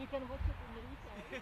You can watch it in the replay.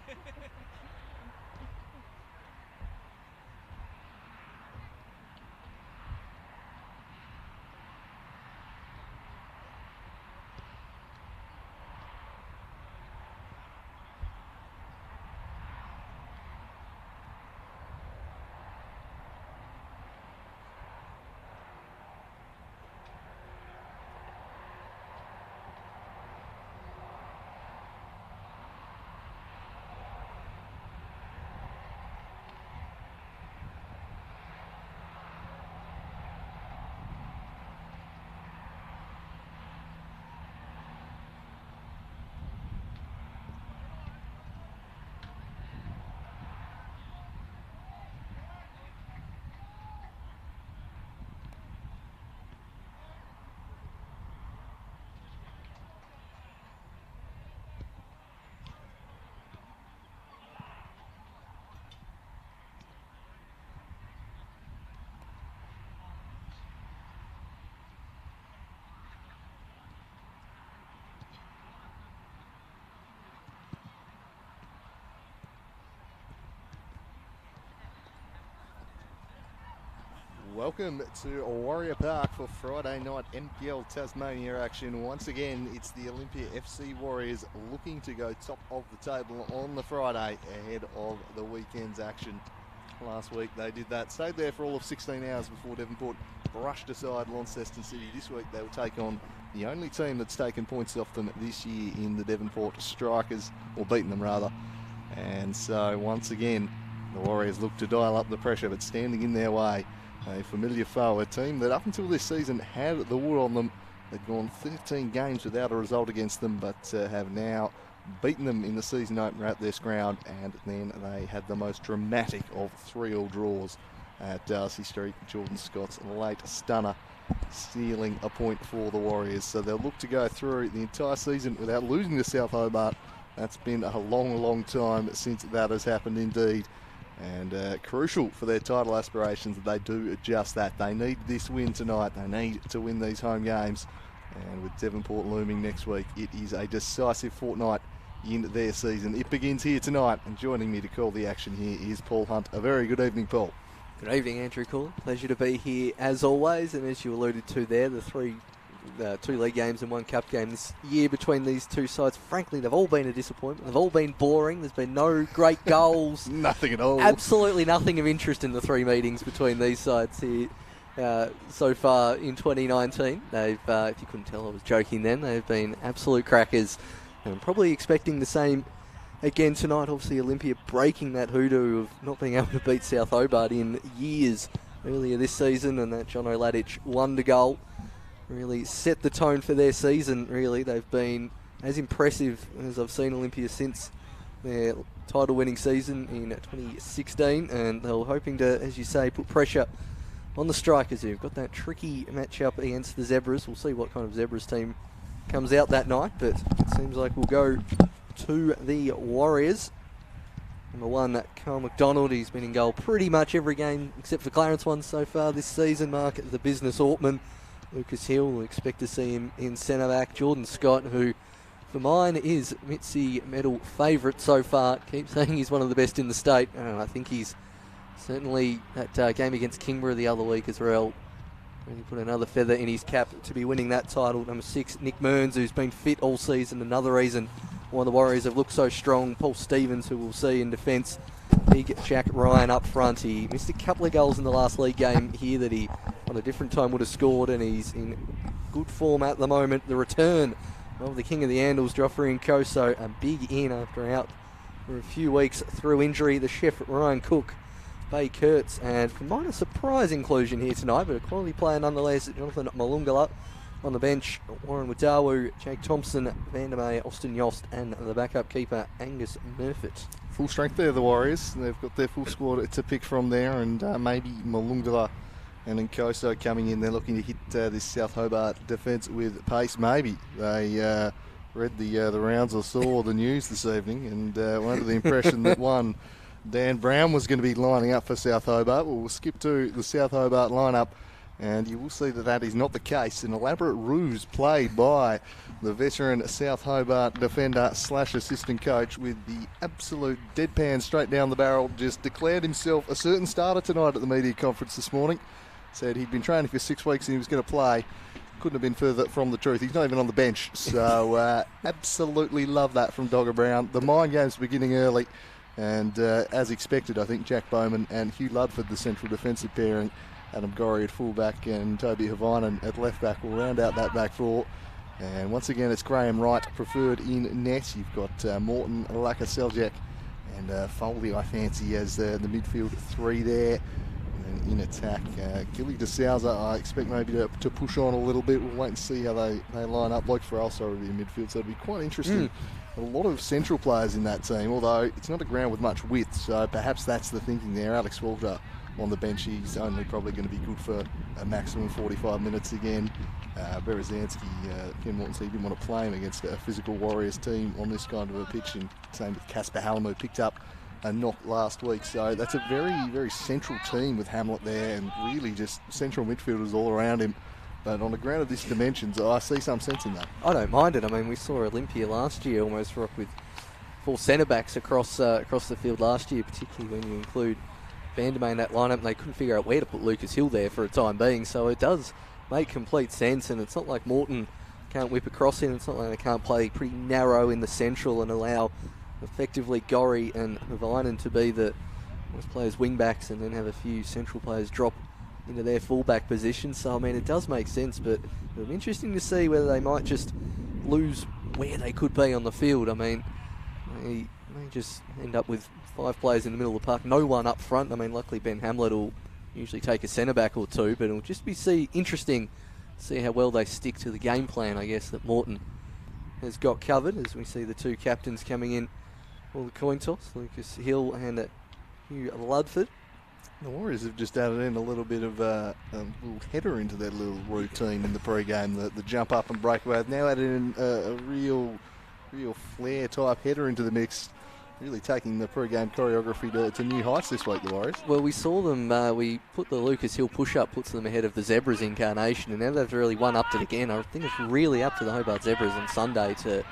Welcome to Warrior Park for Friday night NPL Tasmania action. Once again, it's the Olympia FC Warriors looking to go top of the table on the Friday ahead of the weekend's action. Last week they did that, stayed there for all of 16 hours before Devonport brushed aside Launceston City. This week they will take on the only team that's taken points off them this year in the Devonport Strikers, or beaten them rather. And so once again, the Warriors look to dial up the pressure, but standing in their way, a familiar foe, a team that up until this season had the wood on them. They'd gone 13 games without a result against them, but have now beaten them in the season opener at their ground, and then they had the most dramatic of 3-all draws at Darcy Street. Jordan Scott's late stunner stealing a point for the Warriors. So they'll look to go through the entire season without losing to South Hobart. That's been a long time since that has happened indeed. And crucial for their title aspirations that they do just that. They need this win tonight. They need to win these home games. And with Devonport looming next week, it is a decisive fortnight in their season. It begins here tonight. And joining me to call the action here is Paul Hunt. A very good evening, Paul. Good evening, Andrew Cool. Pleasure to be here as always. And as you alluded to there, the two league games and one cup game this year between these two sides. Frankly, they've all been a disappointment. They've all been boring. There's been no great goals. Nothing at all. Absolutely nothing of interest in the three meetings between these sides here so far in 2019. They've, if you couldn't tell, I was joking then. They've been absolute crackers. And I'm probably expecting the same again tonight. Obviously, Olympia breaking that hoodoo of not being able to beat South Hobart in years earlier this season. And that John O'Ladich wonder goal really set the tone for their season, really. They've been as impressive as I've seen Olympia since their title-winning season in 2016, and they were hoping to, as you say, put pressure on the Strikers, who've got that tricky matchup against the Zebras. We'll see what kind of Zebras team comes out that night, but it seems like we'll go to the Warriors. Number one, Carl McDonald. He's been in goal pretty much every game except for Clarence one so far this season. Mark the Business Ortman. Lucas Hill, we'll expect to see him in centre-back. Jordan Scott, who for mine is Mitzi medal favourite so far. Keep saying he's one of the best in the state. I think he's certainly, that game against Kingborough the other week as well, really put another feather in his cap to be winning that title. Number 6, Nick Mearns, who's been fit all season. Another reason why the Warriors have looked so strong. Paul Stevens, who we'll see in defence. Big Jack Ryan up front. He missed a couple of goals in the last league game here that he on a different time would have scored, and he's in good form at the moment. The return of the king of the Andals, Joffrey Nkoso, a big in after out for a few weeks through injury. The chef Ryan Cook, Bay Kurtz, and for mine a surprise inclusion here tonight, but a quality player nonetheless, Jonathan Malungala on the bench. Warren Wadawu, Jake Thompson, Vandermeer, Austin Yost, and the backup keeper Angus Murfitt. Full strength there, the Warriors. They've got their full squad to pick from there, and maybe Malungala and Nkoso coming in. They're looking to hit this South Hobart defence with pace. Maybe they read the rounds or saw the news this evening and were under the impression that one Dan Brown was going to be lining up for South Hobart. Well, we'll skip to the South Hobart lineup. And you will see that that is not the case. An elaborate ruse played by the veteran South Hobart defender / assistant coach with the absolute deadpan straight down the barrel. Just declared himself a certain starter tonight at the media conference this morning. Said he'd been training for 6 weeks and he was going to play. Couldn't have been further from the truth. He's not even on the bench. So absolutely love that from Dogger Brown. The mind game's beginning early. And as expected, I think Jack Bowman and Hugh Ludford, the central defensive pairing, Adam Gorry at fullback and Toby Havainen at left back will round out that back four. And once again, it's Graham Wright preferred in net. You've got Morton, Laka Seljak and Foley, I fancy, as the midfield three there. And then in attack, Gilly de Souza, I expect maybe to push on a little bit. We'll wait and see how they line up. Like for also will be in midfield, so it'll be quite interesting. A lot of central players in that team, although it's not a ground with much width, so perhaps that's the thinking there. Alex Walter on the bench, he's only probably going to be good for a maximum 45 minutes again. Berezanski, Ken Morton said he didn't want to play him against a physical Warriors team on this kind of a pitch, and same with Casper Hallam, who picked up a knock last week. So that's a very, very central team with Hamlet there, and really just central midfielders all around him. But on a ground of this dimensions, I see some sense in that. I don't mind it. I mean, we saw Olympia last year almost rock with 4 centre-backs across the field last year, particularly when you include Vandermeer in that lineup, and they couldn't figure out where to put Lucas Hill there for a time being. So it does make complete sense, and it's not like Morton can't whip across in. It's not like they can't play pretty narrow in the central and allow effectively Gorry and Havainen to be the players wing-backs and then have a few central players drop into their fullback position. So, I mean, it does make sense, but it'll be interesting to see whether they might just lose where they could be on the field. I mean, they may just end up with 5 players in the middle of the park, no one up front. I mean, luckily Ben Hamlet will usually take a centre-back or two, but it'll just be interesting to see how well they stick to the game plan, I guess, that Morton has got covered, as we see the 2 captains coming in for the coin toss, Lucas Hill and Hugh Ludford. The Warriors have just added in a little bit of a little header into their little routine in the pre-game, the jump up and breakaway. They've now added in a real flair type header into the mix, really taking the pre-game choreography to new heights this week, the Warriors. Well, we saw them, we put the Lucas Hill push-up, puts them ahead of the Zebras incarnation, and now they've really one-upped it again. I think it's really up to the Hobart Zebras on Sunday to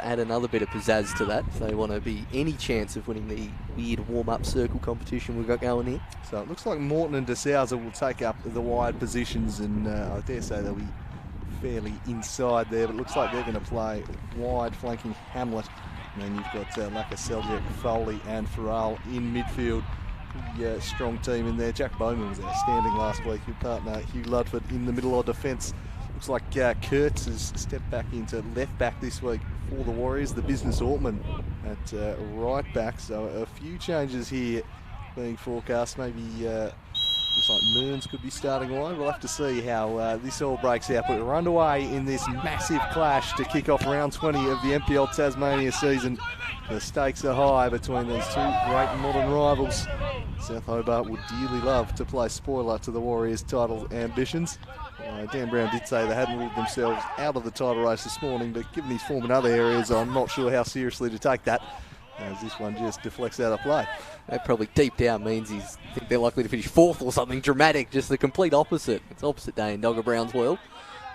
add another bit of pizzazz to that if they want to be any chance of winning the weird warm-up circle competition we've got going here. So it looks like Morton and de Souza will take up the wide positions, and I dare say they'll be fairly inside there, but it looks like they're going to play wide, flanking Hamlet. And then you've got Laka Seljak, Foley and Farrell in midfield. Pretty strong team in there. Jack Bowman was outstanding last week. Your partner Hugh Ludford in the middle of defence. Looks like Kurtz has stepped back into left back this week for the Warriors. The business Ortman at right back. So a few changes here being forecast. Maybe looks like Mearns could be starting wide. We'll have to see how this all breaks out. But we're underway in this massive clash to kick off round 20 of the NPL Tasmania season. The stakes are high between these 2 great modern rivals. South Hobart would dearly love to play spoiler to the Warriors' title ambitions. Dan Brown did say they hadn't ruled themselves out of the title race this morning, but given his form in other areas, I'm not sure how seriously to take that, as this one just deflects out of play. That probably deep down means think they're likely to finish 4th or something dramatic, just the complete opposite. It's opposite day in Dogger Brown's world.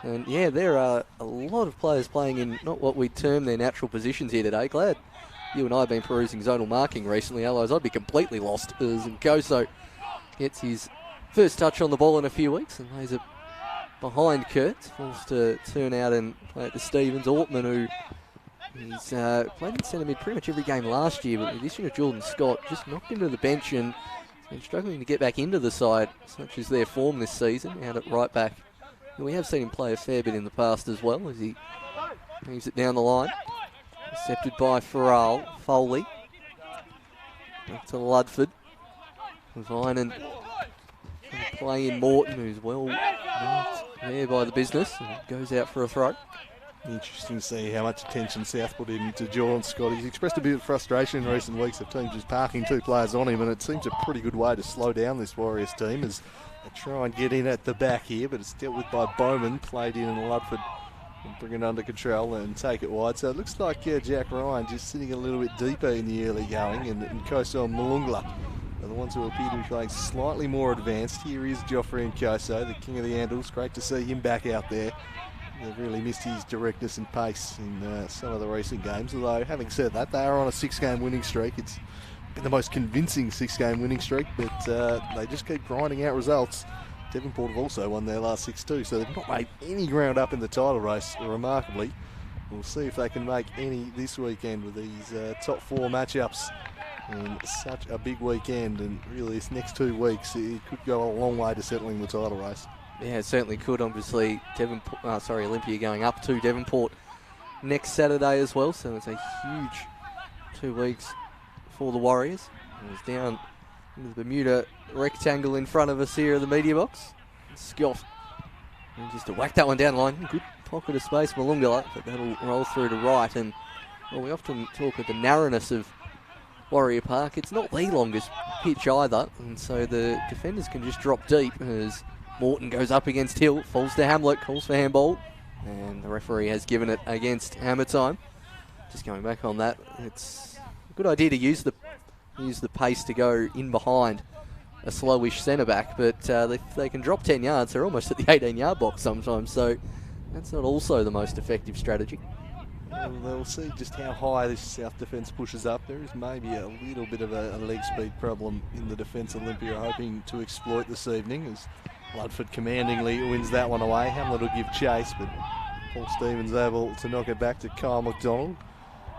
And yeah, there are a lot of players playing in not what we term their natural positions here today. Glad you and I have been perusing zonal marking recently, otherwise I'd be completely lost as Nkoso gets his first touch on the ball in a few weeks and lays it behind Kurtz, forced to turn out and play it to Stevens. Ortman, who he's played in centre mid pretty much every game last year, but with the addition of Jordan Scott, just knocked him to the bench and been struggling to get back into the side, such as their form this season, out at right back. And we have seen him play a fair bit in the past as well, as he moves it down the line. Intercepted by Farrell. Foley. Back to Ludford. Vinen play in Morton, who's well marked there by the business, and goes out for a throw. Interesting to see how much attention South put into Jordan Scott. He's expressed a bit of frustration in recent weeks of teams just parking 2 players on him, and it seems a pretty good way to slow down this Warriors team as they try and get in at the back here, but it's dealt with by Bowman, played in, and Ludford bring it under control and take it wide. So it looks like Jack Ryan just sitting a little bit deeper in the early going, and Koso Malungla are the ones who appear to be playing slightly more advanced. Here is Joffrey Nkoso, the king of the Andals. Great to see him back out there. They've really missed his directness and pace in some of the recent games. Although, having said that, they are on a 6-game winning streak. It's been the most convincing 6-game winning streak, but they just keep grinding out results. Devonport have also won their last 6 too, so they've not made any ground up in the title race, remarkably. We'll see if they can make any this weekend with these top 4 matchups in such a big weekend. And really, this next 2 weeks, it could go a long way to settling the title race. Yeah, it certainly could. Obviously, Olympia going up to Devonport next Saturday as well, so it's a huge 2 weeks for the Warriors. It's down into the Bermuda rectangle in front of us here at the media box. Scott, and just to whack that one down the line. Good pocket of space, Malungala, but that'll roll through to right. And well, we often talk of the narrowness of Warrior Park. It's not the longest pitch either, and so the defenders can just drop deep as Morton goes up against Hill, falls to Hamlet, calls for handball, and the referee has given it against Hammer time. Just going back on that, it's a good idea to use the pace to go in behind a slowish centre back, but they can drop 10 yards. They're almost at the 18-yard box sometimes, so that's not also the most effective strategy. Well, they'll see just how high this South defence pushes up. There is maybe a little bit of a leg speed problem in the defence Olympia are hoping to exploit this evening, as Ludford commandingly wins that one away. Hamlet will give chase, but Paul Stevens able to knock it back to Kyle McDonald,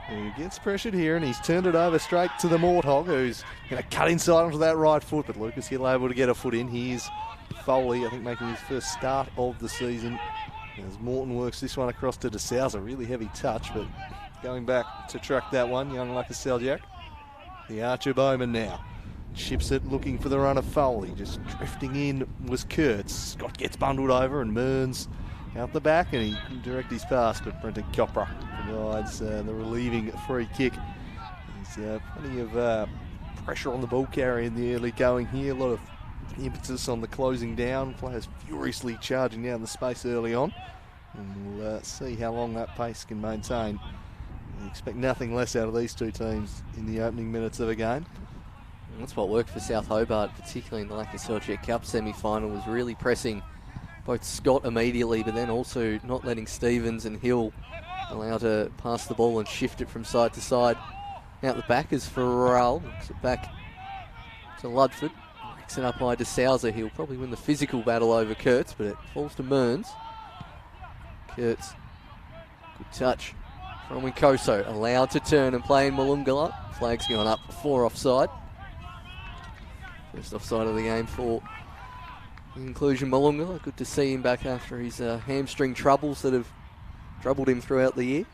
who gets pressured here, and he's turned it over straight to the Morthog, who's going to cut inside onto that right foot, but Lucas Hill able to get a foot in. Here's Foley, I think, making his first start of the season, as Morton works this one across to DeSouza. Really heavy touch, but going back to track that one, young Lucas Seljak. The Archer Bowman now chips it, looking for the run of Foley. Just drifting in was Kurtz. Scott gets bundled over, and Mearns out the back, and he can direct his pass, but Brenton Copra provides the relieving free kick. There's plenty of pressure on the ball carrier in the early going here. A lot of impetus on the closing down. Players furiously charging down the space early on. And we'll see how long that pace can maintain. We expect nothing less out of these two teams in the opening minutes of a game. And that's what worked for South Hobart, particularly in the Lacquer Seljuk Cup semi-final, was really pressing both Scott immediately, but then also not letting Stevens and Hill allow to pass the ball and shift it from side to side. Out the back is Farrell, looks it back to Ludford, breaks it up by DeSouza. He'll probably win the physical battle over Kurtz, but it falls to Mearns. Kurtz, good touch from Winkoso, allowed to turn and play in Malungala. Flag's gone up for offside. First offside of the game for the inclusion Malungala. Good to see him back after his hamstring troubles that have troubled him throughout the year.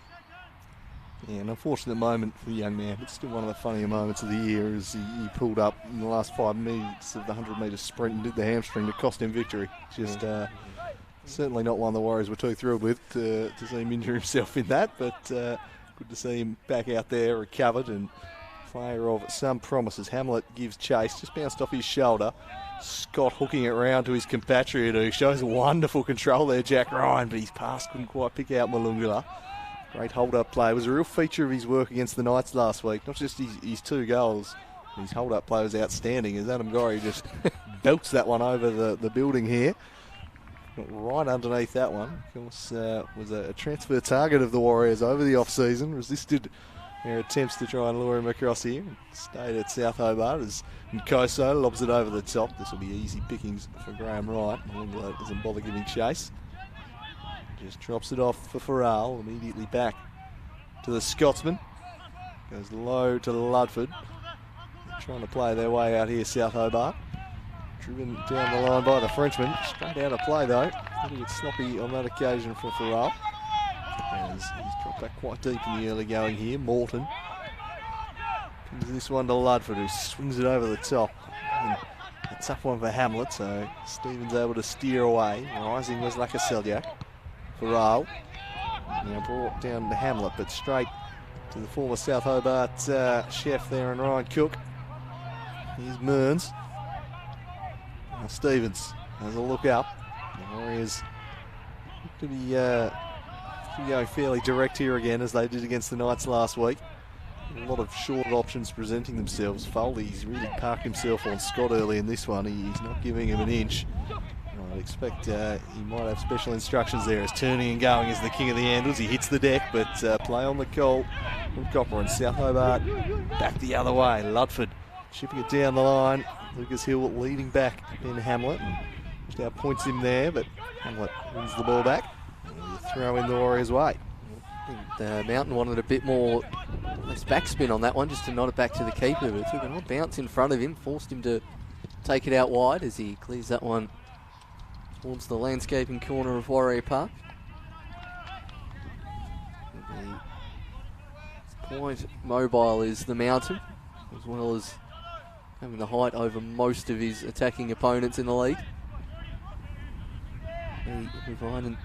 Yeah, an unfortunate moment for the young man, but still one of the funnier moments of the year as he pulled up in the last 5 minutes of the 100-metre sprint and did the hamstring to cost him victory. Just certainly not one the Warriors were too thrilled with to see him injure himself in that, but good to see him back out there recovered and player of some promises. Hamlet gives chase, just bounced off his shoulder. Scott hooking it round to his compatriot, who shows wonderful control there, Jack Ryan, but his pass couldn't quite pick out Malungala. Great hold-up play. It was a real feature of his work against the Knights last week. Not just his 2 goals. His hold-up play was outstanding as Adam Gorry just belts that one over the building here. Got right underneath that one. Of course, was a transfer target of the Warriors over the off-season. Resisted their attempts to try and lure him across here. Stayed at South Hobart as Nkoso lobs it over the top. This will be easy pickings for Graham Wright. Malungala doesn't bother giving chase. Just drops it off for Farrell, immediately back to the Scotsman. Goes low to Ludford. They're trying to play their way out here, South Hobart. Driven down the line by the Frenchman. Straight out of play though. A little bit sloppy on that occasion for Farrell. As he's dropped back quite deep in the early going here. Morton. Comes this one to Ludford, who swings it over the top. And a tough one for Hamlet, so Stevens able to steer away. Rising was like a Seljak. Farrell now brought down to Hamlet, but straight to the former South Hobart chef there and Ryan Cook. Here's Mearns. Now Stevens has a look up. The Warriors look to be going fairly direct here again, as they did against the Knights last week. A lot of short options presenting themselves. Foley's really parked himself on Scott early in this one. He's not giving him an inch. I'd expect he might have special instructions there as turning and going as the king of the handles. He hits the deck, but play on the call from Copper and South Hobart back the other way. Ludford chipping it down the line. Lucas Hill leading back Ben Hamlet. And just now points him there, but Hamlet wins the ball back. Throw in the Warriors' way. I think the Mountain wanted a bit more, less backspin on that one, just to nod it back to the keeper. But it took an odd bounce in front of him, forced him to take it out wide as he clears that one towards the landscaping corner of Warrior Park. The point mobile is the Mountain, as well as having the height over most of his attacking opponents in the league. Providing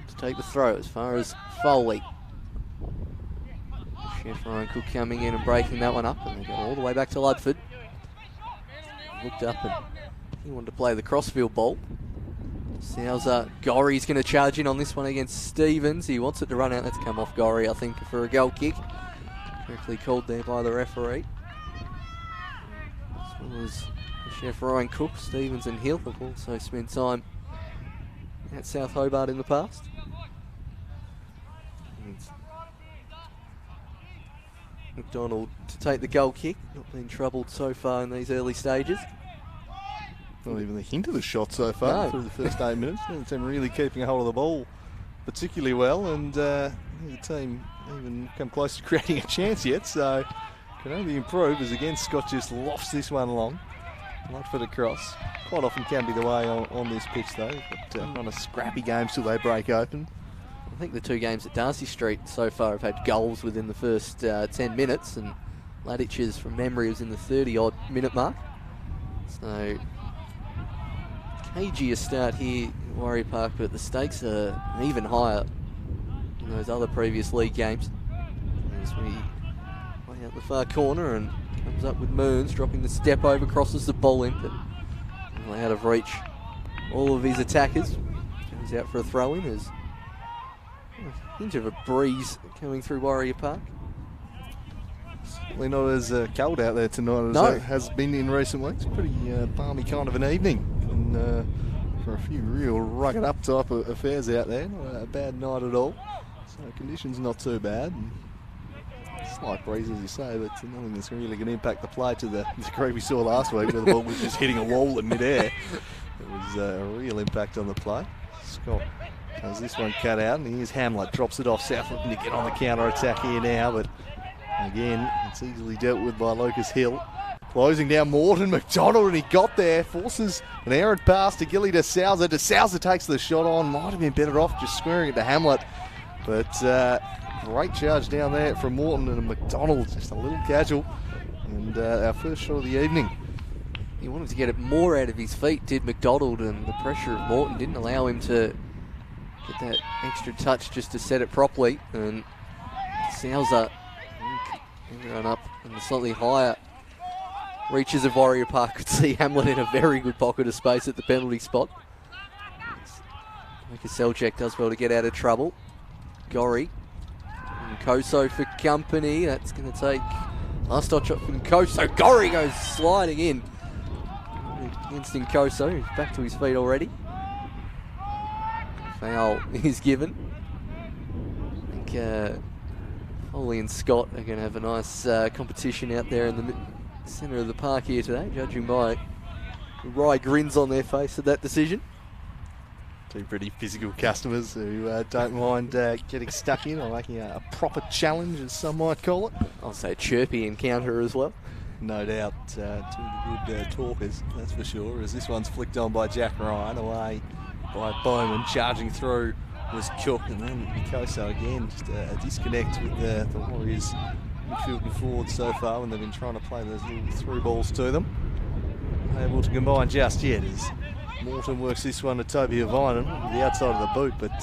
to take the throw as far as Foley. Chef Ryan Cook coming in and breaking that one up, and they go all the way back to Ludford. Looked up and he wanted to play the crossfield ball. Sousa, Gorry's going to charge in on this one against Stevens. He wants it to run out. That's come off Gorry, I think, for a goal kick. Correctly called there by the referee. As well as Chef Ryan Cook, Stevens and Hill have also spent time at South Hobart in the past. McDonald to take the goal kick. Not been troubled so far in these early stages. Not even a hint of a shot so far through the first 8 minutes. The team really keeping a hold of the ball particularly well, and the team even come close to creating a chance yet, so can only improve as again Scott just lofts this one along. Ludford across. Quite often can be the way on this pitch though, but not a scrappy game till they break open. I think the two games at Darcy Street so far have had goals within the first 10 minutes, and Laddich's from memory was in the 30-odd minute mark. So cagier start here in Warrior Park, but the stakes are even higher than those other previous league games. As we play out the far corner and comes up with Mearns, dropping the step over, crosses the ball in, but out of reach all of his attackers. Goes out for a throw in. There's a hint of a breeze coming through Warrior Park. Certainly not as cold out there tonight as it has been in recent weeks. Pretty balmy kind of an evening, and for a few real rugged up type of affairs out there. Not a bad night at all. So conditions not too bad. And slight breeze, as you say, but nothing that's really going to impact the play to the degree we saw last week, where the ball was just hitting a wall in midair. It was a real impact on the play. Scott has this one cut out, and here's Hamlet, drops it off. South looking to get on the counter-attack here now, but again, it's easily dealt with by Lucas Hill. Closing down Morton McDonald, and he got there, forces an errant pass to Gilly to Sousa. Sousa takes the shot on, might have been better off just squaring it to Hamlet, but great charge down there from Morton, and McDonald just a little casual, and our first shot of the evening. He wanted to get it more out of his feet, did McDonald, and the pressure of Morton didn't allow him to get that extra touch just to set it properly, and Sousa, everyone up in the slightly higher reaches of Warrior Park could see Hamlet in a very good pocket of space at the penalty spot. Lucas Selchek does well to get out of trouble. Gorry. And Koso for company. That's going to take last shot from Koso. Gorry goes sliding in against Nkoso, who's back to his feet already. Foul is given. I think Foley and Scott are going to have a nice competition out there in the centre of the park here today, judging by wry grins on their face at that decision. Two pretty physical customers who don't mind getting stuck in or making a proper challenge, as some might call it. I'll say chirpy encounter as well. No doubt, two good talkers, that's for sure, as this one's flicked on by Jack Ryan, away by Bowman. Charging through was Cook, and then Koso again, just a disconnect with the Warriors midfield and forward so far when they've been trying to play those little through balls to them. Not able to combine just yet as Morton works this one to Toby Avinen on the outside of the boot, but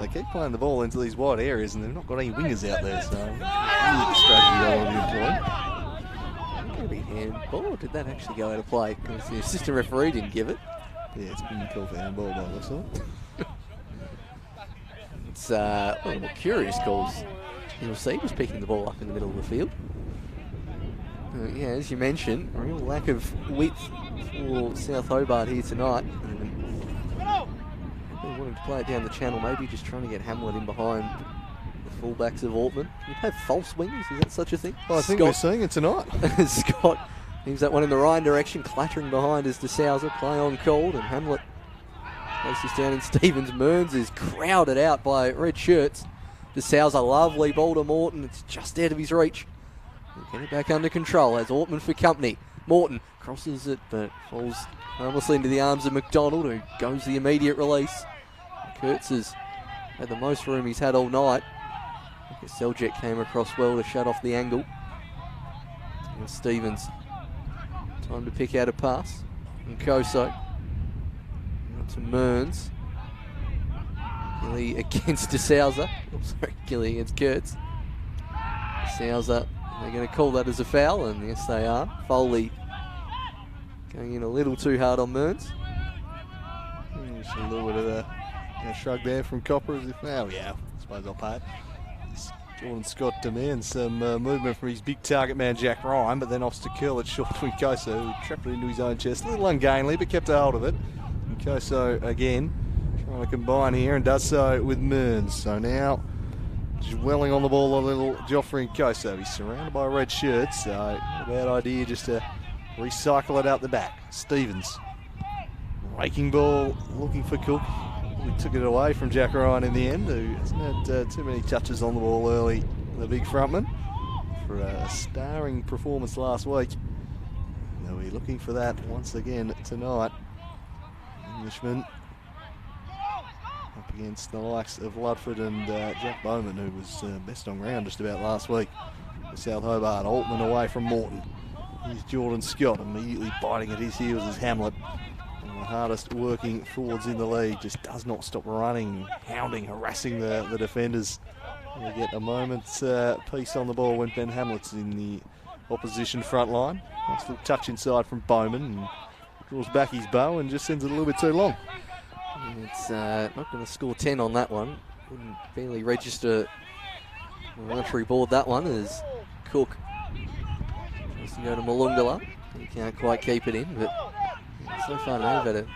they keep playing the ball into these wide areas and they've not got any wingers out there, so really the strategy they want to employ. Could be handball, or did that actually go out of play? Because the assistant referee didn't give it. Yeah, it's been called for handball by the looks of it. It's one of the more curious calls You'll see, was picking the ball up in the middle of the field. Yeah, as you mentioned, a real lack of width for South Hobart here tonight. They're wanting to play it down the channel, maybe just trying to get Hamlet in behind the fullbacks of Ortman. You have false wingers, is that such a thing? Well, I think we're seeing it tonight. Scott moves that one in the right direction, clattering behind as DeSouza, play on called, and Hamlet places down in Stevens. Mearns is crowded out by red shirts. DeSouza, lovely ball to Morton, it's just out of his reach. He'll get it back under control as Ortman for company. Morton crosses it but falls harmlessly into the arms of McDonald, who goes the immediate release. Kurtz has had the most room he's had all night. I guess Seljuk came across well to shut off the angle. And Stevens, time to pick out a pass. And Koso. Out to Mearns. Gilly against DeSouza. Oh, sorry, Gilly against Kurtz. DeSouza, they're going to call that as a foul, and yes they are. Foley going in a little too hard on Mearns. Just a little bit of a shrug there from Copper as if, oh yeah, I suppose I'll pay it. Jordan Scott demands some movement from his big target man Jack Ryan, but then opts to curl it short to Koso, who trapped it into his own chest. A little ungainly, but kept a hold of it. And Koso again trying to combine here and does so with Mearns. So now dwelling on the ball a little, Joffrey and Koso. He's surrounded by red shirts, so not a bad idea just to recycle it out the back. Stevens, raking ball, looking for Cook. We took it away from Jack Ryan in the end, who hasn't had too many touches on the ball early, the big frontman, for a starring performance last week. They'll be looking for that once again tonight. Englishman up against the likes of Ludford and Jack Bowman, who was best on ground just about last week for South Hobart. Altman away from Morton. Here's Jordan Scott immediately biting at his heels as Hamlet, one of the hardest working forwards in the league, just does not stop running, hounding, harassing the defenders. We get a moment's piece on the ball when Ben Hamlet's in the opposition front line. Nice little touch inside from Bowman and draws back his bow and just sends it a little bit too long. It's not going to score 10 on that one. Wouldn't barely register the archery board that one as Cook tries to go to Malungala. He can't quite keep it in, but so far now they've had a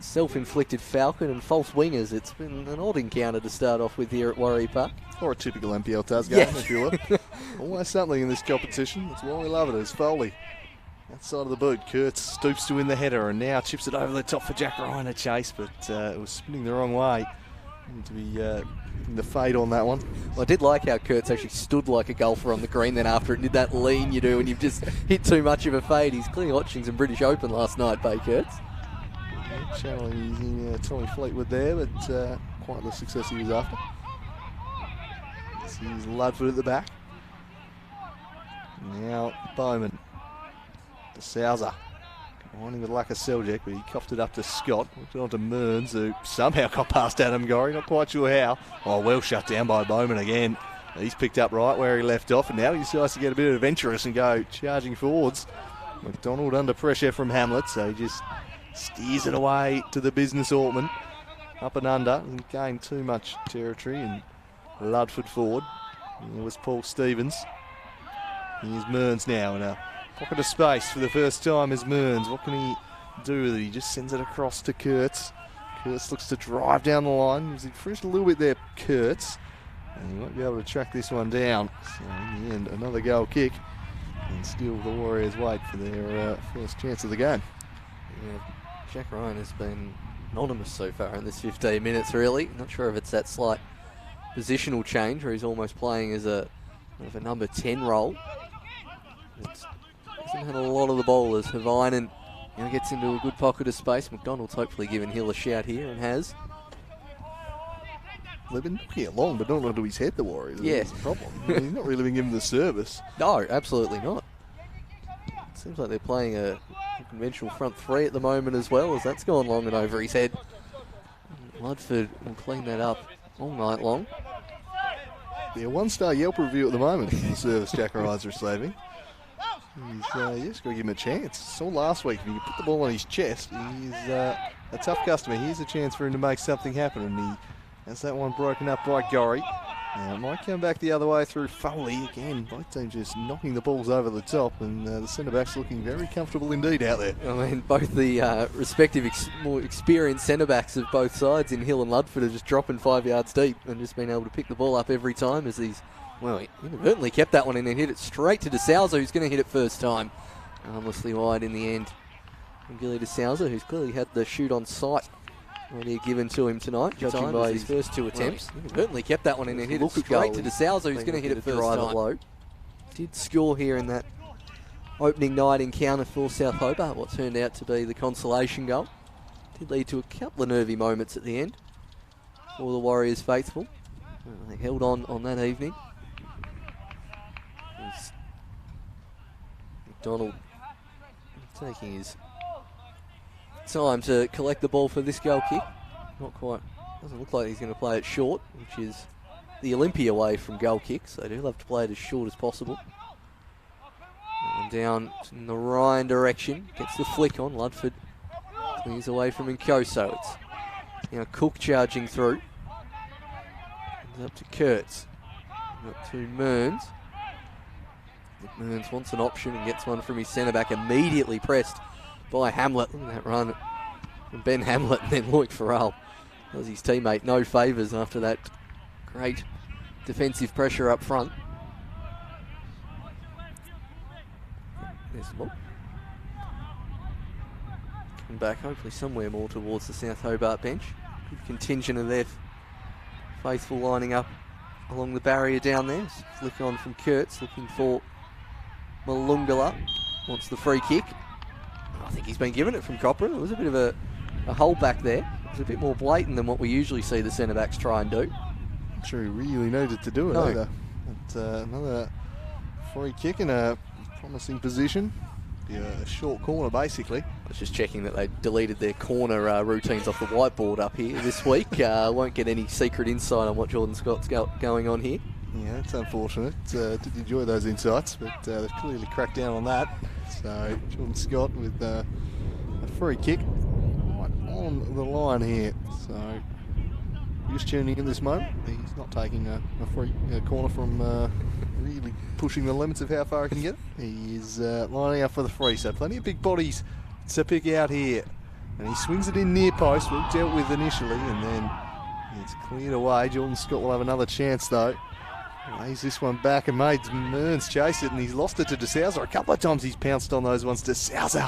self-inflicted falcon and false wingers. It's been an odd encounter to start off with here at Warrior Park. Or a typical NPL Taz game, if you will. Always something in this competition. That's why we love it. As Foley outside of the boot, Kurtz stoops to win the header and now chips it over the top for Jack Ryan to chase, but it was spinning the wrong way. Need to be the fade on that one. Well, I did like how Kurtz actually stood like a golfer on the green then after it, did that lean you do when you've just hit too much of a fade. He's clearly watching some British Open last night, Bay Kurtz. Channeling using Tommy Fleetwood there, but quite the success he was after. Here's Ludford at the back. Now Bowman. DeSouza. Combining with lack of Seljuk, but he coughed it up to Scott. Looked it on to Mearns, who somehow got past Adam Gorry. Not quite sure how. Oh, well shut down by Bowman again. He's picked up right where he left off, and now he decides to get a bit adventurous and go charging forwards. McDonald under pressure from Hamlet, so he just steers it away to the business Ortman. Up and under, doesn't gain too much territory, and Ludford forward. There was Paul Stevens. Here's Mearns now in a pocket of space for the first time as Mearns. What can he do with it? He just sends it across to Kurtz. Kurtz looks to drive down the line. He's fresh a little bit there, Kurtz. And he won't be able to track this one down. So in the end, another goal kick. And still the Warriors wait for their first chance of the game. Yeah, Jack Ryan has been anonymous so far in this 15 minutes, really. Not sure if it's that slight positional change where he's almost playing as a number 10 role. Hasn't had a lot of the ball as Havainen now gets into a good pocket of space. McDonald's hopefully giving Hill a shout here and has. They've been knocking it long, but not onto his head, the Warriors. Yes. That's the problem. I mean, he's not really been given the service. No, absolutely not. It seems like they're playing a conventional front three at the moment as well, as that's gone long and over his head. Ludford will clean that up all night long. Yeah, one-star Yelp review at the moment for the service Jack Ryan's receiving. He's just got to give him a chance. Saw last week, if you put the ball on his chest, he's a tough customer. Here's a chance for him to make something happen, and he has that one broken up by Gorry. Now it might come back the other way through Foley again. Both teams just knocking the balls over the top, and the centre-backs looking very comfortable indeed out there. I mean, both the respective more experienced centre-backs of both sides in Hill and Ludford are just dropping 5 yards deep and just being able to pick the ball up every time as he's, well, he inadvertently kept that one in and hit it straight to De Souza, who's going to hit it first time. Harmlessly wide in the end. And Gilly De Souza, who's clearly had the shoot on sight already given to him tonight, judging by his first 2 attempts. He inadvertently kept that one in and hit it straight to De Souza, who's going to hit it first time. Low. Did score here in that opening night encounter for South Hobart, what turned out to be the consolation goal. Did lead to a couple of nervy moments at the end for the Warriors faithful. They held on that evening. As McDonald taking his time to collect the ball for this goal kick. Not quite. Doesn't look like he's going to play it short, which is the Olympia way from goal kicks. So they do love to play it as short as possible. And down in the Ryan direction. Gets the flick on. Ludford clears away from Nkoso. It's now Cook charging through. Comes up to Kurtz. Up to Mearns. Mearns wants an option and gets one from his centre-back, immediately pressed by Hamlet. Look at that run from Ben Hamlet, and then Loic Farrell does his teammate no favours after that great defensive pressure up front. There's the ball. Coming back hopefully somewhere more towards the South Hobart bench. Good contingent of their faithful lining up along the barrier down there. Flick on from Kurtz, looking for Malungala. Wants the free kick. I think he's been given it from Copper. There was a bit of a hole back there. It was a bit more blatant than what we usually see the centre-backs try and do. I'm sure he really needed to do it either. But, another free kick in a promising position. Be a short corner, basically. I was just checking that they deleted their corner routines off the whiteboard up here this week. Won't get any secret insight on what Jordan Scott's going on here. Yeah, it's unfortunate. Did enjoy those insights, but they've clearly cracked down on that. So Jordan Scott with a free kick right on the line here. So just tuning in this moment, he's not taking a free corner from really pushing the limits of how far he can get. He is lining up for the free, so plenty of big bodies to pick out here. And he swings it in near post, well dealt with initially, and then it's cleared away. Jordan Scott will have another chance though. Lays this one back and made Mearns chase it, and he's lost it to De Souza. A couple of times he's pounced on those ones. De Souza,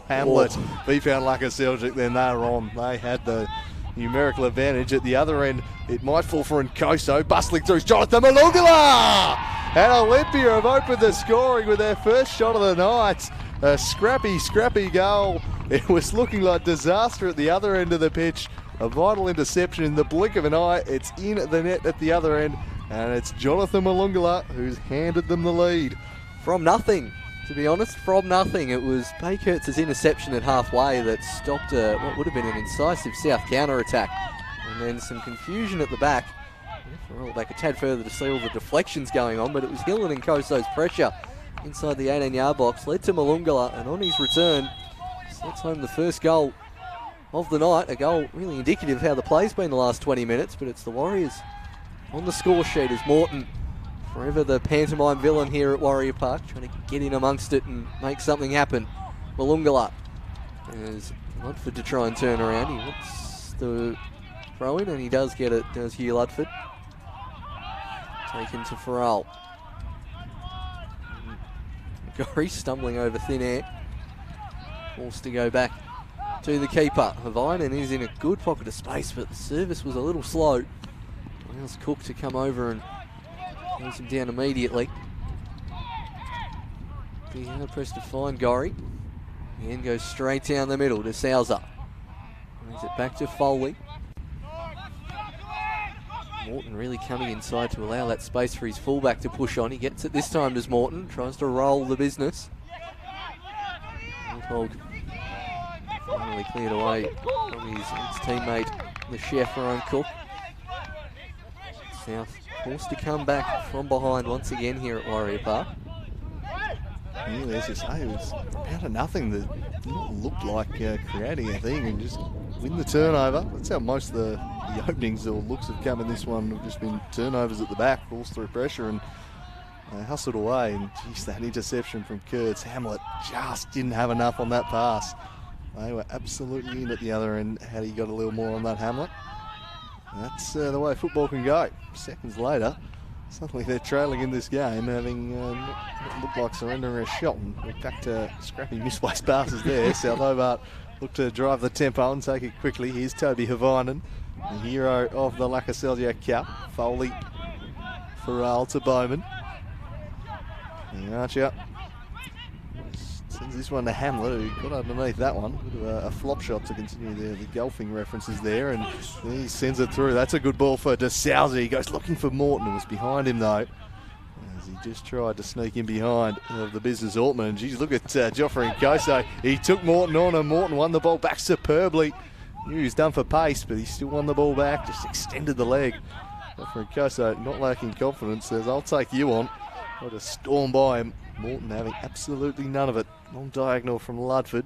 Hamlet. He found luck at Celtic, then they were on. They had the numerical advantage. At the other end, it might fall for Nkoso. Bustling through Jonathan Malungala! And Olympia have opened the scoring with their first shot of the night. A scrappy goal. It was looking like disaster at the other end of the pitch. A vital interception in the blink of an eye. It's in the net at the other end. And it's Jonathan Malungala who's handed them the lead. From nothing, to be honest, from nothing. It was Baykurtz's interception at halfway that stopped what would have been an incisive South counter-attack. And then some confusion at the back. Roll back a tad further to see all the deflections going on, but it was Hill and Nkoso's pressure inside the 18-yard box led to Malungala, and on his return, sets home the first goal of the night. A goal really indicative of how the play's been the last 20 minutes, but it's the Warriors on the score sheet as Morton, forever the pantomime villain here at Warrior Park, trying to get in amongst it and make something happen. Malungala is Ludford to try and turn around. He wants the throw in, and he does get it, does Hugh Ludford. Taken to Farrell. Gorry stumbling over thin air. Forced to go back to the keeper. Havinen is in a good pocket of space, but the service was a little slow. Allows Cook to come over and close him down immediately. Be hard pressed to find Gorry. And goes straight down the middle to Souza. Brings it back to Foley. Morton really coming inside to allow that space for his fullback to push on. He gets it this time, does Morton. Tries to roll the business. Hog finally cleared away from his teammate, the chef, Ryan Cook. South forced to come back from behind once again here at Warrior Park. Yeah, as you say, it was about a nothing that looked like creating a thing and just win the turnover. That's how most of the the openings or looks have come in this one have just been turnovers at the back, balls through pressure, and hustled away. And geez, that interception from Kurtz. Hamlet just didn't have enough on that pass. They were absolutely in at the other end had he got a little more on that, Hamlet. And that's the way football can go. Seconds later, suddenly they're trailing in this game, having not looked like surrendering a shot. And we're back to scrappy misplaced passes there. South Hobart look to drive the tempo and take it quickly. Here's Toby Havainen, the hero of the Lacasselja Cup. Foley for Alta Bowman. And Archer sends this one to Hamlet, who got underneath that one. Bit of a flop shot to continue the golfing references there, and he sends it through. That's a good ball for DeSouza. He goes looking for Morton, who was behind him though, as he just tried to sneak in behind of the business Altman. And geez, look at Joffrey Nkoso. He took Morton on, and Morton won the ball back superbly. Knew he was done for pace, but he still won the ball back, just extended the leg. Joffrey Nkoso not lacking confidence, says, I'll take you on. I'll just storm by him. Morton having absolutely none of it. Long diagonal from Ludford.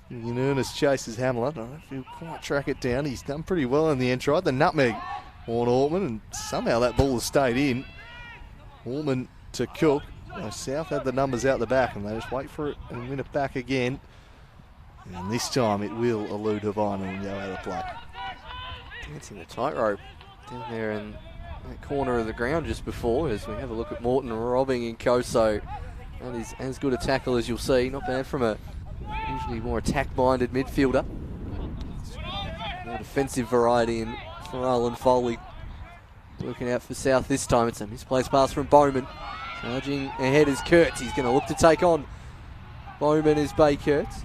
In earnest chases Hamlet. I don't know if he'll quite track it down. He's done pretty well in the end. Tried the nutmeg on Altman, and somehow that ball has stayed in. Altman to Cook. South had the numbers out the back, and they just wait for it and win it back again. And this time it will elude Havana and go out of play. Dancing the tightrope down there in that corner of the ground just before, as we have a look at Morton robbing Nkoso. That is as good a tackle as you'll see. Not bad from a usually more attack-minded midfielder. More defensive variety in Farrell and Foley. Working out for South this time. It's a misplaced pass from Bowman. Charging ahead is Kurtz. He's going to look to take on Bowman is Bay Kurtz.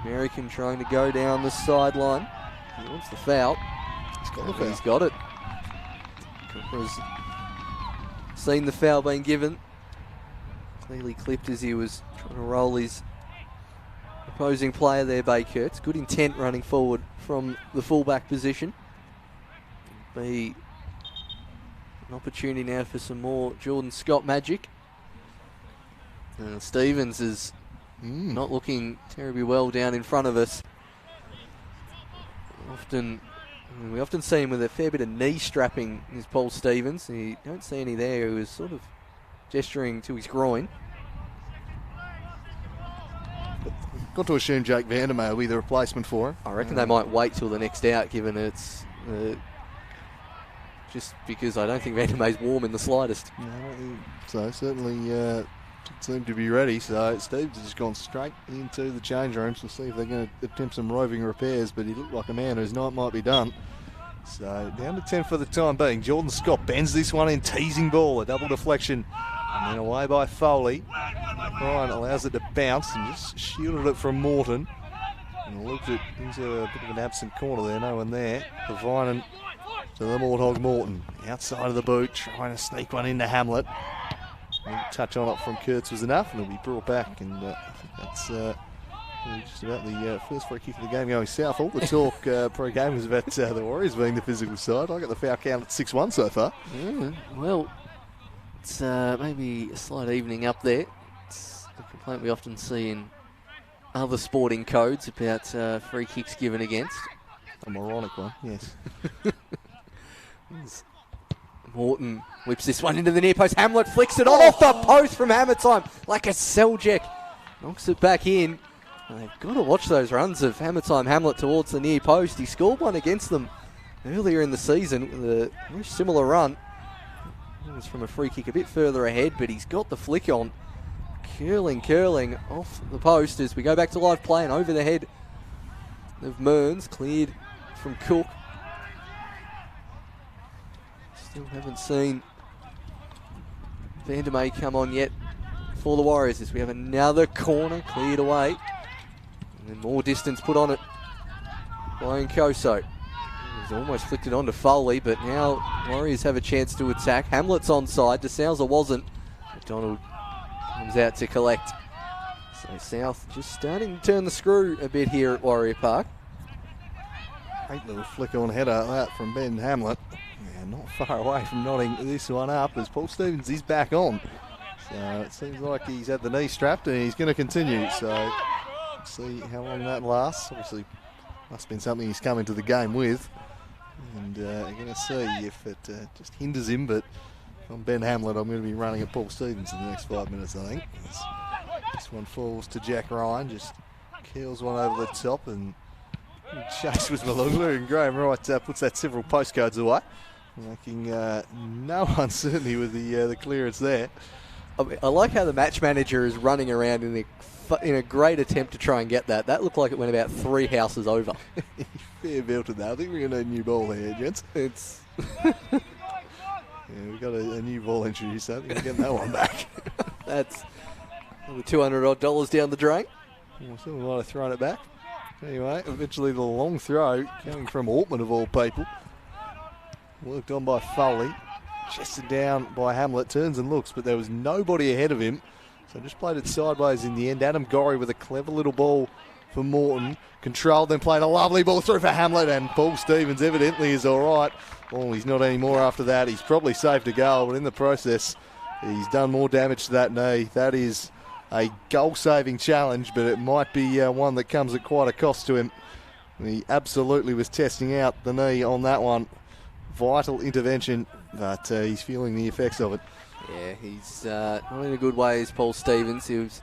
American trying to go down the sideline. He wants the foul. He's got the foul. He's got it. Cooper's seen the foul being given. Clearly clipped as he was trying to roll his opposing player there, Bay Kurtz. Good intent running forward from the fullback position. Be an opportunity now for some more Jordan Scott magic. Stevens is not looking terribly well down in front of us. We often see him with a fair bit of knee strapping, is Paul Stevens. You don't see any there. He was sort of gesturing to his groin. Got to assume Jake Vandermeer will be the replacement for him. I reckon they might wait till the next out, given it's just because I don't think Vandermeer's warm in the slightest. No, so certainly seemed to be ready. So Steve's just gone straight into the change rooms. We'll see if they're going to attempt some roving repairs, but he looked like a man whose night might be done. So down to 10 for the time being. Jordan Scott bends this one in, teasing ball, a double deflection, and then away by Foley. Ryan allows it to bounce and just shielded it from Morton. And looked it into a bit of an absent corner there, no one there. Pavinen to the Morthog Morton. Outside of the boot, trying to sneak one into Hamlet. Touch on it from Kurtz was enough, and it'll be brought back. And I think that's just about the first free kick of the game going south. All the talk pre-game was about the Warriors being the physical side. I got the foul count at 6-1 so far. Yeah, well, it's maybe a slight evening up there. It's the complaint we often see in other sporting codes about free kicks given against. A moronic one, yes. Morton whips this one into the near post. Hamlet flicks it on off the post from Hammer time. Like a Seljack knocks it back in. And they've got to watch those runs of Hammer time Hamlet towards the near post. He scored one against them earlier in the season with a very similar run. It was from a free kick a bit further ahead, but he's got the flick on. Curling off the post as we go back to live play, and over the head of Mearns, cleared from Cook. Still haven't seen Vandermeer come on yet for the Warriors as we have another corner cleared away. And then more distance put on it by Nkoso. He's almost flicked it on to Foley, but now Warriors have a chance to attack. Hamlet's onside, DeSouza wasn't. McDonald comes out to collect. So South just starting to turn the screw a bit here at Warrior Park. Great little flick on header that from Ben Hamlet. Yeah, not far away from knotting this one up as Paul Stevens is back on. So it seems like he's had the knee strapped and he's going to continue. So see how long that lasts. Obviously must have been something he's come into the game with. And you're going to see if it just hinders him. But on Ben Hamlet, I'm going to be running at Paul Stevens in the next 5 minutes, I think. This one falls to Jack Ryan, just keels one over the top and chase with Malungla, and Graham Wright puts that several postcodes away, making no uncertainty with the clearance there. I like how the match manager is running around in a great attempt to try and get that. That looked like it went about 3 houses over. Fair belted that. I think we're going to need a new ball there, gents. It's yeah, we've got a new ball introduced. I think we're getting that one back. That's the $200 down the drain. Well, someone might have thrown it back. Anyway, eventually the long throw coming from Altman of all people. Worked on by Foley. Chested down by Hamlet. Turns and looks, but there was nobody ahead of him. So just played it sideways in the end. Adam Gorry with a clever little ball for Morton. Controlled, then played a lovely ball through for Hamlet, and Paul Stevens evidently is all right. Well, he's not anymore after that. He's probably safe to go, but in the process, he's done more damage to that knee. That is a goal-saving challenge, but it might be one that comes at quite a cost to him. He absolutely was testing out the knee on that one. Vital intervention, but he's feeling the effects of it. Yeah, he's not in a good way as Paul Stevens. He's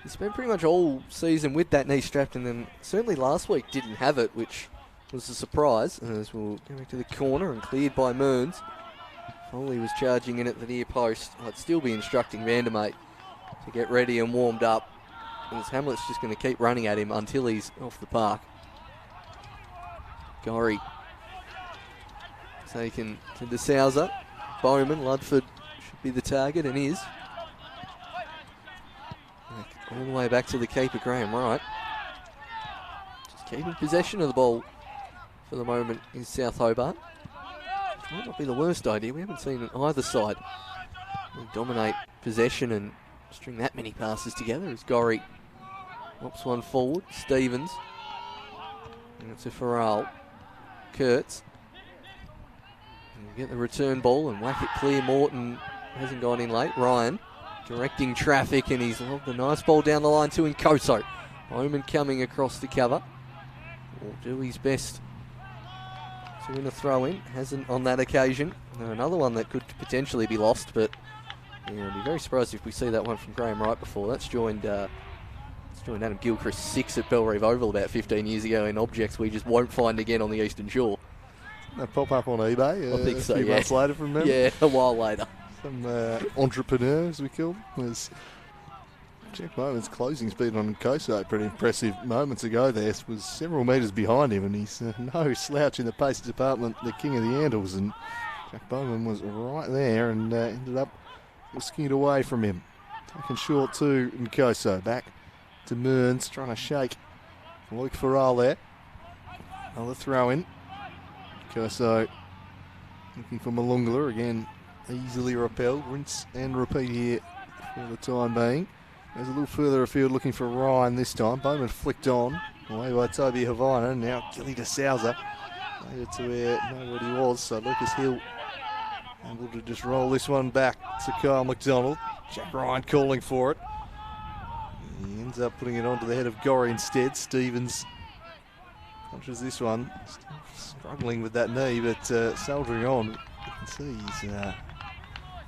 spent pretty much all season with that knee strapped, and then certainly last week didn't have it, which was a surprise. As we'll go back to the corner and cleared by Mearns. Foley was charging in at the near post. I'd still be instructing Vandermate to get ready and warmed up, as Hamlet's just going to keep running at him until he's off the park. Gorry taken to De Souza. Bowman, Ludford should be the target, and is. All the way back to the keeper, Graham Wright. Just keeping possession of the ball for the moment in South Hobart. Might not be the worst idea. We haven't seen either side really dominate possession and string that many passes together as Gorry hops one forward. Stevens. And it's a Farrell. Kurtz. And we'll get the return ball and whack it clear. Morton hasn't gone in late. Ryan directing traffic, and he's lobbed a nice ball down the line to Nkoso. Bowman coming across the cover. Will do his best to win a throw in. Hasn't on that occasion. Another one that could potentially be lost, but yeah, I'd be very surprised if we see that one from Graham Wright before. That's joined Adam Gilchrist's 6 at Belrive Oval about 15 years ago in objects we just won't find again on the Eastern Shore. That pop up on eBay I think so, a few yeah. months later from memory. Yeah, a while later. Some entrepreneur, as we call him, was Jack Bowman's closing speed on Nkoso, pretty impressive moments ago there, was several metres behind him, and he's no slouch in the pace department, the king of the handles, and Jack Bowman was right there and ended up whisking it away from him. Taken short to Nkoso, back to Mearns, trying to shake Luke Farrell there. Another throw in. Nkoso looking for Malungla again. Easily repelled, rinse and repeat here for the time being. Goes a little further afield looking for Ryan this time. Bowman flicked on, away by Toby Havana. Now Gilly De Souza made it to where nobody was, so Lucas Hill able to just roll this one back to Kyle McDonald. Jack Ryan calling for it. He ends up putting it onto the head of Gorry instead. Stevens punches this one. Still struggling with that knee, but soldiering on. You can see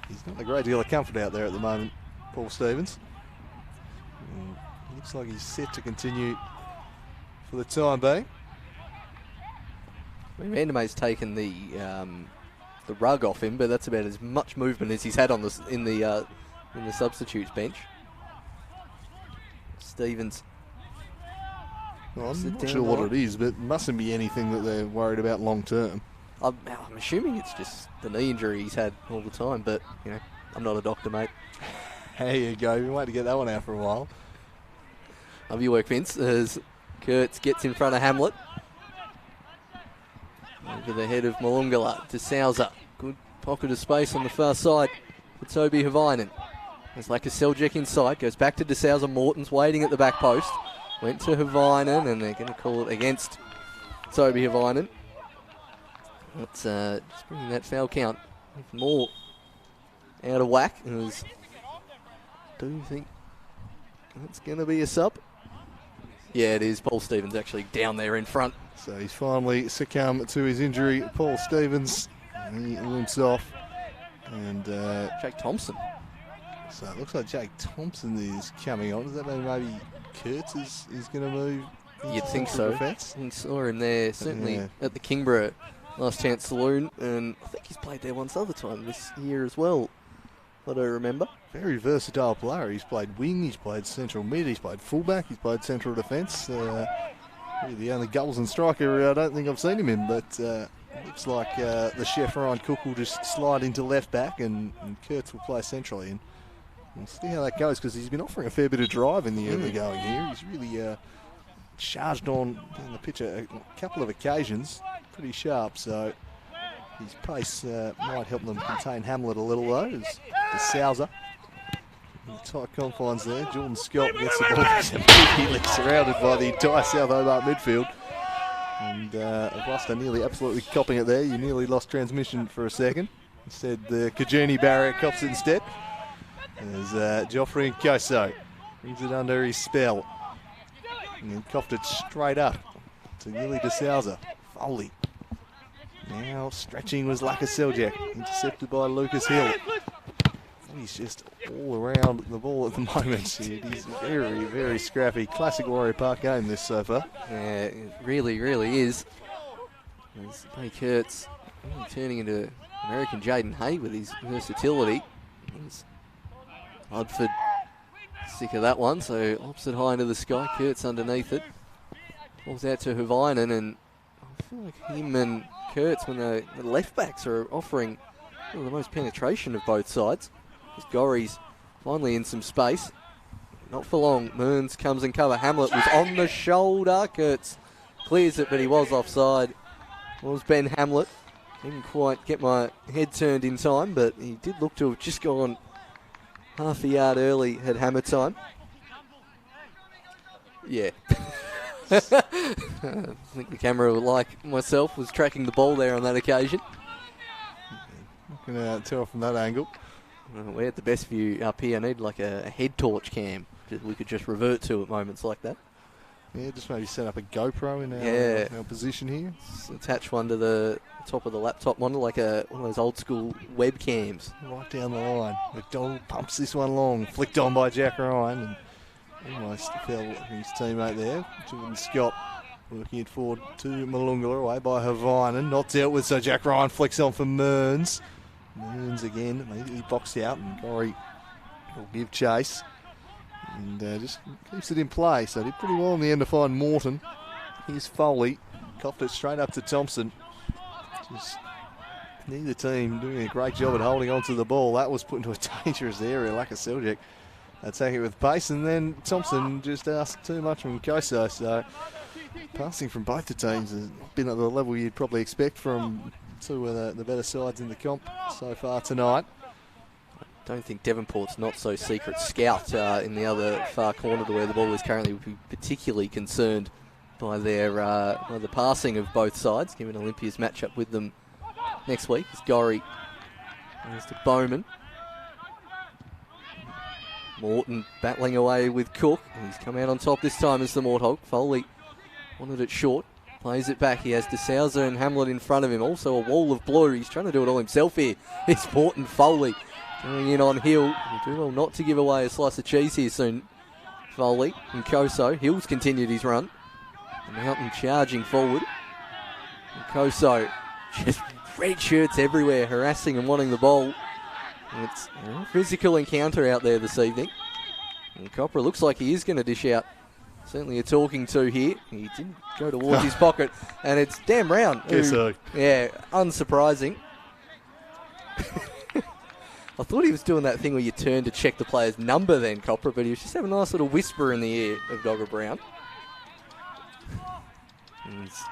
he's not a great deal of comfort out there at the moment, Paul Stevens. Looks like he's set to continue for the time being. I mean, Vandermeer's taken the rug off him, but that's about as much movement as he's had on in the substitutes bench. Stevens. Well, I'm not sure what it is, but it mustn't be anything that they're worried about long term. I'm assuming it's just the knee injury he's had all the time, but, you know, I'm not a doctor, mate. There you go. You've been waiting to get that one out for a while. Love your work, Vince, as Kurtz gets in front of Hamlet. Over the head of Malungala to Souza. Good pocket of space on the far side for Toby Havainen. There's Lakaseljek inside, goes back to De Souza. Morton's waiting at the back post. Went to Havainen, and they're going to call it against Toby Havainen. That's just bringing that foul count more out of whack. Do you think that's going to be a sub? Yeah, it is. Paul Stevens actually down there in front So he's finally succumbed to his injury. Paul Stevens, he limps off. And Jake Thompson. so it looks like Jake Thompson is coming on. Does that mean maybe Kurtz is going to move? You'd think so. Defense? We saw him there, certainly Yeah. at the Kingborough Last Chance Saloon, and I think he's played there once other time this year as well, I don't remember. Very versatile player. He's played wing, he's played central mid, he's played fullback, he's played central defence. Really the only goals and striker I don't think I've seen him in, but looks like the chef Ryan Cook will just slide into left back and Kurtz will play centrally. And we'll see how that goes because he's been offering a fair bit of drive in the early going here. He's really charged on the pitch a couple of occasions, pretty sharp, so his pace might help them contain Hamlet a little though. As the Souser in the tight confines there, Jordan Scott gets the ball, he's immediately surrounded by the entire South Hobart midfield. And Gloucester nearly absolutely copping it there. You nearly lost transmission for a second. Instead, the Kajuni barrier cops it instead. As Joffrey Nkoso brings it under his spell. And then coughed it straight up to Willie de Souza. Foley. Now stretching was Laka Seljak. Intercepted by Lucas Hill. He's just all around the ball at the moment. It is very, very scrappy. Classic Warrior Park game this so far. Yeah, it really, really is. As Ray Kurtz really turning into American Jaden Hay with his versatility. He's Ludford sick of that one, so opposite high into the sky. Kurtz underneath it. Balls out to Havainen, and I feel like him and Kurtz, when the left backs are offering the most penetration of both sides. As Gorry's finally in some space. Not for long. Mearns comes in cover. Hamlet was on the shoulder. Kurtz clears it, but he was offside. It was Ben Hamlet. Didn't quite get my head turned in time, but he did look to have just gone half a yard early at hammer time. Yeah. I think the camera, like myself, was tracking the ball there on that occasion. Not going to tell from that angle. We had the best view up here. I need like a head torch cam that we could just revert to at moments like that. Yeah, just maybe set up a GoPro in our position here. Attach one to the top of the laptop monitor, like one of those old school webcams. Right down the line. McDonald pumps this one long, flicked on by Jack Ryan, and almost fell his teammate there. Jordan Scott working it forward to Malungala, away by Havainen. Not dealt with, so Jack Ryan flicks on for Mearns. Mearns again, immediately boxed out, and Gorry will give chase. And just keeps it in play, so did pretty well in the end to find Morton. Here's Foley, coughed it straight up to Thompson. Just neither team doing a great job at holding on to the ball. That was put into a dangerous area. Laka Seljak attack it with pace, and then Thompson just asked too much from Koso. So passing from both the teams has been at the level you'd probably expect from two of the better sides in the comp so far tonight. Don't think Devonport's not so secret scout in the other far corner to where the ball is currently would be particularly concerned by the passing of both sides, given Olympia's matchup with them next week. It's Gorry. There's to Bowman. Morton battling away with Cook. He's come out on top this time as the Morthog. Foley wanted it short. Plays it back. He has De Souza and Hamlet in front of him. Also a wall of blue. He's trying to do it all himself here. It's Morton Foley going in on Hill. He'll do well not to give away a slice of cheese here soon. Foley and Koso. Hill's continued his run. Mountain charging forward. And Koso just red shirts everywhere, harassing and wanting the ball. And it's a physical encounter out there this evening. And Copra looks like he is going to dish out. Certainly a talking to here. He didn't go towards his pocket. And it's Dan Brown. Guess so. Yeah, unsurprising. I thought he was doing that thing where you turn to check the player's number then, Copra, but he was just having a nice little whisper in the ear of Dogger Brown. He's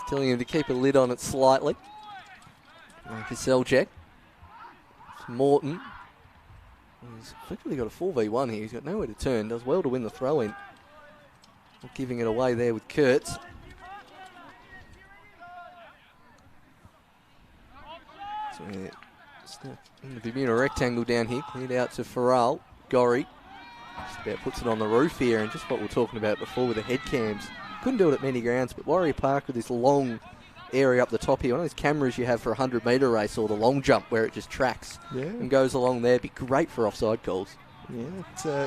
telling him to keep a lid on it slightly. Marcus Seljak. Morton. He's effectively got a 4v1 here. He's got nowhere to turn. Does well to win the throw-in. Not giving it away there with Kurtz. So in the Bermuda rectangle down here. Cleared out to Farrell. Gorry. Just about puts it on the roof here. And just what we were talking about before with the head cams. couldn't do it at many grounds, but Warrior Park with this long area up the top here, one of those cameras you have for a 100-metre race or the long jump where it just tracks and goes along there, be great for offside calls. Yeah,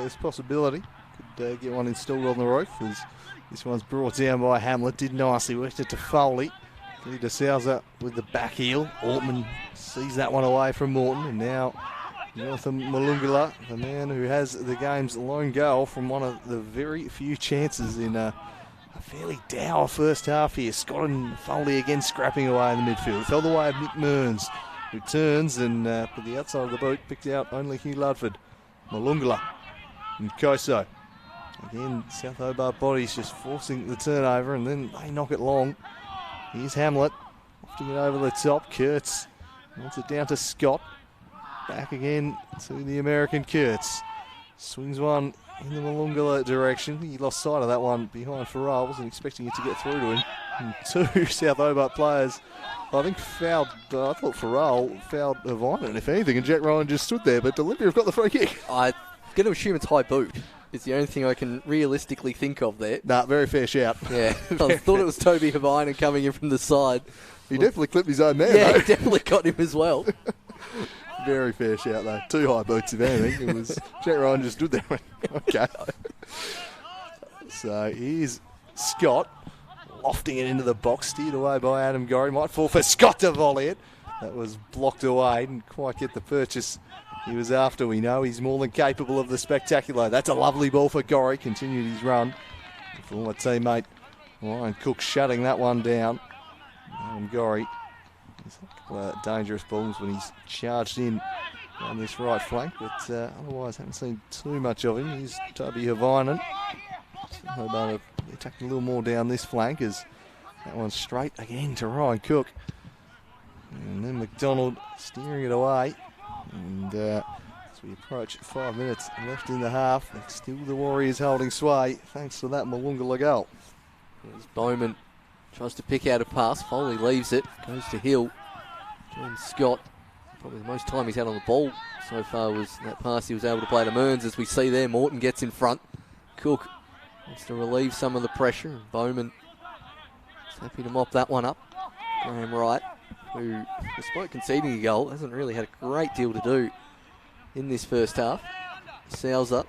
it's a possibility. Could get one installed on the roof. As this one's brought down by Hamlet, did nicely, worked it to Foley. De Souza with the back heel. Ortman sees that one away from Morton, and now Jonathan Malungula, the man who has the game's lone goal from one of the very few chances in a fairly dour first half here. Scott and Foley again scrapping away in the midfield. Fell the way of Nick Mearns, who turns and put the outside of the boot, picked out only Hugh Ludford. Malungula and Koso. Again, South Hobart bodies just forcing the turnover, and then they knock it long. Here's Hamlet, lifting it over the top. Kurtz wants it down to Scott. Back again to the American Kurtz. Swings one in the Malungula direction. He lost sight of that one behind Farrell. Wasn't expecting it to get through to him. And two South Hobart players, I think, fouled. I thought Farrell fouled Havine, if anything, and Jack Ryan just stood there. But Olympia have got the free kick. I'm going to assume it's high boot. It's the only thing I can realistically think of there. Nah, very fair shout. Yeah, I thought it was Toby Havine coming in from the side. He definitely clipped his own man, Yeah, though. he definitely got him as well. Very fair shout, though. Two high boots, if anything. It was Jack Ryan just stood there and went, okay. So here's Scott, lofting it into the box, steered away by Adam Gorry. Might fall for Scott to volley it. That was blocked away, didn't quite get the purchase he was after. We know he's more than capable of the spectacular. That's a lovely ball for Gorry. Continued his run. Former teammate Ryan Cook shutting that one down. And Gorry, he's a couple of dangerous balls when he's charged in on this right flank, but otherwise haven't seen too much of him. Here's Toby Havinen. Hobart attacking a little more down this flank as that one's straight again to Ryan Cook. And then McDonald steering it away. And as we approach 5 minutes left in the half, it's still the Warriors holding sway thanks to that Malungula goal. As Bowman tries to pick out a pass, Foley leaves it, goes to Hill. John Scott, probably the most time he's had on the ball so far was that pass he was able to play to Mearns. As we see there, Morton gets in front. Cook wants to relieve some of the pressure, and Bowman is happy to mop that one up. Graham Wright, who, despite conceding a goal, hasn't really had a great deal to do in this first half. Souza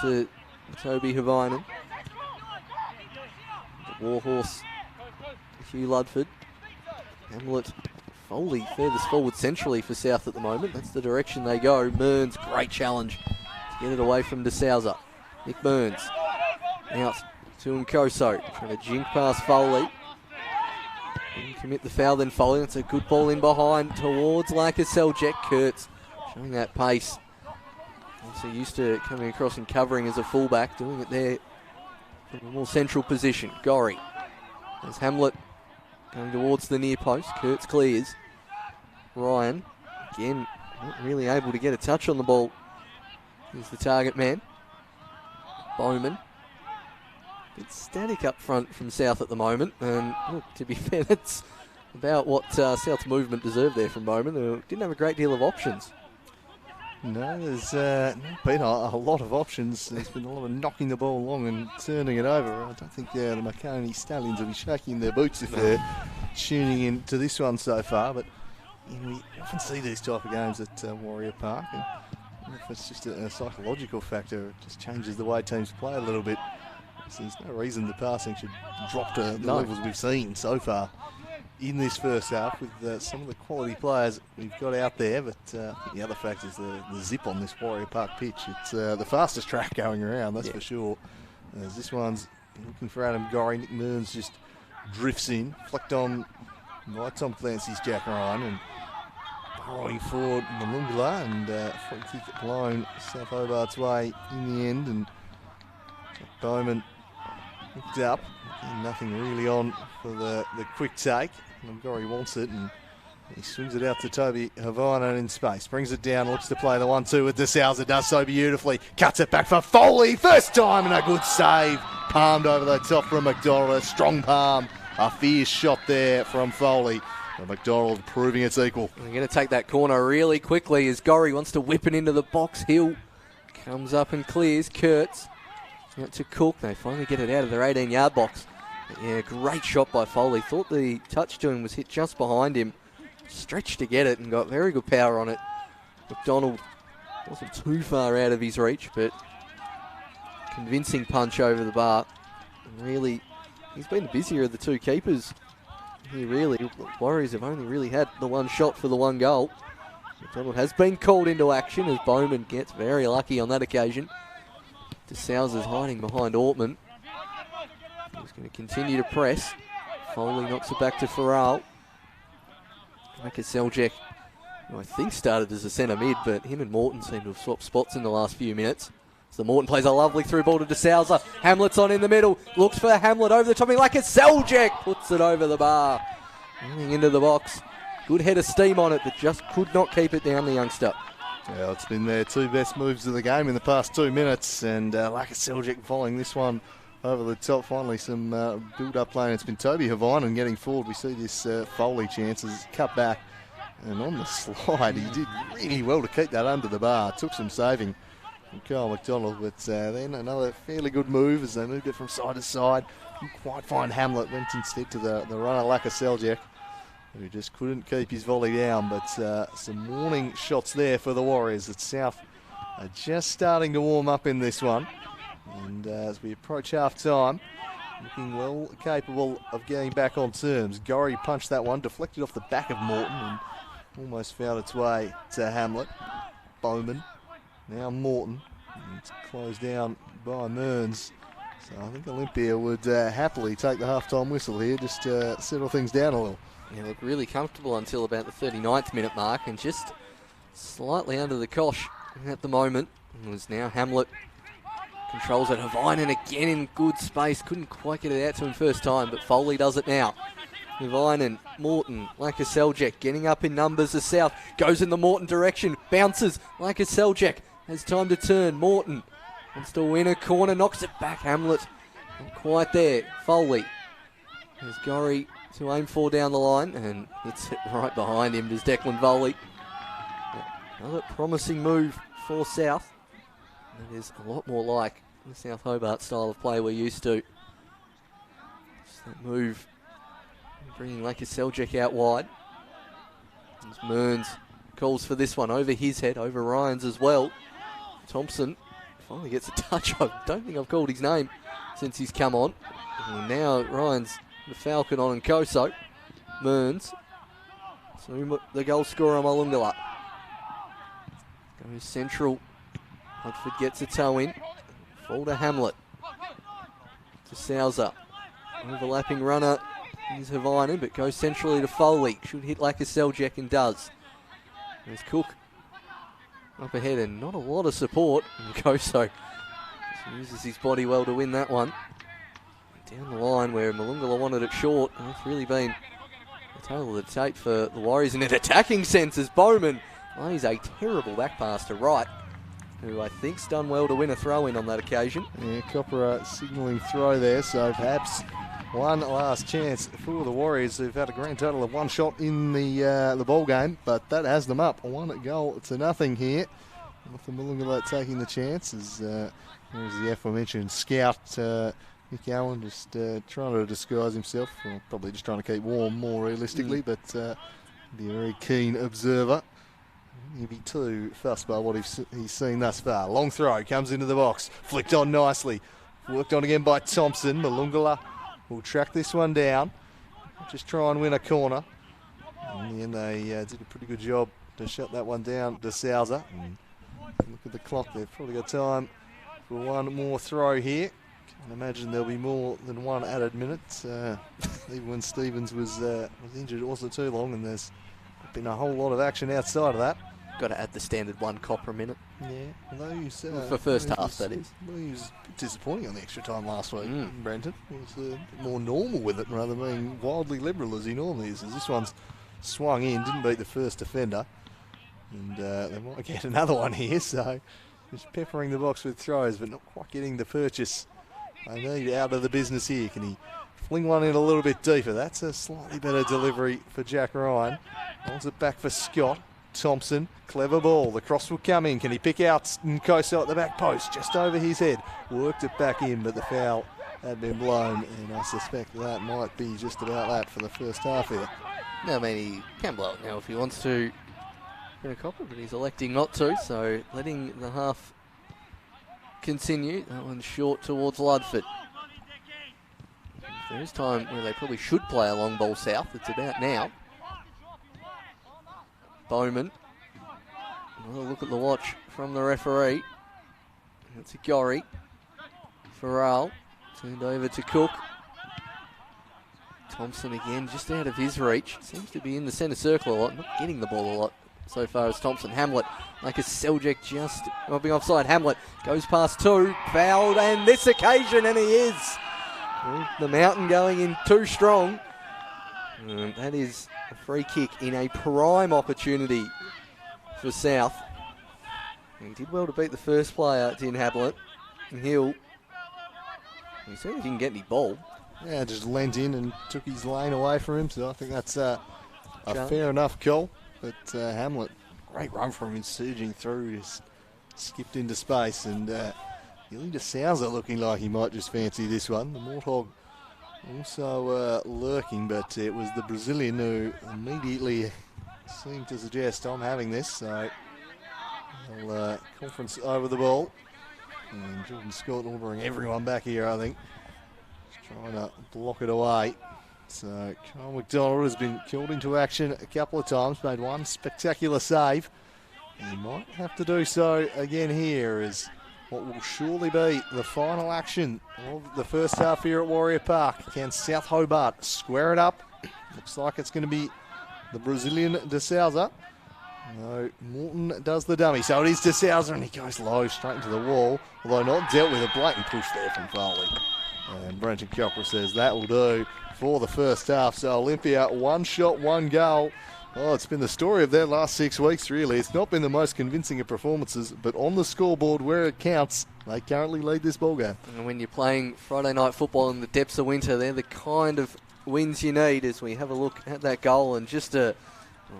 to Toby Havinen. The Warhorse, Hugh Ludford. Hamlet, Foley furthest forward centrally for South at the moment. That's the direction they go. Mearns, great challenge to get it away from De Souza. Nick Mearns out to Nkoso, trying to jink past Foley. Didn't commit the foul, then Foley. That's a good ball in behind towards Lakaseljack. Kurtz showing that pace. Also used to coming across and covering as a fullback, doing it there from a more central position. Gorry. There's Hamlet going towards the near post. Kurtz clears. Ryan, again, not really able to get a touch on the ball. He's the target man. Bowman. It's static up front from South at the moment, and look, to be fair, that's about what South's movement deserved there from Bowman, who didn't have a great deal of options. No, there's not been a lot of options. There's been a lot of knocking the ball along and turning it over. I don't think the Macaroni Stallions will be shaking their boots if they're tuning in to this one so far, but you know, we often see these type of games at Warrior Park, and if it's just a psychological factor, it just changes the way teams play a little bit. So there's no reason the passing should drop to the levels we've seen so far in this first half with some of the quality players we've got out there. But the other factor is the zip on this Warrior Park pitch. It's the fastest track going around, that's for sure. As this one's looking for Adam Gorry. Nick Mearns just drifts in, flicked on by Tom Clancy's Jack Ryan, and burrowing forward Malungula, and free kick blown South Hobart's way in the end. And Bowman hooked up. Again, nothing really on for the quick take. And Gorry wants it, and he swings it out to Toby Havinen in space. Brings it down, looks to play the 1-2 with De Souza. Does so beautifully. Cuts it back for Foley. First time, and a good save. Palmed over the top from McDonald. A strong palm. A fierce shot there from Foley. And McDonald proving it's equal. They're going to take that corner really quickly as Gorry wants to whip it into the box. Hill comes up and clears. Kurtz Out to Cook. They finally get it out of their 18-yard box. But yeah, great shot by Foley. Thought the touch to him was hit just behind him. Stretched to get it and got very good power on it. McDonald wasn't too far out of his reach, but convincing punch over the bar. And really, he's been the busier of the two keepers. Here, really, the Warriors have only really had the one shot for the one goal. McDonald has been called into action as Bowman gets very lucky on that occasion. DeSouza's hiding behind Ortman. He's going to continue to press. Foley knocks it back to Farrell. Like a Seljack, who I think started as a centre mid, but him and Morton seem to have swapped spots in the last few minutes. So Morton plays a lovely through ball to DeSouza. Hamlet's on in the middle. Looks for Hamlet over the top. Like a Seljack puts it over the bar. Running into the box. Good head of steam on it, but just could not keep it down, the youngster. Yeah, it's been their two best moves of the game in the past 2 minutes, and like a Seljack following this one over the top. Finally some build-up play, and it's been Toby Havainen getting forward. We see this Foley chances cut back, and on the slide he did really well to keep that under the bar. Took some saving from Kyle McDonald, but then another fairly good move as they moved it from side to side. Couldn't quite find Hamlet, went instead to the runner Laka Seljack, who just couldn't keep his volley down. But some warning shots there for the Warriors. At South are just starting to warm up in this one. And as we approach half-time, looking well capable of getting back on terms. Gorry punched that one, deflected off the back of Morton and almost found its way to Hamlet. Bowman, now Morton. And it's closed down by Mearns. So I think Olympia would happily take the half-time whistle here, just to settle things down a little. Yeah, looked really comfortable until about the 39th minute mark, and just slightly under the cosh at the moment. It was now Hamlet. Controls it. Havainen again in good space. Couldn't quite get it out to him first time, but Foley does it now. Havainen, Morton, Laka Seljack getting up in numbers as South. Goes in the Morton direction. Bounces. Laka Seljack has time to turn. Morton wants to win a corner. Knocks it back. Hamlet not quite there. Foley has Gorry to aim for down the line, and hits it right behind him. Does Declan Foley. Another promising move for South. It is a lot more like the South Hobart style of play we're used to. Just that move, bringing Laka Seljack out wide. As Mearns calls for this one over his head, over Ryan's as well. Thompson finally gets a touch. I don't think I've called his name since he's come on. And now Ryan's the Falcon on and Koso. Mearns. So the goal scorer Malungala. Goes central. Ludford gets a toe in. Fall to Hamlet. To Souza. Overlapping runner is Havainen, but goes centrally to Foley. Should hit Laka Seljack and does. There's Cook up ahead and not a lot of support. And Koso uses his body well to win that one. Down the line where Malungala wanted it short. And it's really been a total of the tape for the Warriors in an attacking sense as Bowman lays a terrible back pass to Wright, who I think's done well to win a throw-in on that occasion. Yeah, Copper signalling throw there, so perhaps one last chance for the Warriors, who've had a grand total of one shot in the ball game, but that has them up 1-0 here. Nothing Malungala taking the chances. There's the aforementioned scout, Nick Allen, just trying to disguise himself, well, probably just trying to keep warm more realistically, but be a very keen observer. He'll be too fussed by what he's seen thus far. Long throw, comes into the box, flicked on nicely. Worked on again by Thompson. Malungala will track this one down. Just try and win a corner. In the end, they did a pretty good job to shut that one down to Souza. Look at the clock, they've probably got time for one more throw here. Can't imagine there'll be more than one added minute. Even when Stevens was injured, it wasn't too long, and there's been a whole lot of action outside of that. Got to add the standard one copper a minute. Yeah, for first half, that is. Well, he was a bit disappointing on the extra time last week, Brenton. He was a bit more normal with it rather than being wildly liberal as he normally is. As this one's swung in, didn't beat the first defender. And they might get another one here, so just peppering the box with throws, but not quite getting the purchase they need out of the business here. Can he fling one in a little bit deeper? That's a slightly better delivery for Jack Ryan. Holds it back for Scott. Thompson, clever ball. The cross will come in. Can he pick out Nkoso at the back post? Just over his head. Worked it back in, but the foul had been blown, and I suspect that might be just about that for the first half here. No, I mean, he can blow it now if he wants to get a copper, but he's electing not to, so letting the half continue. That one's short towards Ludford. If there is time where they probably should play a long ball south, it's about now. Bowman. Another look at the watch from the referee. That's a Gorry. Farrell. Turned over to Cook. Thompson again, just out of his reach. Seems to be in the centre circle a lot, not getting the ball a lot so far as Thompson. Hamlet, like a Seljuk, just dropping offside. Hamlet goes past two, fouled, and this occasion, and he is. Well, the mountain going in too strong. And that is a free kick in a prime opportunity for South. And he did well to beat the first player, didn't Hamlet. And Hill, he certainly didn't get any ball. Yeah, just leant in and took his lane away from him, so I think that's a fair enough call. But Hamlet, great run from him, surging through, just skipped into space, and Gilly Sousa looking like he might just fancy this one. The Morthog also lurking, but it was the Brazilian who immediately seemed to suggest, I'm having this, so they'll conference over the ball. And Jordan Scott ordering everyone back here, I think. Trying to block it away. So Kyle McDonald has been called into action a couple of times, made one spectacular save. He might have to do so again here as what will surely be the final action of the first half here at Warrior Park. Can South Hobart square it up? Looks like it's going to be the Brazilian De Souza. No, Morton does the dummy. So it is De Souza, and he goes low straight into the wall, although not dealt with. A blatant push there from Foley. And Brenton Cockrell says that will do for the first half. So Olympia, one shot, one goal. Oh, it's been the story of their last 6 weeks, really. It's not been the most convincing of performances, but on the scoreboard where it counts, they currently lead this ballgame. And when you're playing Friday night football in the depths of winter, they're the kind of wins you need. As we have a look at that goal, and just a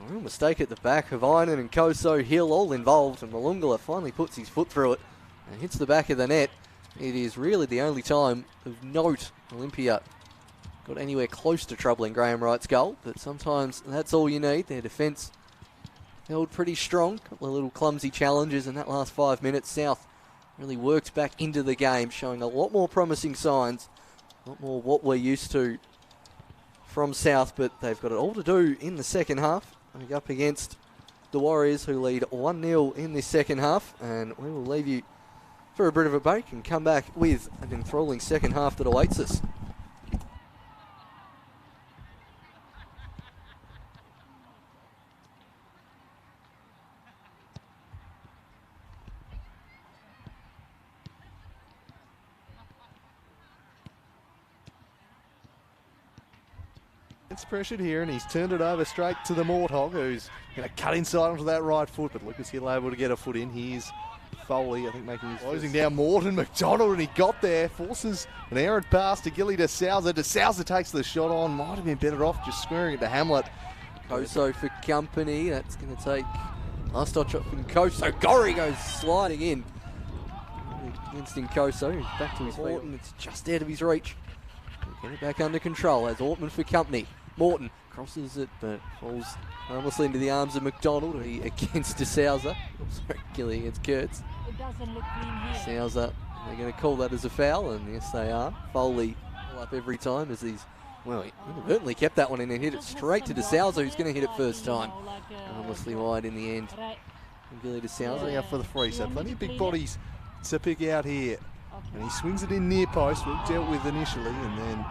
real mistake at the back of Einan and Koso, Hill all involved, and Malungala finally puts his foot through it and hits the back of the net. It is really the only time of note Olympia got anywhere close to troubling Graham Wright's goal, but sometimes that's all you need. Their defence held pretty strong. A couple of little clumsy challenges in that last 5 minutes. South really worked back into the game, showing a lot more promising signs, a lot more what we're used to from South, but they've got it all to do in the second half. Going up against the Warriors, who lead 1-0 in this second half, and we will leave you for a bit of a break and come back with an enthralling second half that awaits us. It's pressured here, and he's turned it over straight to the Morthog, who's going to cut inside onto that right foot, but Lucas Hill able to get a foot in. Here's Foley, I think, making his closing down Morton McDonald, and he got there, forces an errant pass to Gilly De Souza. De Souza takes the shot on, might have been better off just squaring it to Hamlet. Koso for company, that's going to take last shot from Koso. Gorry goes sliding in against Koso. He's back to his feet, and it's just out of his reach. Get it back under control as Ortman for company. Morton crosses it, but falls harmlessly into the arms of McDonald. He against De Souza. Sorry, Gilly against Kurtz. It doesn't look clean here. Souza, they're going to call that as a foul, and yes, they are. Foley up every time as he's, well, he inadvertently kept that one in and hit it straight to De Souza, who's going to hit it first time. Harmlessly wide in the end. And Gilly De Souza out for the free, so plenty of big bodies to pick out here. And he swings it in near post, well dealt with initially, and then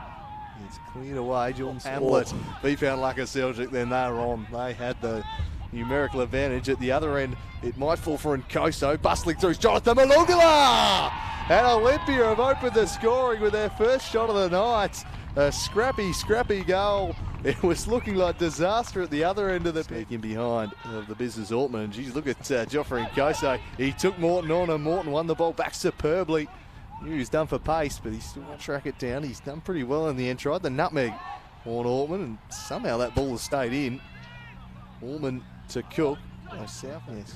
it's cleared away. Jordan Hamlet, he found like a Seljuk, then they were on. They had the numerical advantage. At the other end, it might fall for Nkoso. Bustling through Jonathan Malungala! And Olympia have opened the scoring with their first shot of the night. A scrappy goal. It was looking like disaster at the other end of the pitch. In behind of the business Altman. Geez, look at Joffrey Nkoso. He took Morton on, and Morton won the ball back superbly. He was done for pace, but he's still got to track it down. He's done pretty well in the end. Tried the nutmeg on Altman, and somehow that ball has stayed in. Altman to Cook. No, south, yes.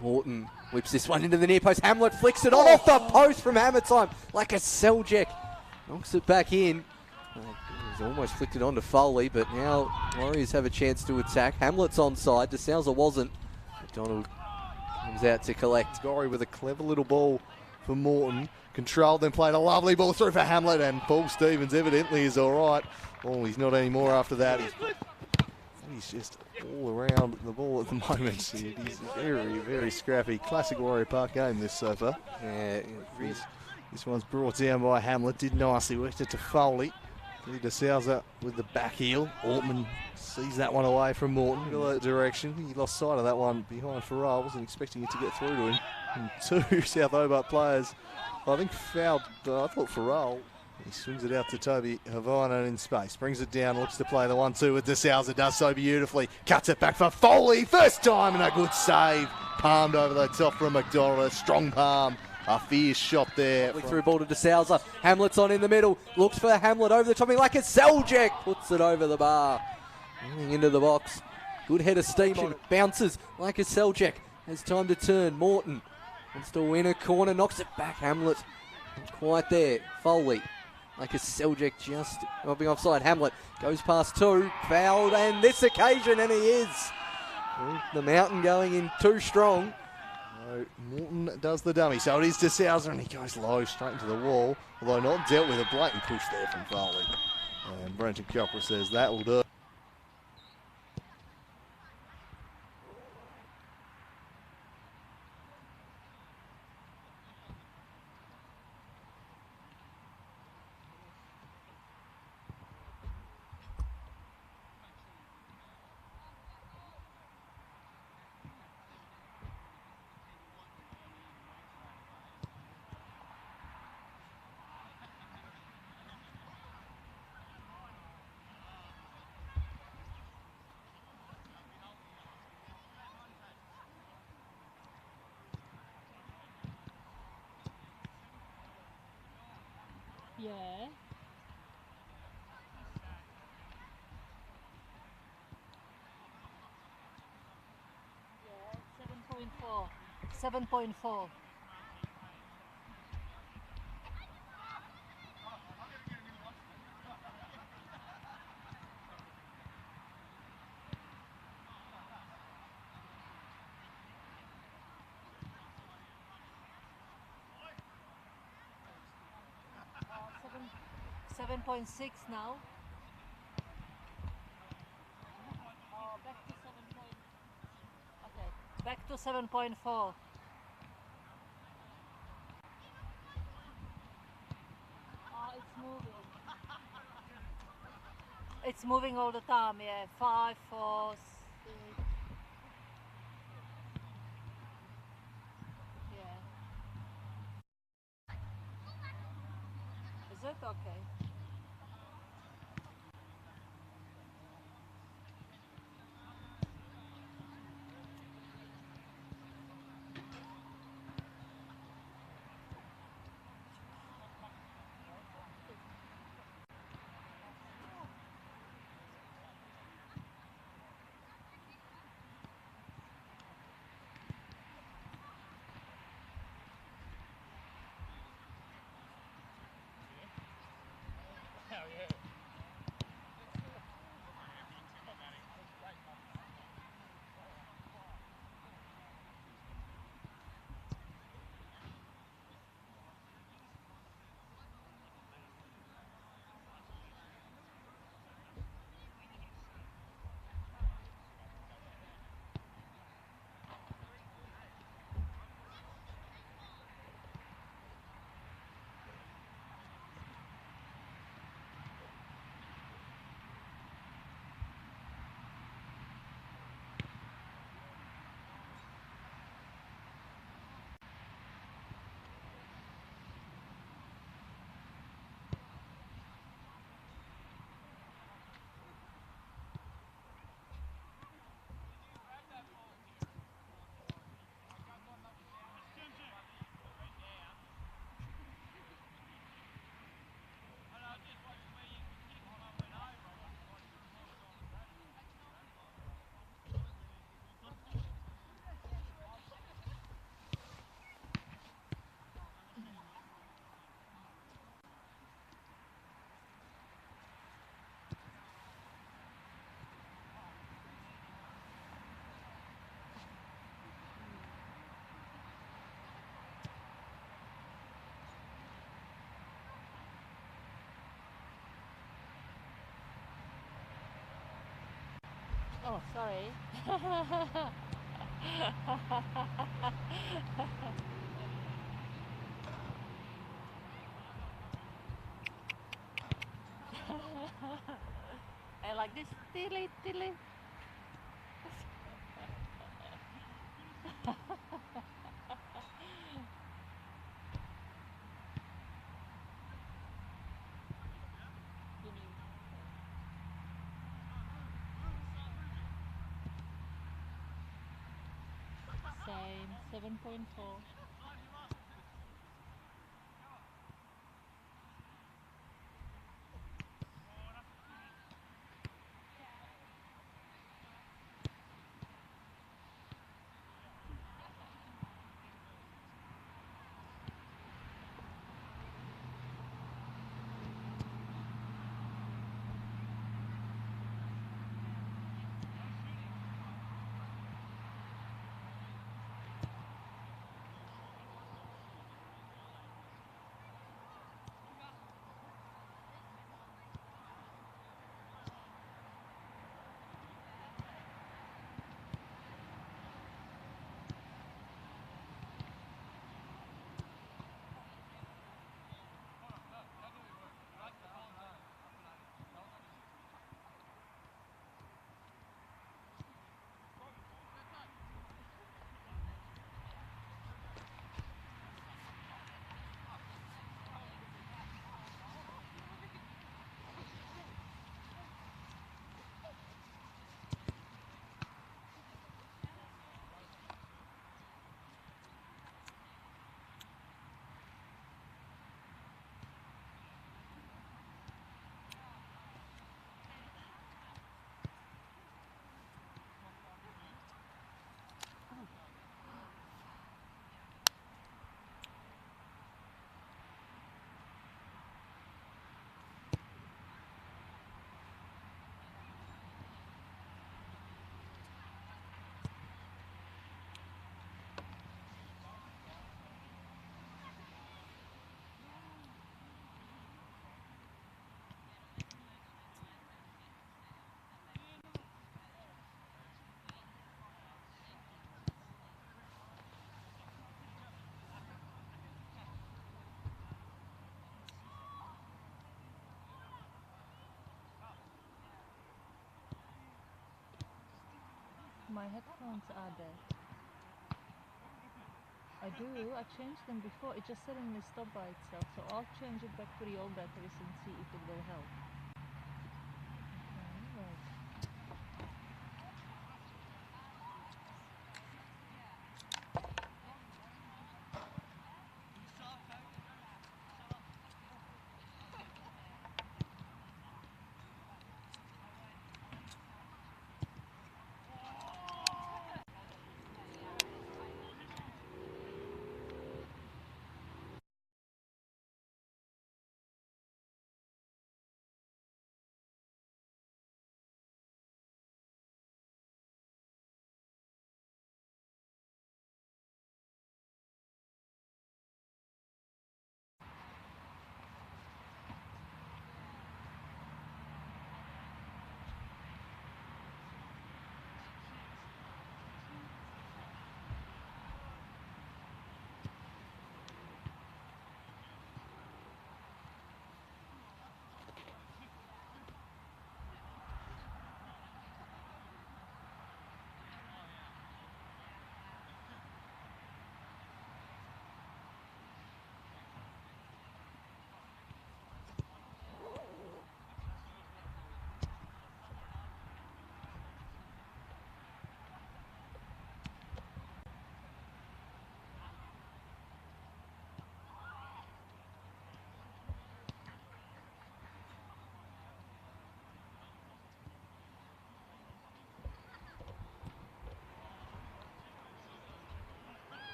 Morton whips this one into the near post. Hamlet flicks it on off the post from hammer time like a Seljack. Knocks it back in. He's almost flicked it on to Foley, but now Warriors have a chance to attack. Hamlet's onside. De Souza wasn't. McDonald comes out to collect. Gorry with a clever little ball for Morton. Controlled, then played a lovely ball through for Hamlet, and Paul Stevens evidently is all right. Oh, he's not anymore after that. He's just all around the ball at the moment. He's very, very scrappy. Classic Warrior Park game this so far. Yeah, This one's brought down by Hamlet. Did nicely. Worked it to Foley. De Souza with the back heel. Altman sees that one away from Morton. Go that direction. He lost sight of that one behind Farrell. Wasn't expecting it to get through to him. And two South Hobart players, I think, fouled. I thought Farrell. He swings it out to Toby Havana in space. Brings it down. Looks to play the 1-2 with De Souza. Does so beautifully. Cuts it back for Foley. First time and a good save. Palmed over the top from McDonald. A strong palm. A fierce shot there. Through ball to De Souza. Hamlet's on in the middle. Looks for Hamlet over the top. Like a Seljack. Puts it over the bar. Running into the box. Good head of steam on it. Bounces like a Seljack. Has time to turn. Morton wants to win a corner. Knocks it back. Hamlet not quite there. Foley. Like a Seljack just being offside. Hamlet goes past two. Fouled and this occasion, and he is. The mountain going in too strong. So Morton does the dummy. So it is De Souza, and he goes low straight into the wall. Although not dealt with, a blatant push there from Foley. And Brenton Copper says that will do. Yeah. Yeah, 7.4. 7.4. Seven, 7.6 now. Oh, back to 7 point. Okay, back to 7.4. Oh, it's moving. It's moving all the time. Yeah, 5, 4, 6. Yeah. Is it okay? Oh, sorry. I like this. Tilly, tilly. Same, 7.4. My headphones are there. I do, I changed them before, it just suddenly stopped by itself, so I'll change it back to the old batteries and see if it will help.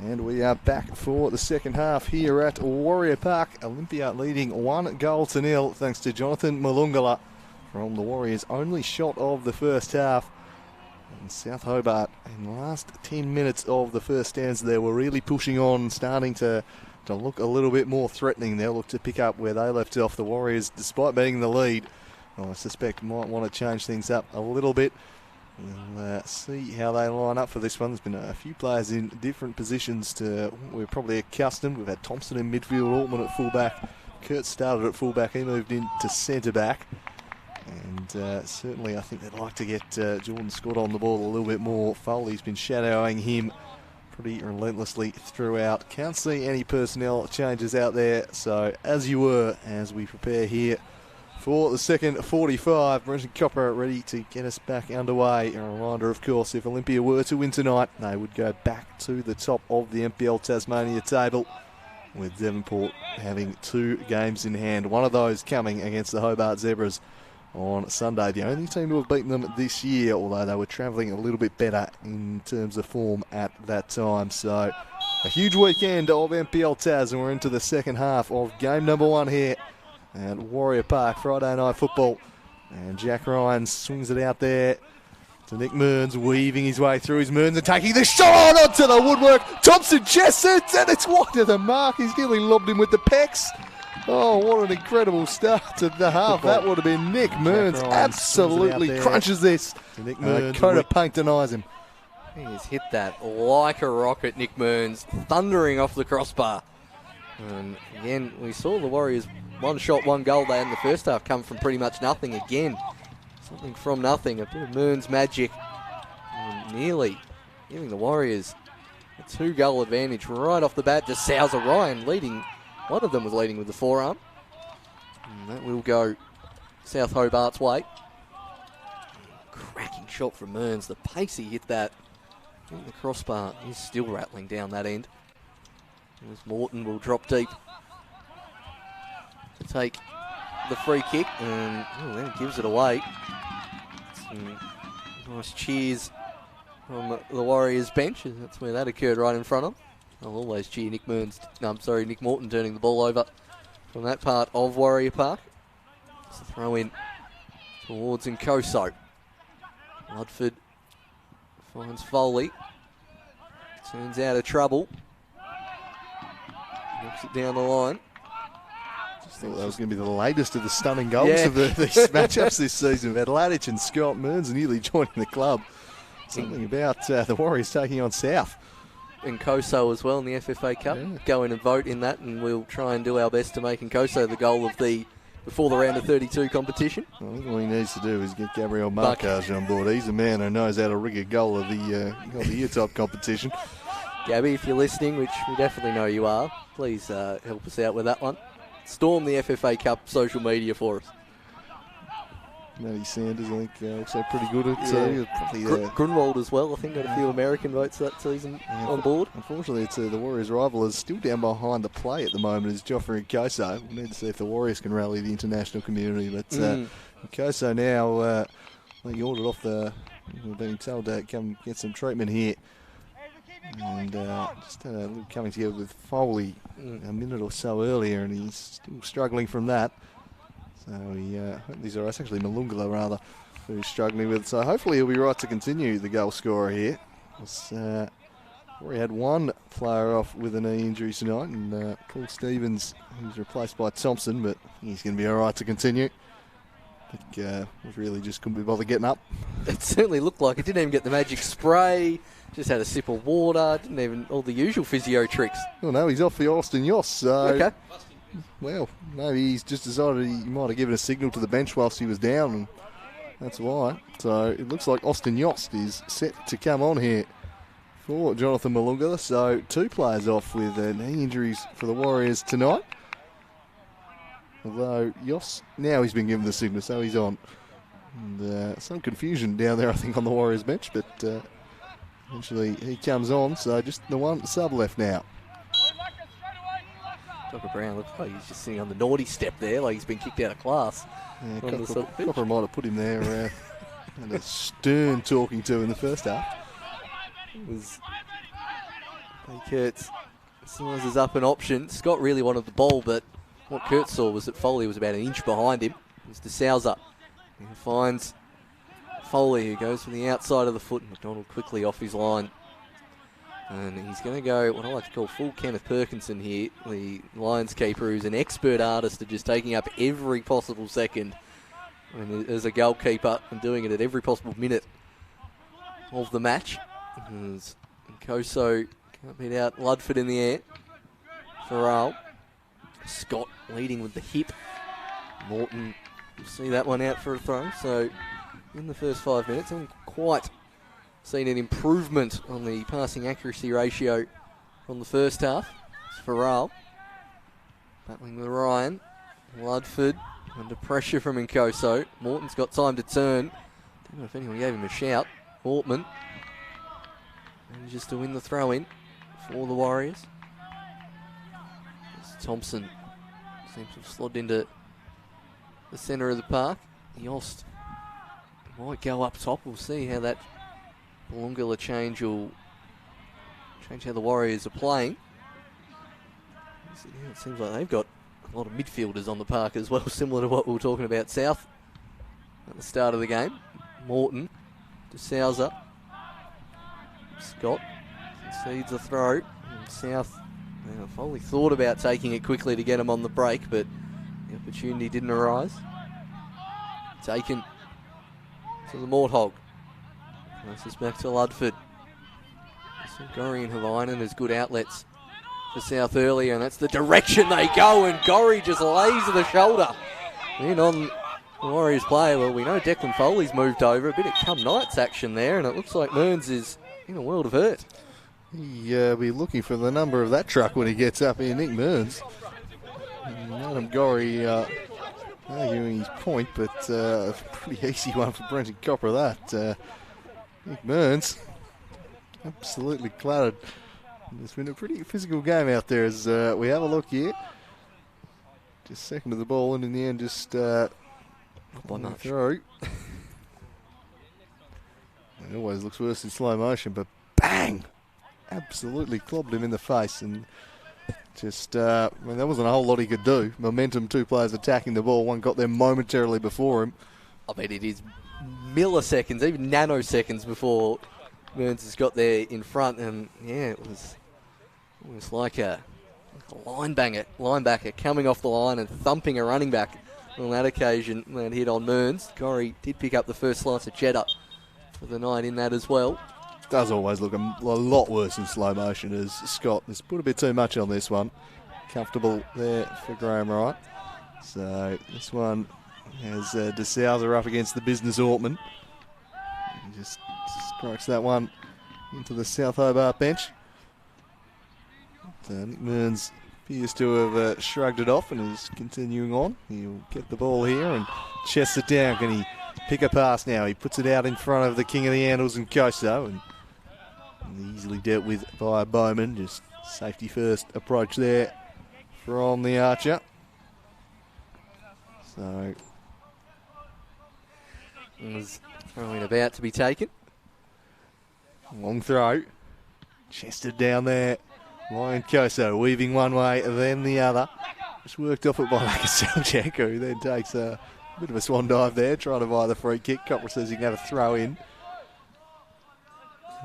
And we are back for the second half here at Warrior Park. Olympia leading 1-0 thanks to Jonathan Malungala from the Warriors' only shot of the first half. And South Hobart, in the last 10 minutes of the first stanza there, were really pushing on, starting to look a little bit more threatening. They'll look to pick up where they left off. The Warriors, despite being in the lead, I suspect might want to change things up a little bit. We'll see how they line up for this one. There's been a few players in different positions to what we're probably accustomed. We've had Thompson in midfield, Altman at fullback. Kurt started at fullback. He moved into centre back. And certainly I think they'd like to get Jordan Scott on the ball a little bit more. Foley's been shadowing him pretty relentlessly throughout. Can't see any personnel changes out there. So as you were, as we prepare here for the second 45, Brenton Copper ready to get us back underway. A reminder, of course, if Olympia were to win tonight, they would go back to the top of the NPL Tasmania table, with Devonport having 2 games in hand. One of those coming against the Hobart Zebras on Sunday. The only team to have beaten them this year, although they were travelling a little bit better in terms of form at that time. So a huge weekend of NPL Tas, and we're into the second half of game number 1 here at Warrior Park, Friday night football. And Jack Ryan swings it out there to Nick Mearns, weaving his way through his Mearns and taking the shot onto the woodwork. Thompson chests, and it's wide of the mark. He's nearly lobbed him with the pecs. Oh, what an incredible start to the half. That would have been Nick Mearns. Absolutely crunches this. Nick Mearns. Coat of paint denies him. He's hit that like a rocket, Nick Mearns, thundering off the crossbar. And again, we saw the Warriors 1 shot, 1 goal there in the first half come from pretty much nothing again. Something from nothing, a bit of Mearns magic. And nearly giving the Warriors a 2-goal advantage right off the bat. Just Sousa Ryan leading. One of them was leading with the forearm. And that will go South Hobart's way. Cracking shot from Mearns. The pace he hit that in the crossbar is still rattling down that end. As Morton will drop deep to take the free kick, and then gives it away. Some nice cheers from the Warriors bench, and that's where that occurred, right in front of them. I'll always cheer Nick Morton turning the ball over from that part of Warrior Park. It's a throw in towards Nkoso. Ludford finds Foley. Turns out of trouble. Knocks it down the line. Just thought that was going to be the latest of the stunning goals of these matchups this season. We've had Ladich and Scott. Mearns nearly joining the club. Something about the Warriors taking on South. Nkoso as well in the FFA Cup. Yeah. Go in and vote in that, and we'll try and do our best to make Nkoso the goal of the before the round of 32 competition. I think all he needs to do is get Gabriel Marcage on board. He's a man who knows how to rig a goal of the year type competition. Gabby, if you're listening, which we definitely know you are, please help us out with that one. Storm the FFA Cup social media for us. Matty Sanders, I think, also pretty good at Grunwald as well, I think, got a few American votes that season on board. Unfortunately, it's the Warriors' rival is still down behind the play at the moment, is Joffrey Nkoso. We need to see if the Warriors can rally the international community. But Nkoso now, he ordered off we're being told to come get some treatment here. And just had a little coming together with Foley a minute or so earlier, and he's still struggling from that. So it's actually Malungala rather who's struggling with it. So hopefully he'll be right to continue the goal scorer here. We had 1 player off with a knee injury tonight, and Paul Stevens, who's replaced by Thompson, but he's going to be all right to continue. I think really just couldn't be bothered getting up. It certainly looked like it. Didn't even get the magic spray. Just had a sip of water. Didn't even all the usual physio tricks. Well, no, he's off for Austin Yoss. So, okay. Well, maybe he's just decided he might have given a signal to the bench whilst he was down, and that's why. So it looks like Austin Yost is set to come on here for Jonathan Malungala. So 2 players off with knee injuries for the Warriors tonight. Although Yoss, now he's been given the signal, so he's on. And some confusion down there, I think, on the Warriors bench, but eventually he comes on. So just the 1 sub left now. Dr. Brown looks like he's just sitting on the naughty step there, like he's been kicked out of class. Yeah, Copper might have put him there and a stern talking to in the first half. It was Kurtz sizes up an option. Scott really wanted the ball, but what Kurtz saw was that Foley was about an inch behind him. It's DeSouza. He finds Foley, who goes from the outside of the foot. McDonald quickly off his line. And he's going to go what I like to call full Kenneth Perkinson here, the Lions keeper, who's an expert artist at just taking up every possible second as a goalkeeper and doing it at every possible minute of the match. As Koso can't beat out Ludford in the air. Farrell. Scott leading with the hip. Morton will see that one out for a throw. So in the first 5 minutes, haven't quite seen an improvement on the passing accuracy ratio from the first half. It's Farrell battling with Ryan. Ludford under pressure from Nkoso. Morton's got time to turn. Don't know if anyone gave him a shout. Ortman manages to win the throw-in for the Warriors. As Thompson seems to have slogged into the centre of the park. Yost might go up top. We'll see how that Belongula change will change how the Warriors are playing. It seems like they've got a lot of midfielders on the park as well, similar to what we were talking about South at the start of the game. Morton to Sousa. Scott concedes a throw. And South, Foley thought about taking it quickly to get him on the break, but the opportunity didn't arise. Taken to the Morthog. Passes back to Ludford. Gorry and Havainen as good outlets for South earlier, and that's the direction they go, and Gorry just lays the shoulder in on the Warriors player. Well, we know Declan Foley's moved over. A bit of come nights action there, and it looks like Mearns is in a world of hurt. He'll be looking for the number of that truck when he gets up here, Nick Mearns. Adam Gorry arguing his point, but a pretty easy one for Brenton Copper, that. Nick Mearns absolutely clattered. It's been a pretty physical game out there as we have a look here. Just second of the ball, and in the end just not by much. Through. It always looks worse in slow motion, but bang! Absolutely clobbed him in the face, and just, there wasn't a whole lot he could do. Momentum, two players attacking the ball, one got there momentarily before him. I mean, it is milliseconds, even nanoseconds before Mearns has got there in front, and yeah, it was almost like a linebacker coming off the line and thumping a running back on that occasion. That hit on Mearns. Gorry did pick up the first slice of cheddar for the night in that as well. Does always look a lot worse in slow motion as Scott has put a bit too much on this one. Comfortable there for Graham Wright. So this one has DeSouza up against the business Ortman. He just strikes that one into the South Hobart bench. Nick Mearns appears to have shrugged it off and is continuing on. He'll get the ball here and chests it down. Can he pick a pass now? He puts it out in front of the king of the handles and Koso, and easily dealt with by Bowman. Just safety first approach there from the Archer. So was throwing about to be taken. Long throw. Chested down there. Ryan Koso weaving one way, then the other. Just worked off it by Lakaselchek, who then takes a bit of a swan dive there, trying to buy the free kick. Copper says he can have a throw in.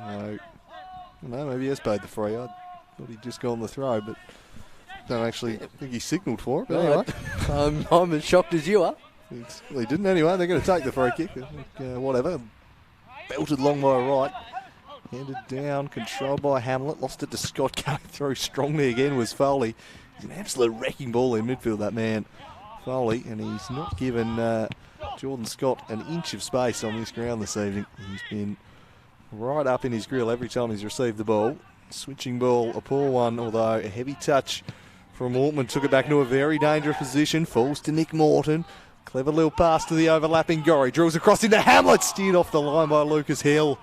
No, maybe he has paid the free. I thought he'd just gone the throw, but don't actually think he signalled for it. But anyway. I'm as shocked as you are. Well, he didn't anyway. They're going to take the free kick. I think, whatever. Belted long by right. Handed down, controlled by Hamlet. Lost it to Scott, going through strongly again was Foley. He's an absolute wrecking ball in midfield, that man, Foley, and he's not given Jordan Scott an inch of space on this ground this evening. He's been right up in his grill every time he's received the ball. Switching ball, a poor one, although a heavy touch from Ortman took it back into a very dangerous position. Falls to Nick Morton. Clever little pass to the overlapping Gorry. Drills across into Hamlet. Steered off the line by Lucas Hill.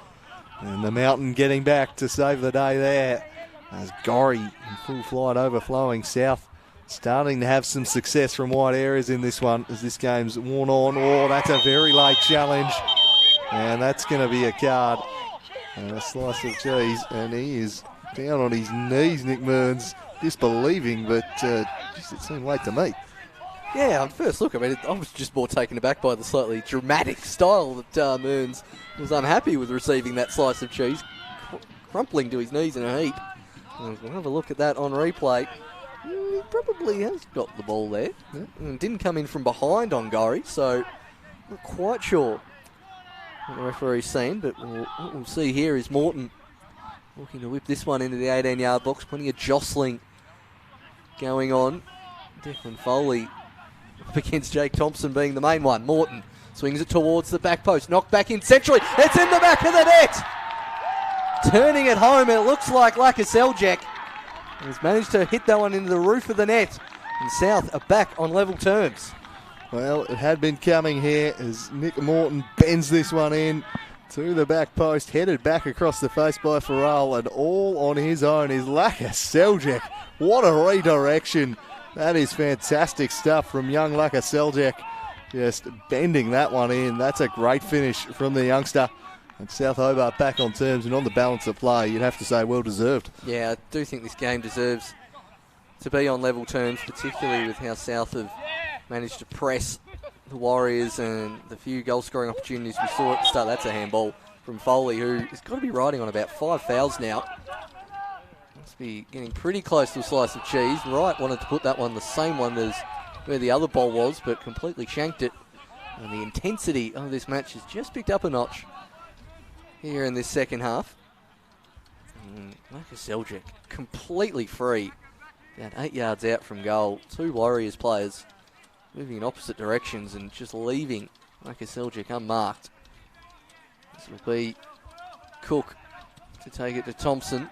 And the Mountain getting back to save the day there. As Gorry in full flight overflowing south. Starting to have some success from wide areas in this one as this game's worn on. Oh, that's a very late challenge. And that's going to be a card. And a slice of cheese. And he is Down on his knees, Nick Mearns, disbelieving, but just it seemed late to me. Yeah, on first look, I mean, I was just more taken aback by the slightly dramatic style that Mearns was unhappy with receiving that slice of cheese, crumpling to his knees in a heap. And we'll have a look at that on replay. He probably has got the ball there. Yeah. And didn't come in from behind on Gorry, so not quite sure what the referee's seen, but what we'll see here is Morton looking to whip this one into the 18-yard box. Plenty of jostling going on. Declan Foley up against Jake Thompson being the main one. Morton swings it towards the back post. Knocked back in centrally. It's in the back of the net. Turning it home, it looks like Lakaseljak has managed to hit that one into the roof of the net. And South are back on level terms. Well, it had been coming here as Nick Morton bends this one in to the back post, headed back across the face by Farrell, and all on his own is Lakaseljak. What a redirection. That is fantastic stuff from young Lakaseljak. Just bending that one in. That's a great finish from the youngster. And South Hobart back on terms and on the balance of play, you'd have to say well deserved. Yeah, I do think this game deserves to be on level terms, particularly with how South have managed to press the Warriors and the few goal scoring opportunities we saw at the start. That's a handball from Foley, who has got to be riding on about 5 fouls now. Must be getting pretty close to a slice of cheese. Wright wanted to put that one the same one as where the other ball was, but completely shanked it. And the intensity of this match has just picked up a notch here in this second half. Lakaseljak completely free, about 8 yards out from goal. 2 Warriors players moving in opposite directions and just leaving Lakaseljak unmarked. This will be Cook to take it to Thompson.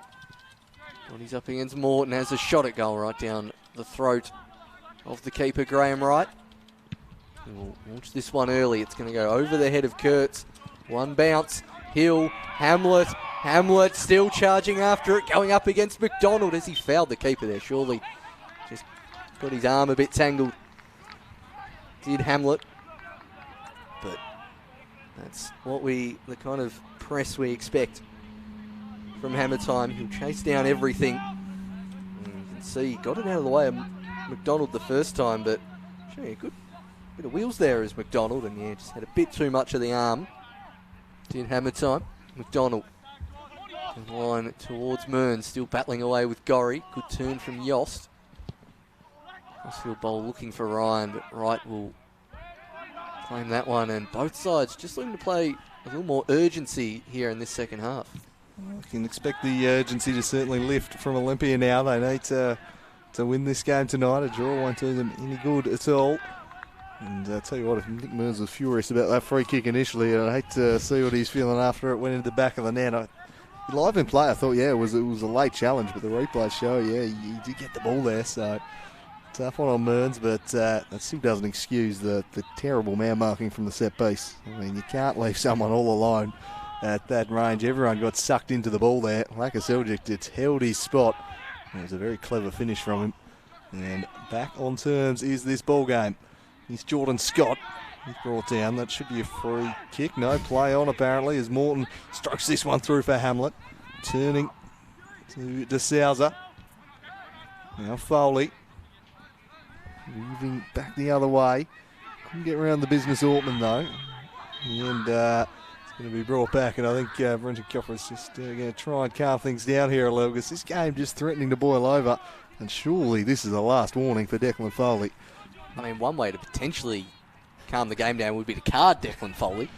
When he's up against Morton, has a shot at goal right down the throat of the keeper, Graham Wright. We'll launch this one early. It's going to go over the head of Kurtz. One bounce. Hill, Hamlet still charging after it, going up against McDonald as he fouled the keeper there, surely. Just got his arm a bit tangled. Did Hamlet. But that's the kind of press we expect from Hammer Time. He'll chase down everything. And you can see he got it out of the way of McDonald the first time, but showing a good bit of wheels there as McDonald, and yeah, just had a bit too much of the arm. Did Hammer Time. McDonald in line towards Mearns, still battling away with Gorry. Good turn from Yost. Crossfield bowl looking for Ryan, but Wright will claim that one, and both sides just looking to play a little more urgency here in this second half. You can expect the urgency to certainly lift from Olympia now. They need to win this game tonight. A draw won't do them any good at all. And I'll tell you what, if Nick Mearns was furious about that free kick initially, I'd hate to see what he's feeling after it went into the back of the net. Live in play, I thought, yeah, it was a late challenge, but the replays show, yeah, he did get the ball there, so tough one on Mearns, but that still doesn't excuse the terrible man marking from the set piece. I mean, you can't leave someone all alone at that range. Everyone got sucked into the ball there. Lakaseljak just held his spot. It was a very clever finish from him. And back on terms is this ball game. He's Jordan Scott. He's brought down. That should be a free kick. No play on, apparently, as Morton strokes this one through for Hamlet. Turning to De Souza. Now Foley. Moving back the other way. Couldn't get around the business Ortman, though. And it's going to be brought back. And I think Brenton Coffer's just going to try and calm things down here a little, because this game just threatening to boil over. And surely this is the last warning for Declan Foley. I mean, one way to potentially calm the game down would be to card Declan Foley.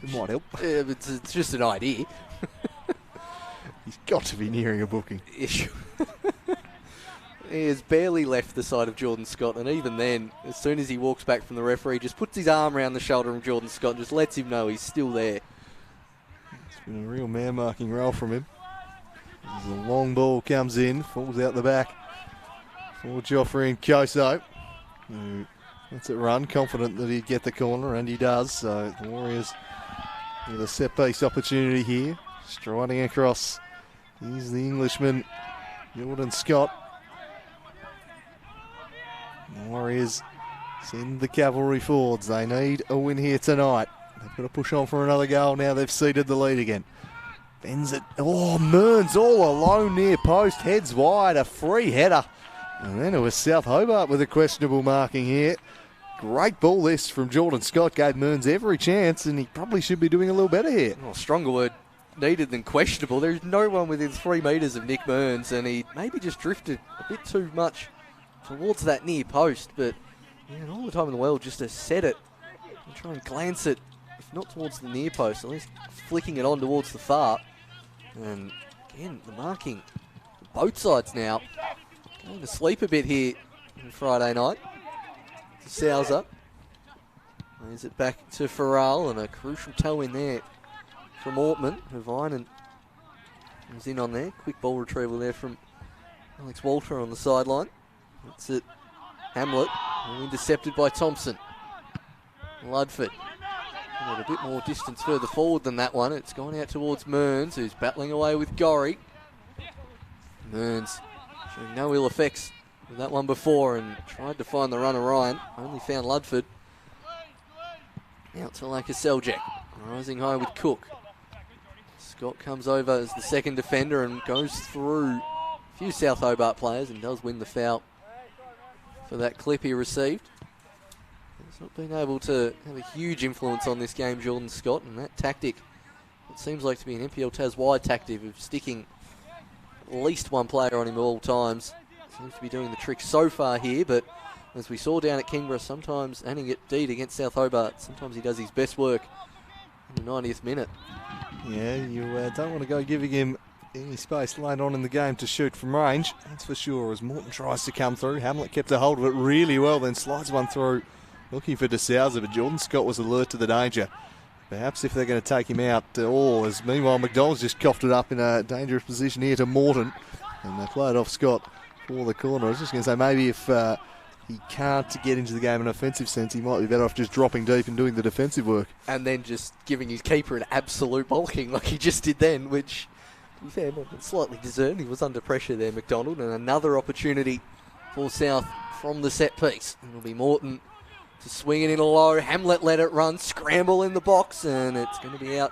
It might help. It's just an idea. He's got to be nearing a booking. He has barely left the side of Jordan Scott, and even then, as soon as he walks back from the referee, just puts his arm around the shoulder of Jordan Scott and just lets him know he's still there. It's been a real man-marking role from him. As the long ball comes in, falls out the back for Joffrey and Koso. Lets it run, confident that he'd get the corner, and he does. So the Warriors with a set-piece opportunity here. Striding across. Here's the Englishman, Jordan Scott. The Warriors send the cavalry forwards. They need a win here tonight. They've got to push on for another goal now. They've ceded the lead again. Bends it. Oh, Mearns all alone near post. Heads wide. A free header. And then it was South Hobart with a questionable marking here. Great ball this from Jordan Scott. Gave Mearns every chance, and he probably should be doing a little better here. Oh, stronger word needed than questionable. There's no one within 3 metres of Nick Mearns, and he maybe just drifted a bit too much towards that near post. But yeah, all the time in the world just to set it and try and glance it, if not towards the near post, at least flicking it on towards the far. And again, the marking, both sides now, going to sleep a bit here on Friday night. Sousa plays it back to Farrell, and a crucial toe in there from Ortman. Huvinen was in on there. Quick ball retrieval there from Alex Walter on the sideline. That's it. Hamlet, intercepted by Thompson. Ludford. A bit more distance further forward than that one. It's gone out towards Mearns, who's battling away with Gorry. Mearns showing no ill effects with that one before and tried to find the runner Ryan. Only found Ludford. Out to Seljak. Rising high with Cook. Scott comes over as the second defender and goes through a few South Hobart players and does win the foul for that clip he received. He's not been able to have a huge influence on this game, Jordan Scott, and that tactic, it seems like to be an NPL Tas-wide tactic of sticking at least one player on him at all times. Seems to be doing the trick so far here, but as we saw down at Kingborough, sometimes, and indeed against South Hobart, sometimes he does his best work in the 90th minute. Yeah, you don't want to go giving him any space later on in the game to shoot from range, that's for sure, as Morton tries to come through. Hamlet kept a hold of it really well, then slides one through, looking for De Souza, but Jordan Scott was alert to the danger. Perhaps if they're going to take him out, as meanwhile McDonald's just coughed it up in a dangerous position here to Morton, and they play it off Scott for the corner. I was just going to say, maybe if he can't get into the game in an offensive sense, he might be better off just dropping deep and doing the defensive work. And then just giving his keeper an absolute bolking like he just did then, which, to be fair, slightly deserved. He was under pressure there, McDonald, and another opportunity for South from the set piece. It'll be Morton to swing it in a low. Hamlet let it run, scramble in the box, and it's going to be out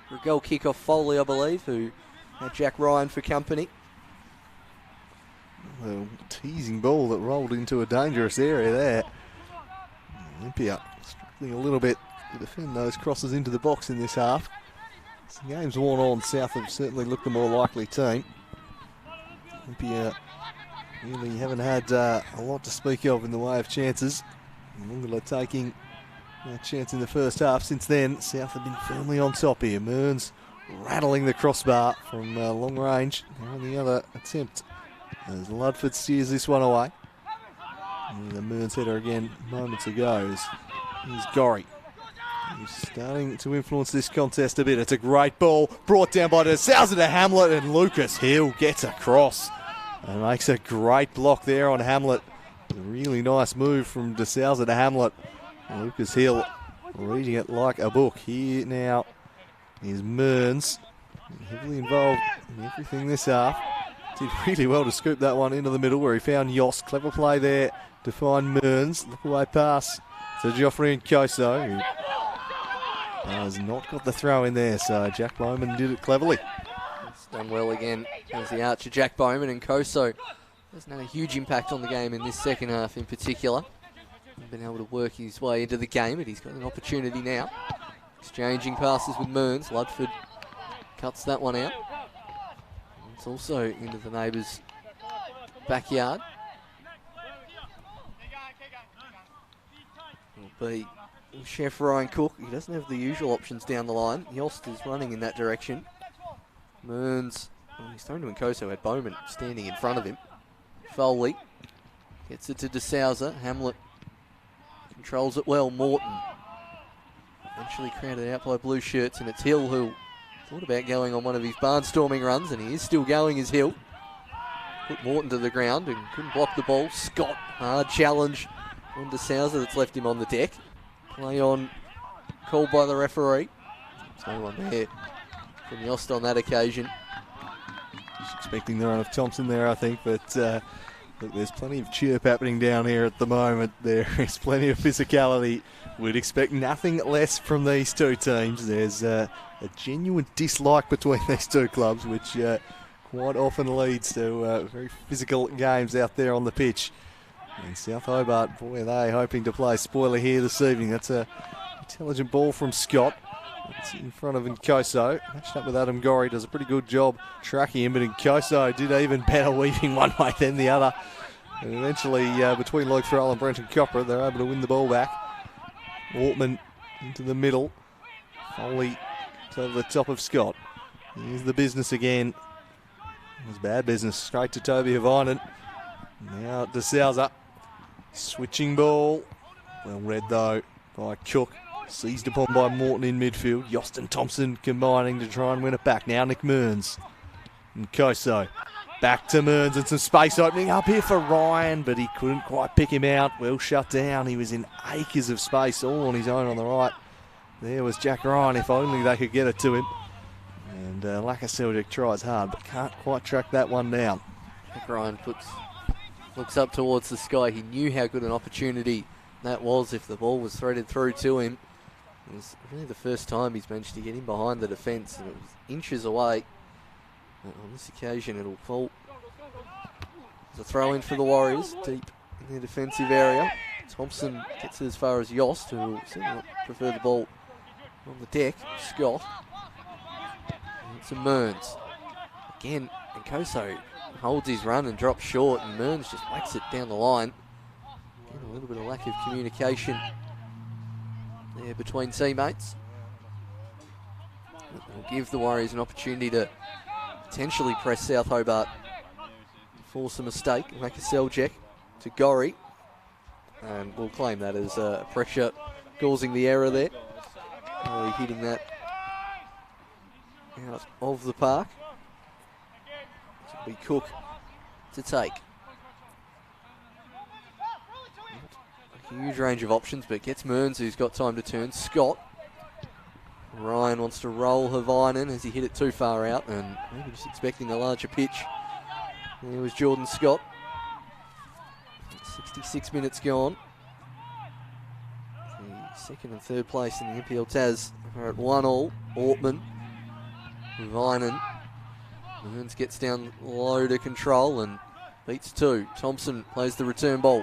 for a goal kick off Foley, I believe, who had Jack Ryan for company. A teasing ball that rolled into a dangerous area there. Olympia struggling a little bit to defend those crosses into the box in this half. As the game's worn on, South have certainly looked the more likely team. Olympia really haven't had a lot to speak of in the way of chances. Mungala taking a chance in the first half. Since then, South have been firmly on top here. Mearns rattling the crossbar from long range. Now on the other attempt, as Ludford steers this one away. And the Mearns header again moments ago. Here's Gorry. He's starting to influence this contest a bit. It's a great ball brought down by De Souza to Hamlet, and Lucas Hill gets across and makes a great block there on Hamlet. A really nice move from De Souza to Hamlet. Lucas Hill reading it like a book. Here now is Mearns, heavily involved in everything this half. Did really well to scoop that one into the middle where he found Yost. Clever play there to find Mearns. Look away pass to Joffrey and Koso, who has not got the throw in there, so Jack Bowman did it cleverly. It's done well again as the archer Jack Bowman, and Koso hasn't had a huge impact on the game in this second half in particular. He's been able to work his way into the game, but he's got an opportunity now. Exchanging passes with Mearns. Ludford cuts that one out. It's also into the neighbours' backyard. It'll be Chef Ryan Cook. He doesn't have the usual options down the line. Yost is running in that direction. Mearns, he's thrown to Nkoso, had Bowman standing in front of him. Foley gets it to De Souza. Hamlet controls it well. Morton eventually crowded out by blue shirts, and it's Hill who thought about going on one of his barnstorming runs, and he is still going as Hill. Put Morton to the ground and couldn't block the ball. Scott, hard challenge on De Souza that's left him on the deck. Play on, called by the referee. There's no one there from Yost on that occasion. Just expecting the run of Thompson there, I think, but Look, there's plenty of chirp happening down here at the moment. There is plenty of physicality. We'd expect nothing less from these two teams. There's a genuine dislike between these two clubs, which quite often leads to very physical games out there on the pitch. And South Hobart, boy, are they hoping to play spoiler here this evening. That's a intelligent ball from Scott. It's in front of Nkoso. Matched up with Adam Gorry, does a pretty good job tracking him, but Nkoso did even better weaving one way than the other. And eventually, between Luke Thrall and Brenton Copper, they're able to win the ball back. Ortman into the middle. Foley to the top of Scott. Here's the business again. It was bad business. Straight to Toby Havainen. Now to Sousa. Switching ball. Well read though by Cook. Seized upon by Morton in midfield. Yost and Thompson combining to try and win it back. Now Nick Mearns. And Koso. Back to Mearns and some space opening up here for Ryan, but he couldn't quite pick him out. Well shut down. He was in acres of space all on his own on the right. There was Jack Ryan, if only they could get it to him. And Lakaseljic tries hard, but can't quite track that one down. Jack Ryan looks up towards the sky. He knew how good an opportunity that was if the ball was threaded through to him. It was really the first time he's managed to get in behind the defence, and it was inches away. But on this occasion, it'll fall. There's a throw in for the Warriors, deep in their defensive area. Thompson gets as far as Yost, who will certainly prefer the ball on the deck. Scott. And it's a Mearns. Again, Nkoso holds his run and drops short, and Mearns just whacks it down the line. Again, a little bit of lack of communication there between teammates. It'll give the Warriors an opportunity to potentially press South Hobart, force a mistake. Lakaseljic to Gorry, and we'll claim that as pressure causing the error there. Gorry hitting that out of the park. It'll be Cook to take. A huge range of options, but gets Mearns, who's got time to turn. Scott. Ryan wants to roll Havainen as he hit it too far out, and maybe just expecting a larger pitch. There was Jordan Scott. 66 minutes gone. The second and third place in the NPL Taz are at 1-1. Ortman. Havainen. Mearns gets down low to control and beats two. Thompson plays the return ball.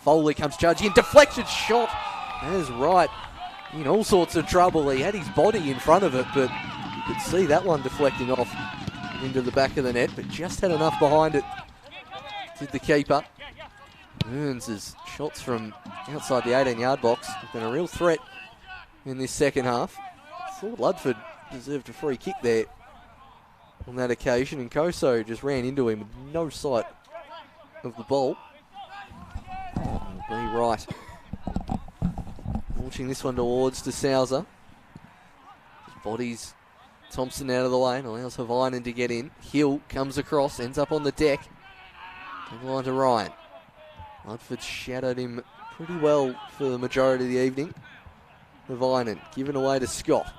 Foley comes charging in, deflection shot. That is right. In all sorts of trouble. He had his body in front of it, but you could see that one deflecting off into the back of the net, but just had enough behind it. Did the keeper. Mearns' shots from outside the 18-yard box have been a real threat in this second half. Thought Ludford deserved a free kick there on that occasion, and Koso just ran into him with no sight of the ball. Be right. Launching this one towards De Souza. Just bodies Thompson out of the way and allows Havainen to get in. Hill comes across, ends up on the deck. Down the line to Ryan. Ludford shadowed him pretty well for the majority of the evening. Havainen given away to Scott.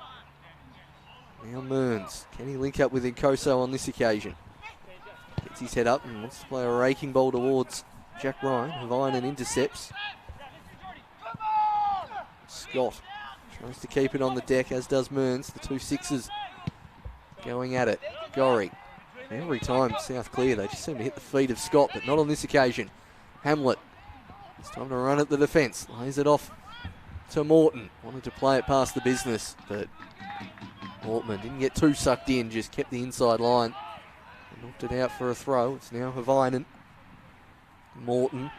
Now Mearns. Can he link up with Nkoso on this occasion? Gets his head up and wants to play a raking ball towards Jack Ryan. Havainen intercepts. Scott tries to keep it on the deck, as does Mearns. The two sixes going at it. Gorry. Every time South clear, they just seem to hit the feet of Scott, but not on this occasion. Hamlet. It's time to run at the defence. Lays it off to Morton. Wanted to play it past the business, but Ortman didn't get too sucked in, just kept the inside line. Knocked it out for a throw. It's now Havainen. Morton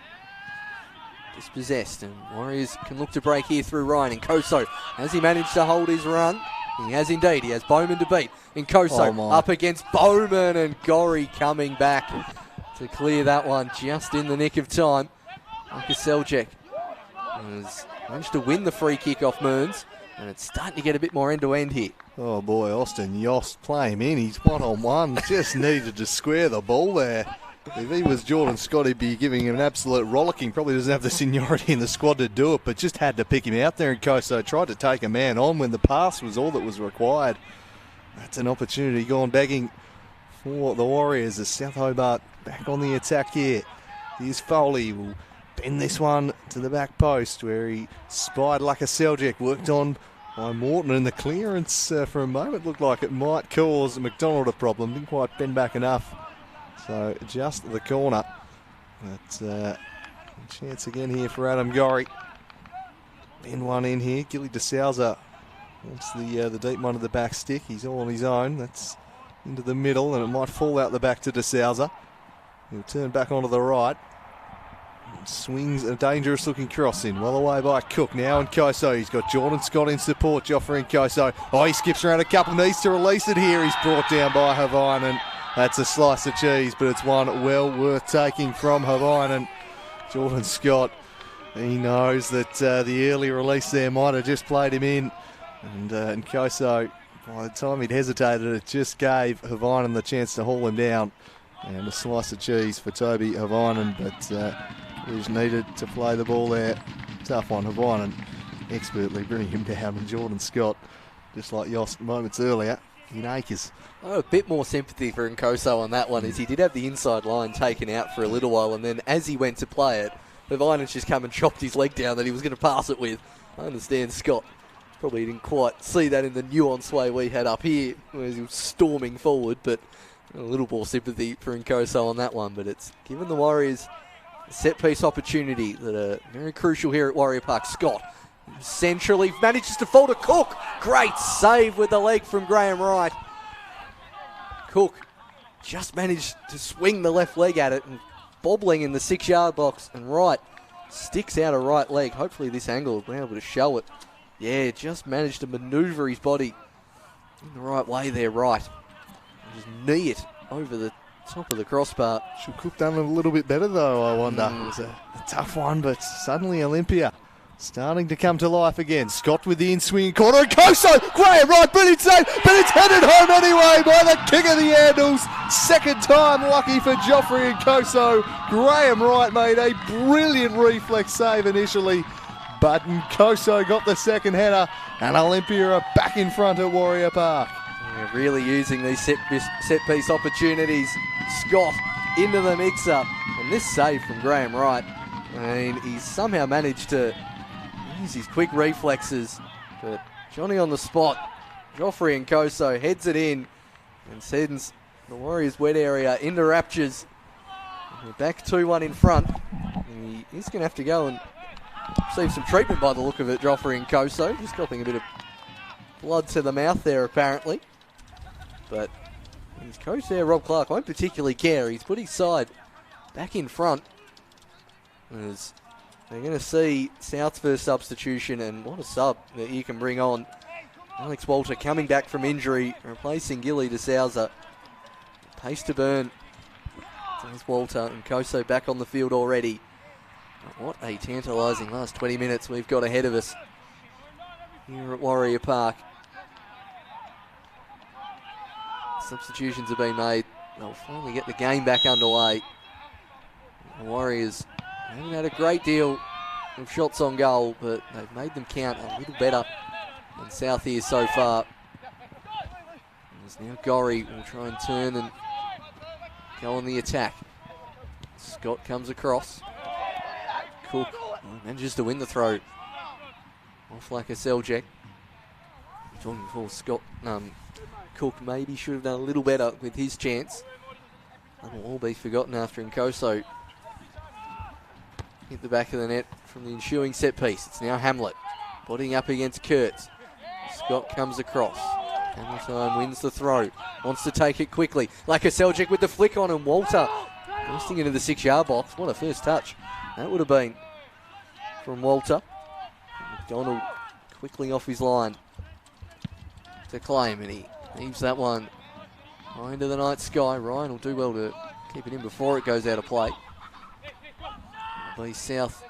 dispossessed, and Warriors can look to break here through Ryan. Nkoso, has he managed to hold his run? He has indeed. He has Bowman to beat. Nkoso up against Bowman, and Gorry coming back to clear that one just in the nick of time. Lakaseljic has managed to win the free kick off Mearns, and it's starting to get a bit more end-to-end here. Oh boy, Austin Yost play him in. He's one-on-one. Just needed to square the ball there. If he was Jordan Scott, he'd be giving him an absolute rollicking. Probably doesn't have the seniority in the squad to do it, but just had to pick him out there. And Koso tried to take a man on when the pass was all that was required. That's an opportunity gone begging for the Warriors as South Hobart back on the attack here. Here's Foley, will bend this one to the back post where he spied Luka Seljack, worked on by Morton, and the clearance for a moment looked like it might cause McDonald a problem. Didn't quite bend back enough. So just the corner. But a chance again here for Adam Gorry. Bend one in here. Gilly DeSouza wants the deep one to the back stick. He's all on his own. That's into the middle, and it might fall out the back to DeSouza. He'll turn back onto the right. Swings a dangerous looking cross in. Well away by Cook now, and Koso. He's got Jordan Scott in support. Joffrey and Koso. Oh, he skips around a couple, needs to release it here. He's brought down by Havainen. That's a slice of cheese, but it's one well worth taking from Havainen. Jordan Scott, he knows that the early release there might have just played him in. And Koso, by the time he'd hesitated, it just gave Havainen the chance to haul him down. And a slice of cheese for Toby Havainen, but he just needed to play the ball there. Tough one. Havainen expertly bringing him down, and Jordan Scott, just like Yost moments earlier, in acres. Oh, a bit more sympathy for Nkoso on that one, as he did have the inside line taken out for a little while, and then as he went to play it, Havainen just come and chopped his leg down that he was going to pass it with. I understand Scott probably didn't quite see that in the nuanced way we had up here, as he was storming forward, but a little more sympathy for Nkoso on that one. But it's given the Warriors a set-piece opportunity that are very crucial here at Warrior Park. Scott centrally manages to fall to Cook. Great save with the leg from Graham Wright. Cook just managed to swing the left leg at it and bobbling in the 6-yard box, and Wright sticks out a right leg. Hopefully this angle will be able to show it. Yeah, just managed to manoeuvre his body in the right way there, Wright. And just knee it over the top of the crossbar. Should Cook done a little bit better though, I wonder. It was a tough one, but suddenly Olympia starting to come to life again. Scott with the in-swinging corner, and Koso! Graham Wright, brilliant save, but it's headed home anyway by the king of the handles. Second time lucky for Joffrey and Koso. Graham Wright made a brilliant reflex save initially, but Koso got the second header, and Olympia are back in front at Warrior Park. Yeah, really using these set-piece opportunities. Scott into the mix-up, and this save from Graham Wright. I mean, he's somehow managed to use his quick reflexes, but Johnny on the spot. Joffrey and Koso heads it in and sends the Warriors' wet area into raptures. And we're back 2-1 in front. And he's going to have to go and receive some treatment by the look of it, Joffrey and Koso. Just dropping a bit of blood to the mouth there, apparently. But his coach there, Rob Clark, won't particularly care. He's put his side back in front. As they're going to see South's first substitution, and what a sub that you can bring on. Alex Walter coming back from injury, replacing Gilly DeSouza. Pace to burn. There's Walter, and Koso back on the field already. What a tantalising last 20 minutes we've got ahead of us here at Warrior Park. Substitutions have been made. They'll finally get the game back underway. The Warriors haven't had a great deal of shots on goal, but they've made them count a little better than South here so far. There's now Gorry will try and turn and go on the attack. Scott comes across. Cook manages to win the throw. Off like a Seljack. Talking before Scott, Cook maybe should have done a little better with his chance. That will all be forgotten after Nkoso hit the back of the net from the ensuing set piece. It's now Hamlet bodying up against Kurtz. Scott comes across. Hamilton wins the throw. Wants to take it quickly. Like a Seljack with the flick on, and Walter bursting into the 6-yard box. What a first touch that would have been from Walter. McDonald quickly off his line to claim, and he leaves that one high into the night sky. Ryan will do well to keep it in before it goes out of play. Be South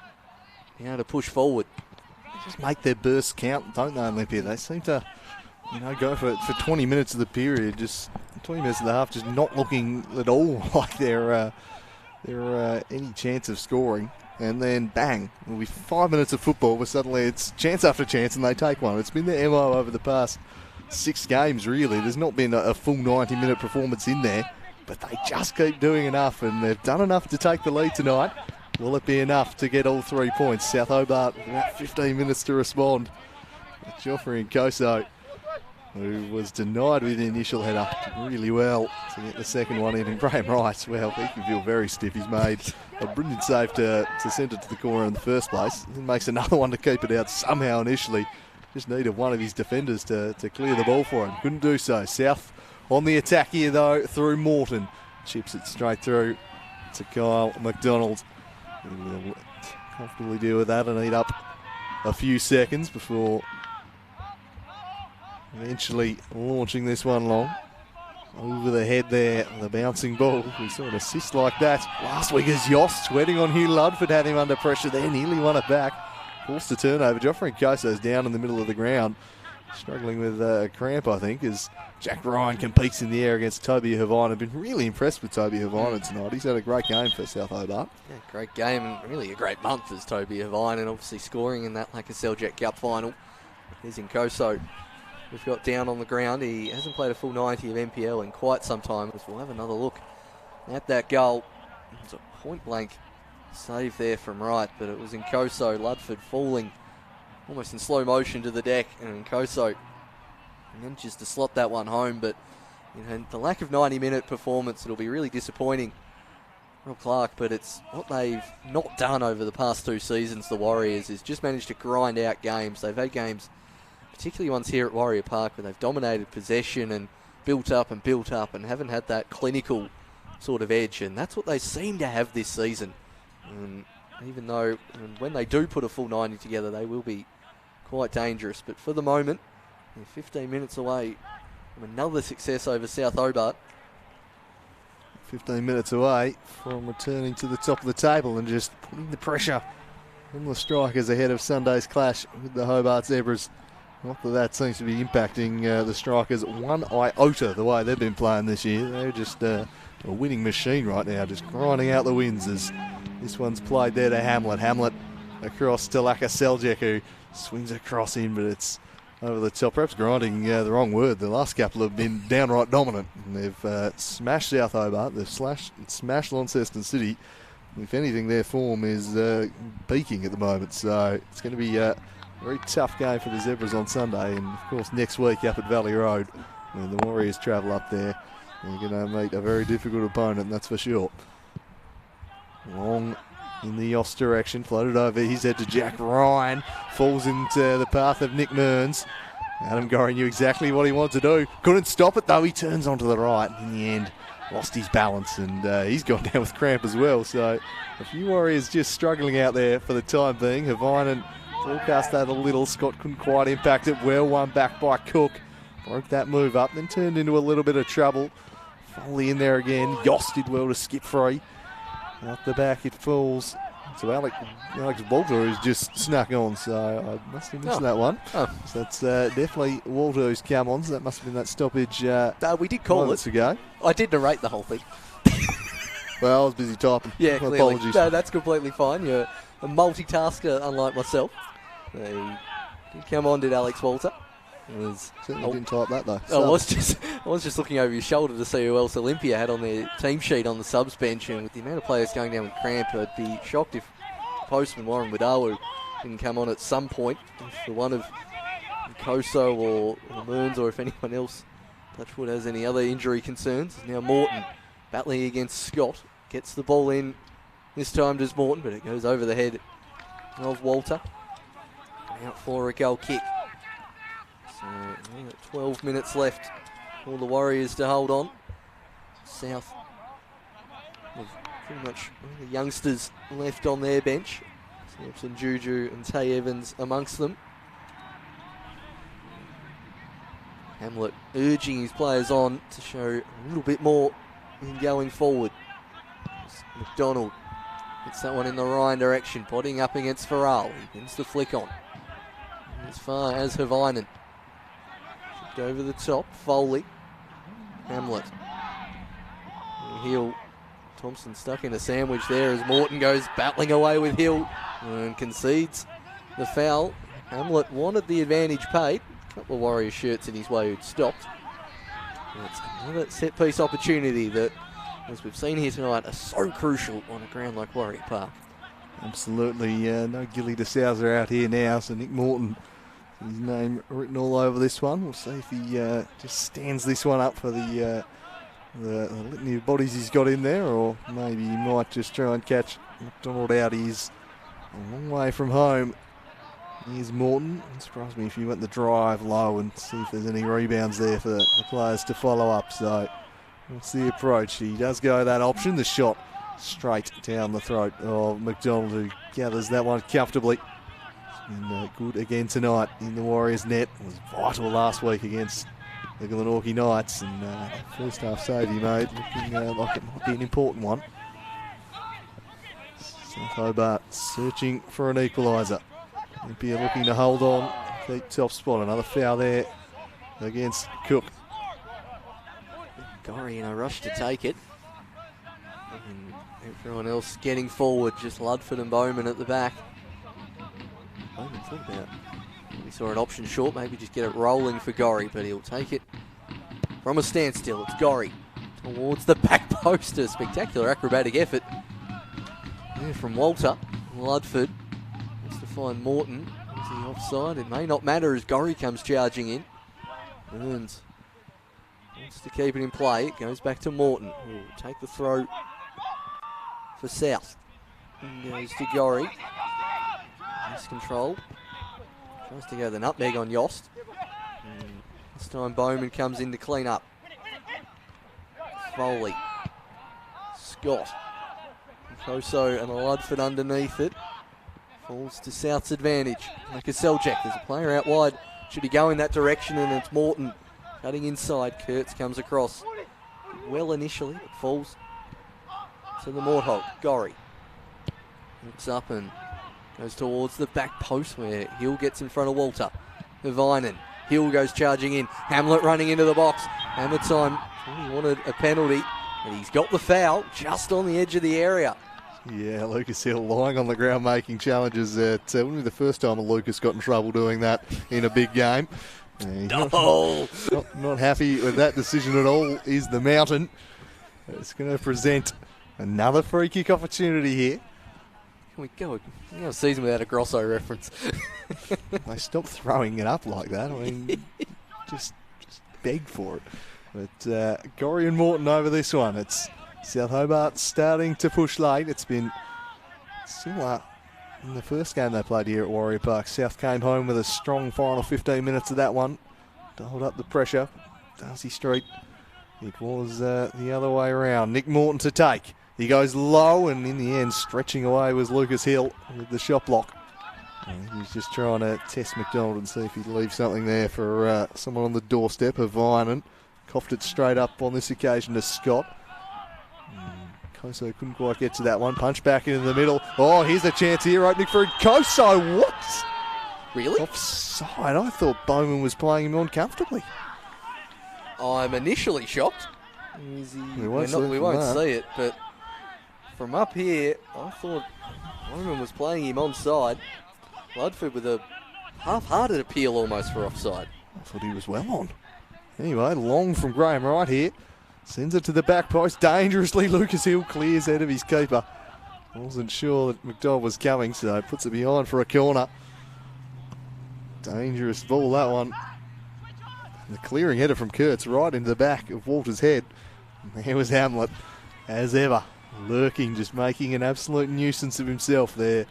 now to push forward. They just make their bursts count, don't they, Olympia? They seem to, go for 20 minutes of the period, just 20 minutes of the half, just not looking at all like they're any chance of scoring. And then bang, it'll be 5 minutes of football, but suddenly it's chance after chance, and they take one. It's been their MO over the past 6 games, really. There's not been a full 90-minute performance in there. but they just keep doing enough, and they've done enough to take the lead tonight. Will it be enough to get all 3 points? South Hobart, about 15 minutes to respond. Joffrey and Koso, who was denied with the initial header, did really well to get the second one in. And Graham Rice, well, he can feel very stiff. He's made a brilliant save to send it to the corner in the first place. He makes another one to keep it out somehow initially. Just needed one of his defenders to clear the ball for him. Couldn't do so. South on the attack here, though, through Morton. Chips it straight through to Kyle McDonald. He will comfortably deal with that and eat up a few seconds before eventually launching this one long. Over the head there, the bouncing ball. We saw an assist like that last week as Yost sweating on Hugh Ludford, had him under pressure there, nearly won it back. Forced a turnover. Joffrey Koso's down in the middle of the ground, struggling with a cramp, I think, as Jack Ryan competes in the air against Toby Havine. I've been really impressed with Toby Havine tonight. He's had a great game for South Hobart. Yeah, great game and really a great month as Toby Havine, and obviously scoring in that Seljak Cup final. Here's in Koso. We've got down on the ground. He hasn't played a full 90 of NPL in quite some time. We'll have another look at that goal. It was a point-blank save there from right, but it was in Koso. Ludford falling almost in slow motion to the deck, and in Koso manages to slot that one home. But the lack of 90-minute performance, it'll be really disappointing, Rob Clark, but it's what they've not done over the past 2 seasons, the Warriors, is just managed to grind out games. They've had games, particularly ones here at Warrior Park, where they've dominated possession and built up and haven't had that clinical sort of edge, and that's what they seem to have this season. Even though when they do put a full 90 together, they will be quite dangerous. But for the moment, they're 15 minutes away from another success over South Hobart. 15 minutes away from returning to the top of the table and just putting the pressure on the strikers ahead of Sunday's clash with the Hobart Zebras. Not that seems to be impacting the strikers one iota the way they've been playing this year. They're just a winning machine right now, just grinding out the wins as this one's played there to Hamlet. Hamlet across to Laka Seljak, who swings across in, but it's over the top. Perhaps grinding the wrong word. The last couple have been downright dominant. And they've smashed South Hobart. They've smashed Launceston City. If anything, their form is peaking at the moment. So it's going to be a very tough game for the Zebras on Sunday. And, of course, next week up at Valley Road, when the Warriors travel up there, they're going to meet a very difficult opponent, that's for sure. Long in the Yost direction, floated over his head to Jack Ryan, falls into the path of Nick Mearns. Adam Gorry knew exactly what he wanted to do, couldn't stop it though. He turns onto the right, in the end lost his balance, and he's gone down with cramp as well. So a few Warriors just struggling out there for the time being. Havine forecast that a little. Scott couldn't quite impact it. Well, one back by Cook, broke that move up, then turned into a little bit of trouble. Foley in there again. Yost did well to skip free. Out the back it falls to Alex Walter, who's just snuck on, so I must have missed that one. So that's definitely Walter who's come on, so that must have been that stoppage we did call it ago. I did narrate the whole thing. Well, I was busy typing. Yeah, My clearly. apologies. No, that's completely fine. You're a multitasker, unlike myself. They did come on, did Alex Walter. Certainly didn't type that though. I was just looking over your shoulder to see who else Olympia had on their team sheet on the subs bench, and with the amount of players going down with cramp, I'd be shocked if postman Warren Wadawu didn't come on at some point. If the one of Koso or Mearns, or if anyone else, Touchwood, has any other injury concerns. Now Morton battling against Scott, gets the ball in. This time does Morton, but it goes over the head of Walter. Out for a goal kick. So 12 minutes left for the Warriors to hold on. South with pretty much the youngsters left on their bench. Sampson, Juju and Tay Evans amongst them. Hamlet urging his players on to show a little bit more in going forward. McDonald gets that one in the Ryan direction, potting up against Farrell. He wins the flick on. As far as Havinen. Shipped over the top, Foley. Hamlet. Hill. Thompson stuck in a sandwich there as Morton goes battling away with Hill and concedes the foul. Hamlet wanted the advantage paid. A couple of Warrior shirts in his way who'd stopped. It's another set piece opportunity that as we've seen here tonight, are so crucial on a ground like Warrior Park. Absolutely. No Gilly DeSouza out here now, so Nick Morton, his name written all over this one. We'll see if he just stands this one up for the litany of bodies he's got in there, or maybe he might just try and catch McDonald out. He's a long way from home. Here's Morton. It surprised me if he went the drive low and see if there's any rebounds there for the players to follow up. So what's the approach? He does go that option. The shot straight down the throat of McDonald, who gathers that one comfortably. It's been good again tonight in the Warriors net. It was vital last week against the Glenorchy Knights, and first half save he made, looking like it might be an important one. South Hobart searching for an equaliser. Olympia looking to hold on, keep top spot. Another foul there against Cook. Gorry in a rush to take it. And everyone else getting forward, just Ludford and Bowman at the back. Bowman thought about, we saw an option short, maybe just get it rolling for Gorry, but he'll take it from a standstill. It's Gorry towards the back post. A spectacular acrobatic effort there from Walter. Ludford wants to find Morton. Is he offside? It may not matter as Gorry comes charging in. Burns wants to keep it in play. It goes back to Morton, who will take the throw for South. And goes to Gorry. Nice control. Tries to go the nutmeg on Yost. And this time Bowman comes in to clean up. Foley. Scott. Koso and Ludford underneath it. Falls to South's advantage. Like a Seljak. There's a player out wide. Should he go in that direction, and it's Morton cutting inside. Kurtz comes across. Well initially, but falls to the Morthog. Gorry looks up and goes towards the back post where Hill gets in front of Walter. Vinen. Hill goes charging in. Hamlet running into the box. Hammer time. He wanted a penalty, and he's got the foul just on the edge of the area. Yeah, Lucas Hill lying on the ground making challenges. It wouldn't be the first time Lucas got in trouble doing that in a big game. No! Not happy with that decision at all is the Mountain. It's going to present another free kick opportunity here. Can we go a season without a Grosso reference? They stopped throwing it up like that. I mean, just beg for it. But Gorry and Morton over this one. It's South Hobart starting to push late. It's been similar in the first game they played here at Warrior Park. South came home with a strong final 15 minutes of that one to hold up the pressure. Darcy Street, it was the other way around. Nick Morton to take. He goes low, and in the end, stretching away was Lucas Hill with the shot block. He's just trying to test McDonald and see if he'd leave something there for someone on the doorstep of Vinen. Coughed it straight up on this occasion to Scott. Koso couldn't quite get to that one. Punch back into the middle. Oh, here's a chance here, opening for Koso. What? Really? Offside. I thought Bowman was playing him on comfortably. I'm initially shocked. We won't see it, but from up here, I thought Bowman was playing him onside. Ludford with a half-hearted appeal almost for offside. I thought he was well on. Anyway, long from Graham right here. Sends it to the back post. Dangerously, Lucas Hill clears out of his keeper. Wasn't sure that McDonald was coming, so puts it behind for a corner. Dangerous ball, that one. The clearing header from Kurtz right into the back of Walter's head. And there was Hamlet, as ever, lurking, just making an absolute nuisance of himself there.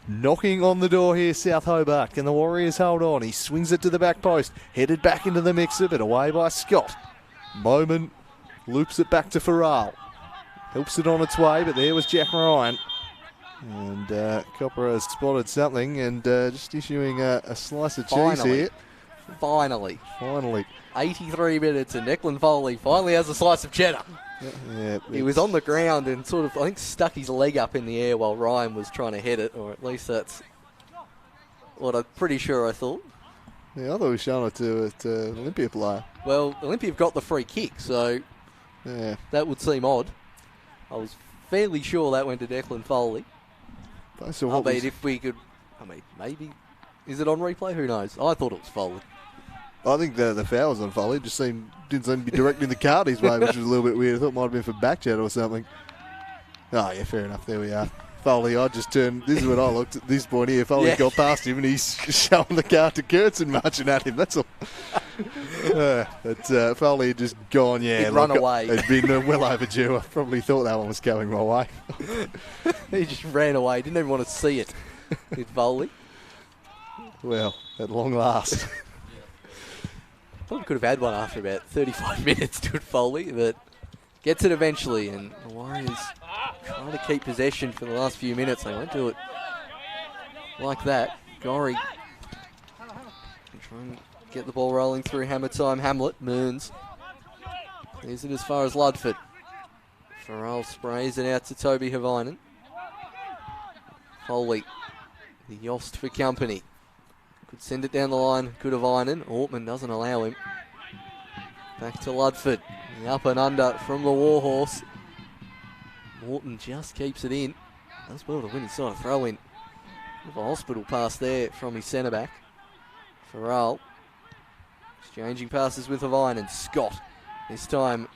Knocking on the door here, South Hobart. Can the Warriors hold on? He swings it to the back post. Headed back into the mixer, but away by Scott. Bowman loops it back to Farrell. Helps it on its way, but there was Jack Ryan. And Copper has spotted something and just issuing a slice of cheese here. Finally. 83 minutes and Declan Foley finally has a slice of cheddar. Yeah, he was on the ground and sort of, I think, stuck his leg up in the air while Ryan was trying to head it, or at least that's what I'm pretty sure I thought. Yeah, I thought he was showing it to an Olympia player. Well, Olympia got the free kick, so yeah, that would seem odd. I was fairly sure that went to Declan Foley. If we could... maybe. Is it on replay? Who knows? I thought it was Foley. I think the foul was on Foley. Just didn't seem to be directing the card his way, which was a little bit weird. I thought it might have been for back chat or something. Oh, yeah, fair enough. There we are. Foley, I just turned. This is what I looked at this point here. Foley's got past him and he's showing the card to Kurtz and marching at him. That's all. But Foley had just gone, He'd run away. It'd been well overdue. I probably thought that one was going my way. He just ran away. Didn't even want to see it with Foley. Well, at long last. Probably could have had one after about 35 minutes to Foley, but gets it eventually, and the Warriors trying to keep possession for the last few minutes. They won't do it like that. Gorry trying to get the ball rolling through hammer time. Hamlet, Mearns. Clears it as far as Ludford. Farrell sprays it out to Toby Havainen. Foley, the Yost for company. Could send it down the line, could have Einen. Ortman doesn't allow him. Back to Ludford. The up and under from the Warhorse. Morton just keeps it in. Does well to win his side of throw in. With a hospital pass there from his centre back. Farrell exchanging passes with Havainen. Scott this time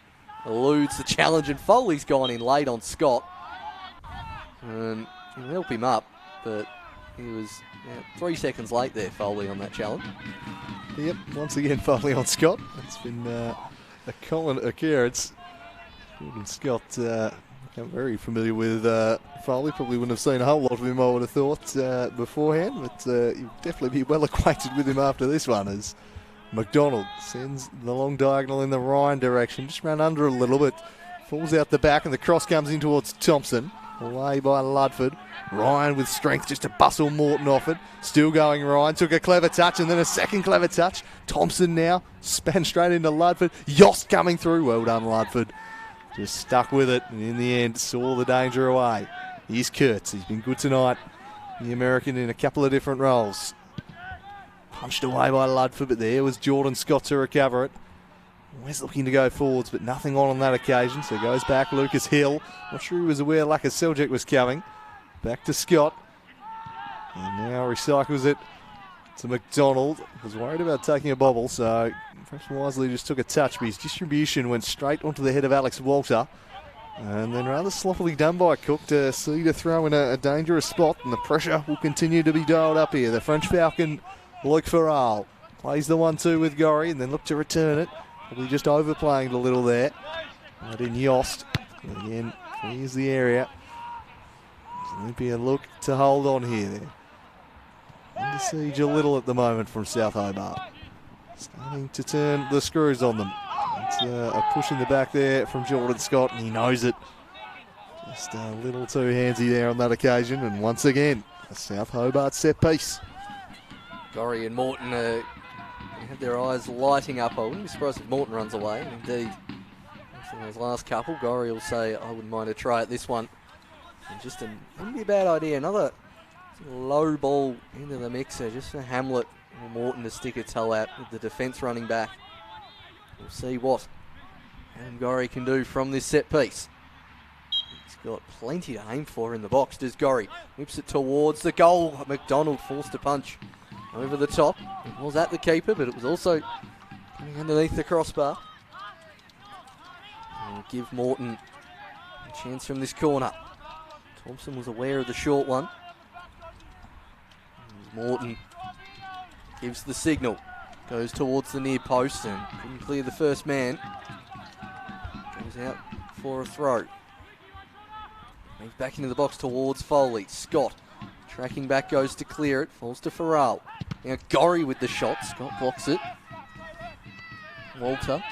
eludes the challenge, and Foley's gone in late on Scott. And he'll help him up, but he was 3 seconds late there, Foley, on that challenge. Yep, once again, Foley on Scott. It's been a common occurrence. Jordan Scott, I'm very familiar with Foley. Probably wouldn't have seen a whole lot of him, I would have thought, beforehand. But you'll definitely be well acquainted with him after this one, as McDonald sends the long diagonal in the Ryan direction. Just ran under a little bit. Falls out the back, and the cross comes in towards Thompson. Away by Ludford. Ryan with strength just to bustle Morton off it. Still going Ryan. Took a clever touch and then a second clever touch. Thompson now span straight into Ludford. Yost coming through. Well done, Ludford. Just stuck with it and in the end saw the danger away. Here's Kurtz. He's been good tonight. The American in a couple of different roles. Punched away by Ludford, but there was Jordan Scott to recover it. Always looking to go forwards, but nothing on that occasion. So goes back Lucas Hill. Not sure he was aware Lucas Seljuk was coming. Back to Scott. And now recycles it to McDonald. Was worried about taking a bobble, so perhaps wisely just took a touch, but his distribution went straight onto the head of Alex Walter. And then rather sloppily done by Cook to see to throw in a dangerous spot, and the pressure will continue to be dialed up here. The French Falcon, Luke Farrell, plays the 1-2 with Gorry and then look to return it. Probably just overplaying it a little there. Right in Yost. Again, clears the area. Olympia look to hold on here. Under siege a little at the moment from South Hobart. Starting to turn the screws on them. It's a push in the back there from Jordan Scott, and he knows it. Just a little too handsy there on that occasion, and once again, a South Hobart set piece. Gorry and Morton have their eyes lighting up. I wouldn't be surprised if Morton runs away. Indeed, after those last couple, Gorry will say, I wouldn't mind a try at this one. And just wouldn't be a bad idea. Another low ball into the mixer, just for Hamlet or Morton to stick a toe out with the defence running back. We'll see what Adam Gorry can do from this set piece. He's got plenty to aim for in the box, does Gorry. Whips it towards the goal. McDonald forced to punch over the top. It was at the keeper, but it was also coming underneath the crossbar. And we'll give Morton a chance from this corner. Thompson was aware of the short one. And Morton gives the signal. Goes towards the near post and couldn't clear the first man. Goes out for a throw. Moves back into the box towards Foley. Scott tracking back, goes to clear it. Falls to Farrell. Now Gorry with the shot. Scott blocks it. Walter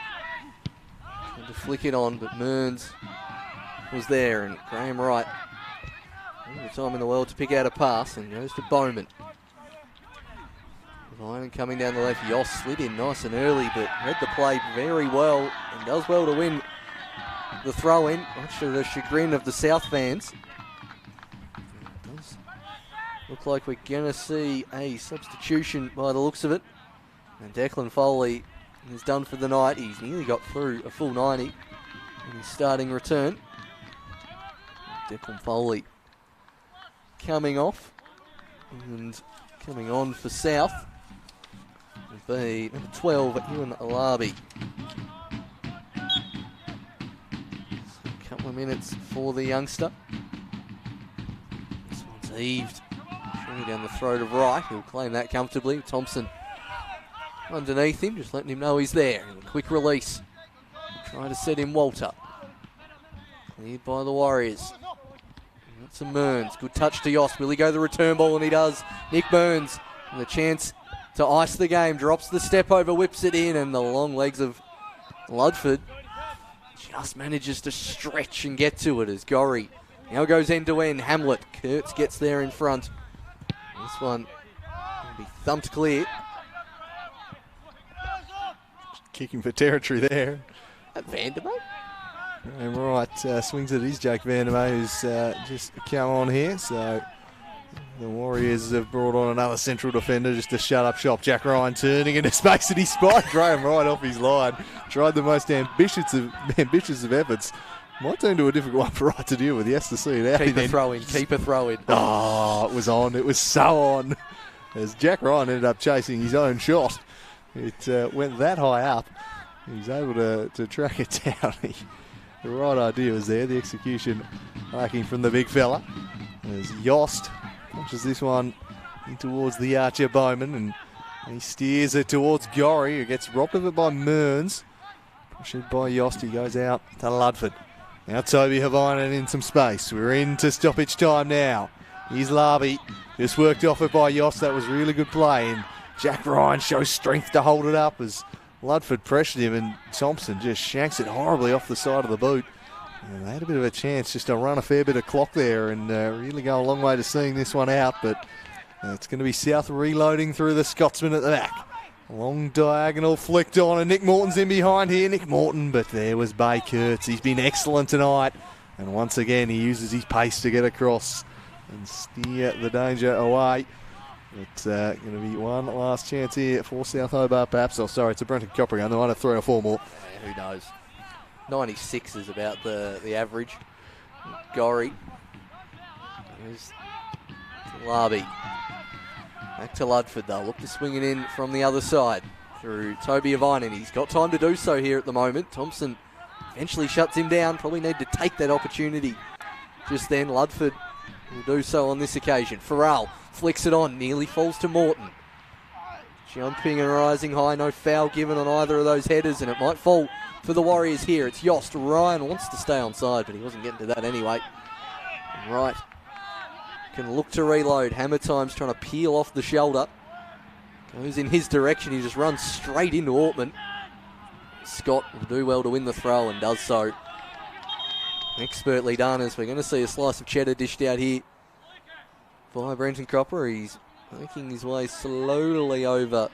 trying to flick it on, but Mearns was there, and Graham Wright all the time in the world to pick out a pass, and goes to Bowman. Ryan coming down the left. Yost slid in nice and early, but read the play very well and does well to win the throw in, much to the chagrin of the South fans. It does look like we're going to see a substitution by the looks of it. And Declan Foley is done for the night. He's nearly got through a full 90 in his starting return. Declan Foley coming off and coming on for South. With be number 12, Ewan Alabi. A couple of minutes for the youngster. This one's heaved. Shooting down the throat of Wright. He'll claim that comfortably. Thompson underneath him, just letting him know he's there. And a quick release. Trying to set him Walter. Cleared by the Warriors. That's a Mearns. Good touch to Yost. Will he go the return ball? And he does. Nick Mearns. And the chance to ice the game. Drops the step over, whips it in. And the long legs of Ludford just manages to stretch and get to it as Gorry now goes end to end. Hamlet. Kurtz gets there in front. This one will be thumped clear. Kicking for territory there. At Vandermeer. And right, swings it is Jake Vandermeer who's just come on here. So the Warriors have brought on another central defender just to shut up shop. Jack Ryan turning into space and he spied Graham right off his line. Tried the most ambitious of efforts. Might turn to a difficult one for Wright to deal with. He has to see it out. Keep a throw in, keep a throw in. Oh, it was on. It was so on. As Jack Ryan ended up chasing his own shot. It went that high up. He was able to track it down. The right idea was there. The execution lacking from the big fella. As Yost launches this one in towards the Archer Bowman and he steers it towards Gorry, who gets robbed of it by Mearns. Pressured by Yost, he goes out to Ludford. Now Toby Havainen in some space. We're into stoppage time now. Here's Larby. Just worked off it by Yost. That was really good play. And Jack Ryan shows strength to hold it up as Ludford pressured him and Thompson just shanks it horribly off the side of the boot. And they had a bit of a chance just to run a fair bit of clock there and really go a long way to seeing this one out. But it's going to be South reloading through the Scotsman at the back. Long diagonal flicked on and Nick Morton's in behind here. Nick Morton, but there was Bay Kurtz. He's been excellent tonight. And once again, he uses his pace to get across and steer the danger away. It's going to be one last chance here for South Hobart, perhaps. Oh, sorry, it's a Brenton Copper gun. They might have 3 or 4 more. Yeah, who knows? 96 is about the average. Gorry. There's Larby. Back to Ludford, though. Look to swing it in from the other side through Toby Avinen. He's got time to do so here at the moment. Thompson eventually shuts him down. Probably need to take that opportunity just then. Ludford will do so on this occasion. Farrell flicks it on, nearly falls to Morton. Jumping and rising high, no foul given on either of those headers, and it might fall for the Warriors here. It's Yost. Ryan wants to stay on side, but he wasn't getting to that anyway. Right. Can look to reload. Hammer Time's trying to peel off the shoulder. Goes in his direction. He just runs straight into Ortman. Scott will do well to win the throw and does so. Expertly done as we're going to see a slice of cheddar dished out here by Brenton Cropper. He's making his way slowly over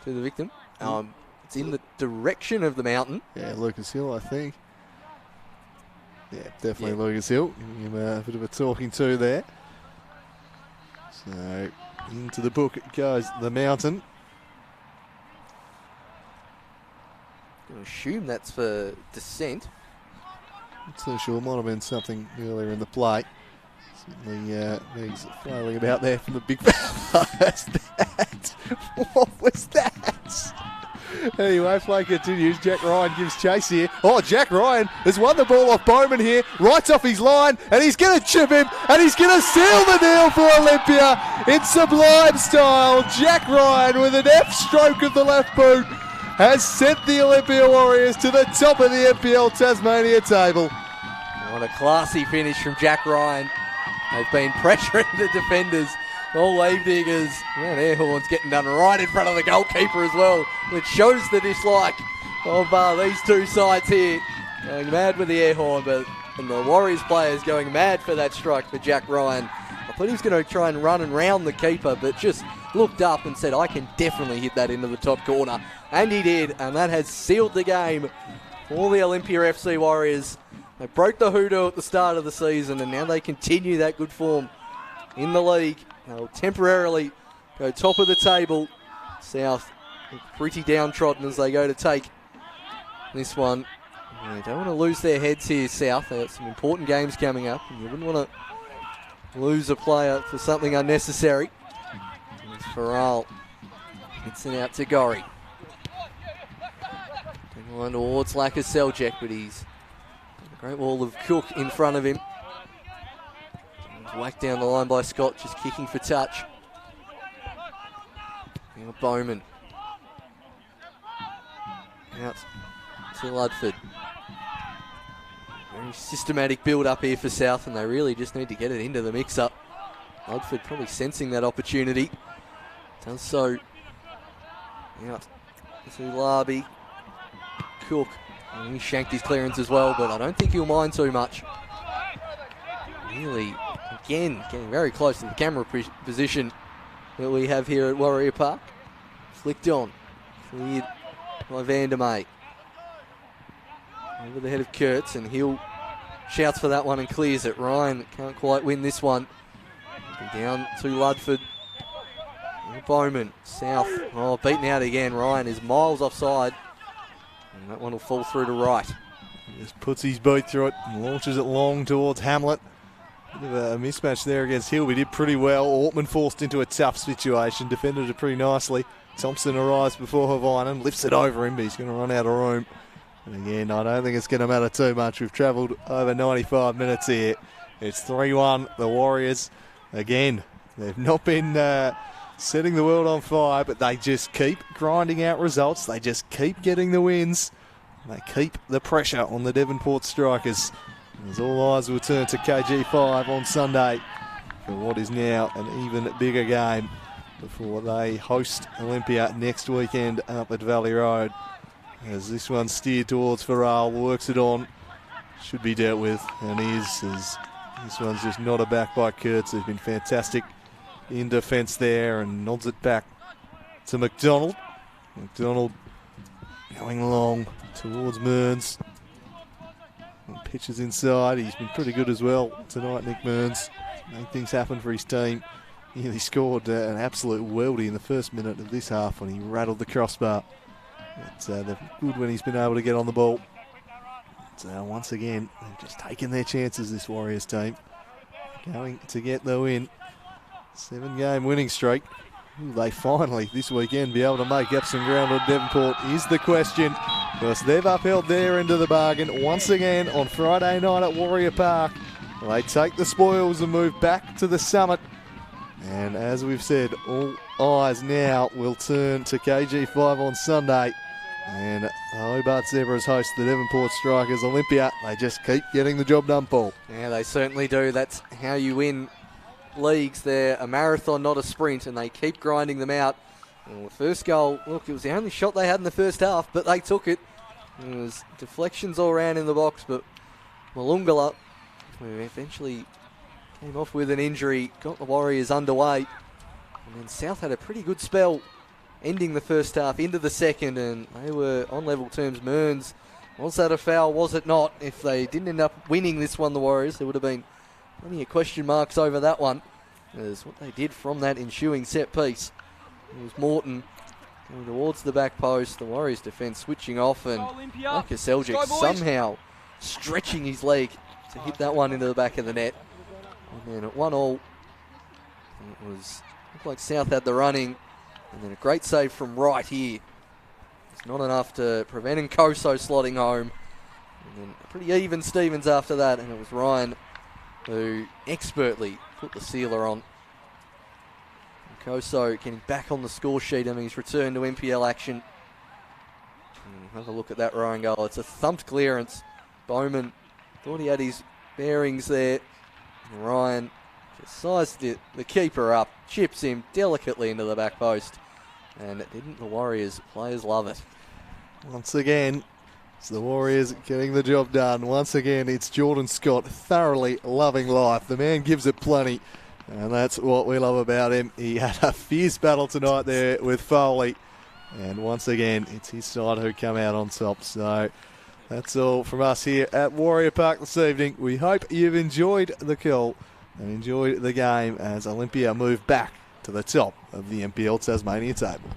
to the victim. It's in the direction of the mountain. Yeah, Lucas Hill, I think. Yeah, definitely Lucas Hill. Giving him a bit of a talking to there. So, into the book goes the mountain. I assume that's for descent. Not so sure. Might have been something earlier in the play. Certainly, he's flailing about there from the big fella. What was that? Anyway, play continues. Jack Ryan gives chase here. Oh, Jack Ryan has won the ball off Bowman here. Right off his line, and he's going to chip him, and he's going to seal the deal for Olympia in sublime style. Jack Ryan with an F stroke of the left boot has sent the Olympia Warriors to the top of the NPL Tasmania table. What a classy finish from Jack Ryan. They've been pressuring the defenders all evening as that air horn's getting done right in front of the goalkeeper as well, which shows the dislike of these two sides here. Going mad with the air horn, and the Warriors players going mad for that strike for Jack Ryan. I thought he was going to try and run and round the keeper, but just looked up and said, I can definitely hit that into the top corner. And he did, and that has sealed the game for the Olympia FC Warriors. They broke the hoodoo at the start of the season, and now they continue that good form in the league. They'll temporarily go top of the table. South pretty downtrodden as they go to take this one. They don't want to lose their heads here, South. They've got some important games coming up, and you wouldn't want to lose a player for something unnecessary. It's Farrell Hits it out to Gorry. Line towards Lacus Seljack, but he's got a great wall of Cook in front of him. Whacked down the line by Scott, just kicking for touch. Now Bowman. Out to Ludford. Very systematic build up here for South, and they really just need to get it into the mix-up. Ludford probably sensing that opportunity. Does so. Out to Larby. Cook. He shanked his clearance as well, but I don't think he'll mind too much. Really, again, getting very close to the camera position that we have here at Warrior Park. Flicked on. Cleared by Vandermeer. Over the head of Kurtz, and he'll shouts for that one and clears it. Ryan can't quite win this one. Down to Ludford. Bowman. South. Oh, beaten out again. Ryan is miles offside. And that one will fall through to right. He just puts his boot through it and launches it long towards Hamlet. Bit of a mismatch there against Hill. We did pretty well. Ortman forced into a tough situation. Defended it pretty nicely. Thompson arrives before Havainen. Lifts it over him, but he's going to run out of room. And again, I don't think it's going to matter too much. We've travelled over 95 minutes here. It's 3-1. The Warriors, again, they've not been setting the world on fire, but they just keep grinding out results. They just keep getting the wins. They keep the pressure on the Devonport Strikers. As all eyes will turn to KG5 on Sunday for what is now an even bigger game before they host Olympia next weekend up at Valley Road. As this one steered towards Farrell, works it on, should be dealt with, and is. As this one's just nodded back by Kurtz, who's been fantastic in defence there, and nods it back to McDonald. McDonald going long towards Mearns. And pitches inside. He's been pretty good as well tonight, Nick Mearns. Made things happen for his team. He scored an absolute weldy in the first minute of this half when he rattled the crossbar. But they're good when he's been able to get on the ball. So once again, they've just taken their chances, this Warriors team. Going to get the win. 7-game winning streak. Will they finally this weekend be able to make up some ground on Devonport is the question. Because they've upheld their end of the bargain once again on Friday night at Warrior Park. They take the spoils and move back to the summit. And as we've said, all eyes now will turn to KG5 on Sunday. And the Hobart Zebras host the Devonport Strikers Olympia. They just keep getting the job done, Paul. Yeah, they certainly do. That's how you win leagues. They're a marathon, not a sprint, and they keep grinding them out. Well, the first goal, look, it was the only shot they had in the first half, but they took it. There was deflections all around in the box, but Malungala, who eventually came off with an injury, got the Warriors underway. And then South had a pretty good spell ending the first half into the second, and they were on level terms. Mearns, was that a foul? Was it not? If they didn't end up winning this one, the Warriors, there would have been plenty of question marks over that one. As what they did from that ensuing set piece. It was Morton going towards the back post. The Warriors defence switching off, and Lacus Seljack somehow stretching his leg to hit that one into the back of the net. And then at 1-1, it looked like South had the running. And then a great save from right here. It's not enough to prevent Nkoso slotting home. And then a pretty even Stevens after that, and it was Ryan who expertly put the sealer on. Nkoso getting back on the score sheet. I mean, he's returned to NPL action. And have a look at that Ryan goal. It's a thumped clearance. Bowman thought he had his bearings there. And Ryan just sized the keeper up, chips him delicately into the back post. And didn't the Warriors players love it? Once again, it's the Warriors getting the job done. Once again, it's Jordan Scott thoroughly loving life. The man gives it plenty, and that's what we love about him. He had a fierce battle tonight there with Foley, and once again, it's his side who come out on top. So that's all from us here at Warrior Park this evening. We hope you've enjoyed the call and enjoyed the game as Olympia move back to the top of the NPL Tasmania table.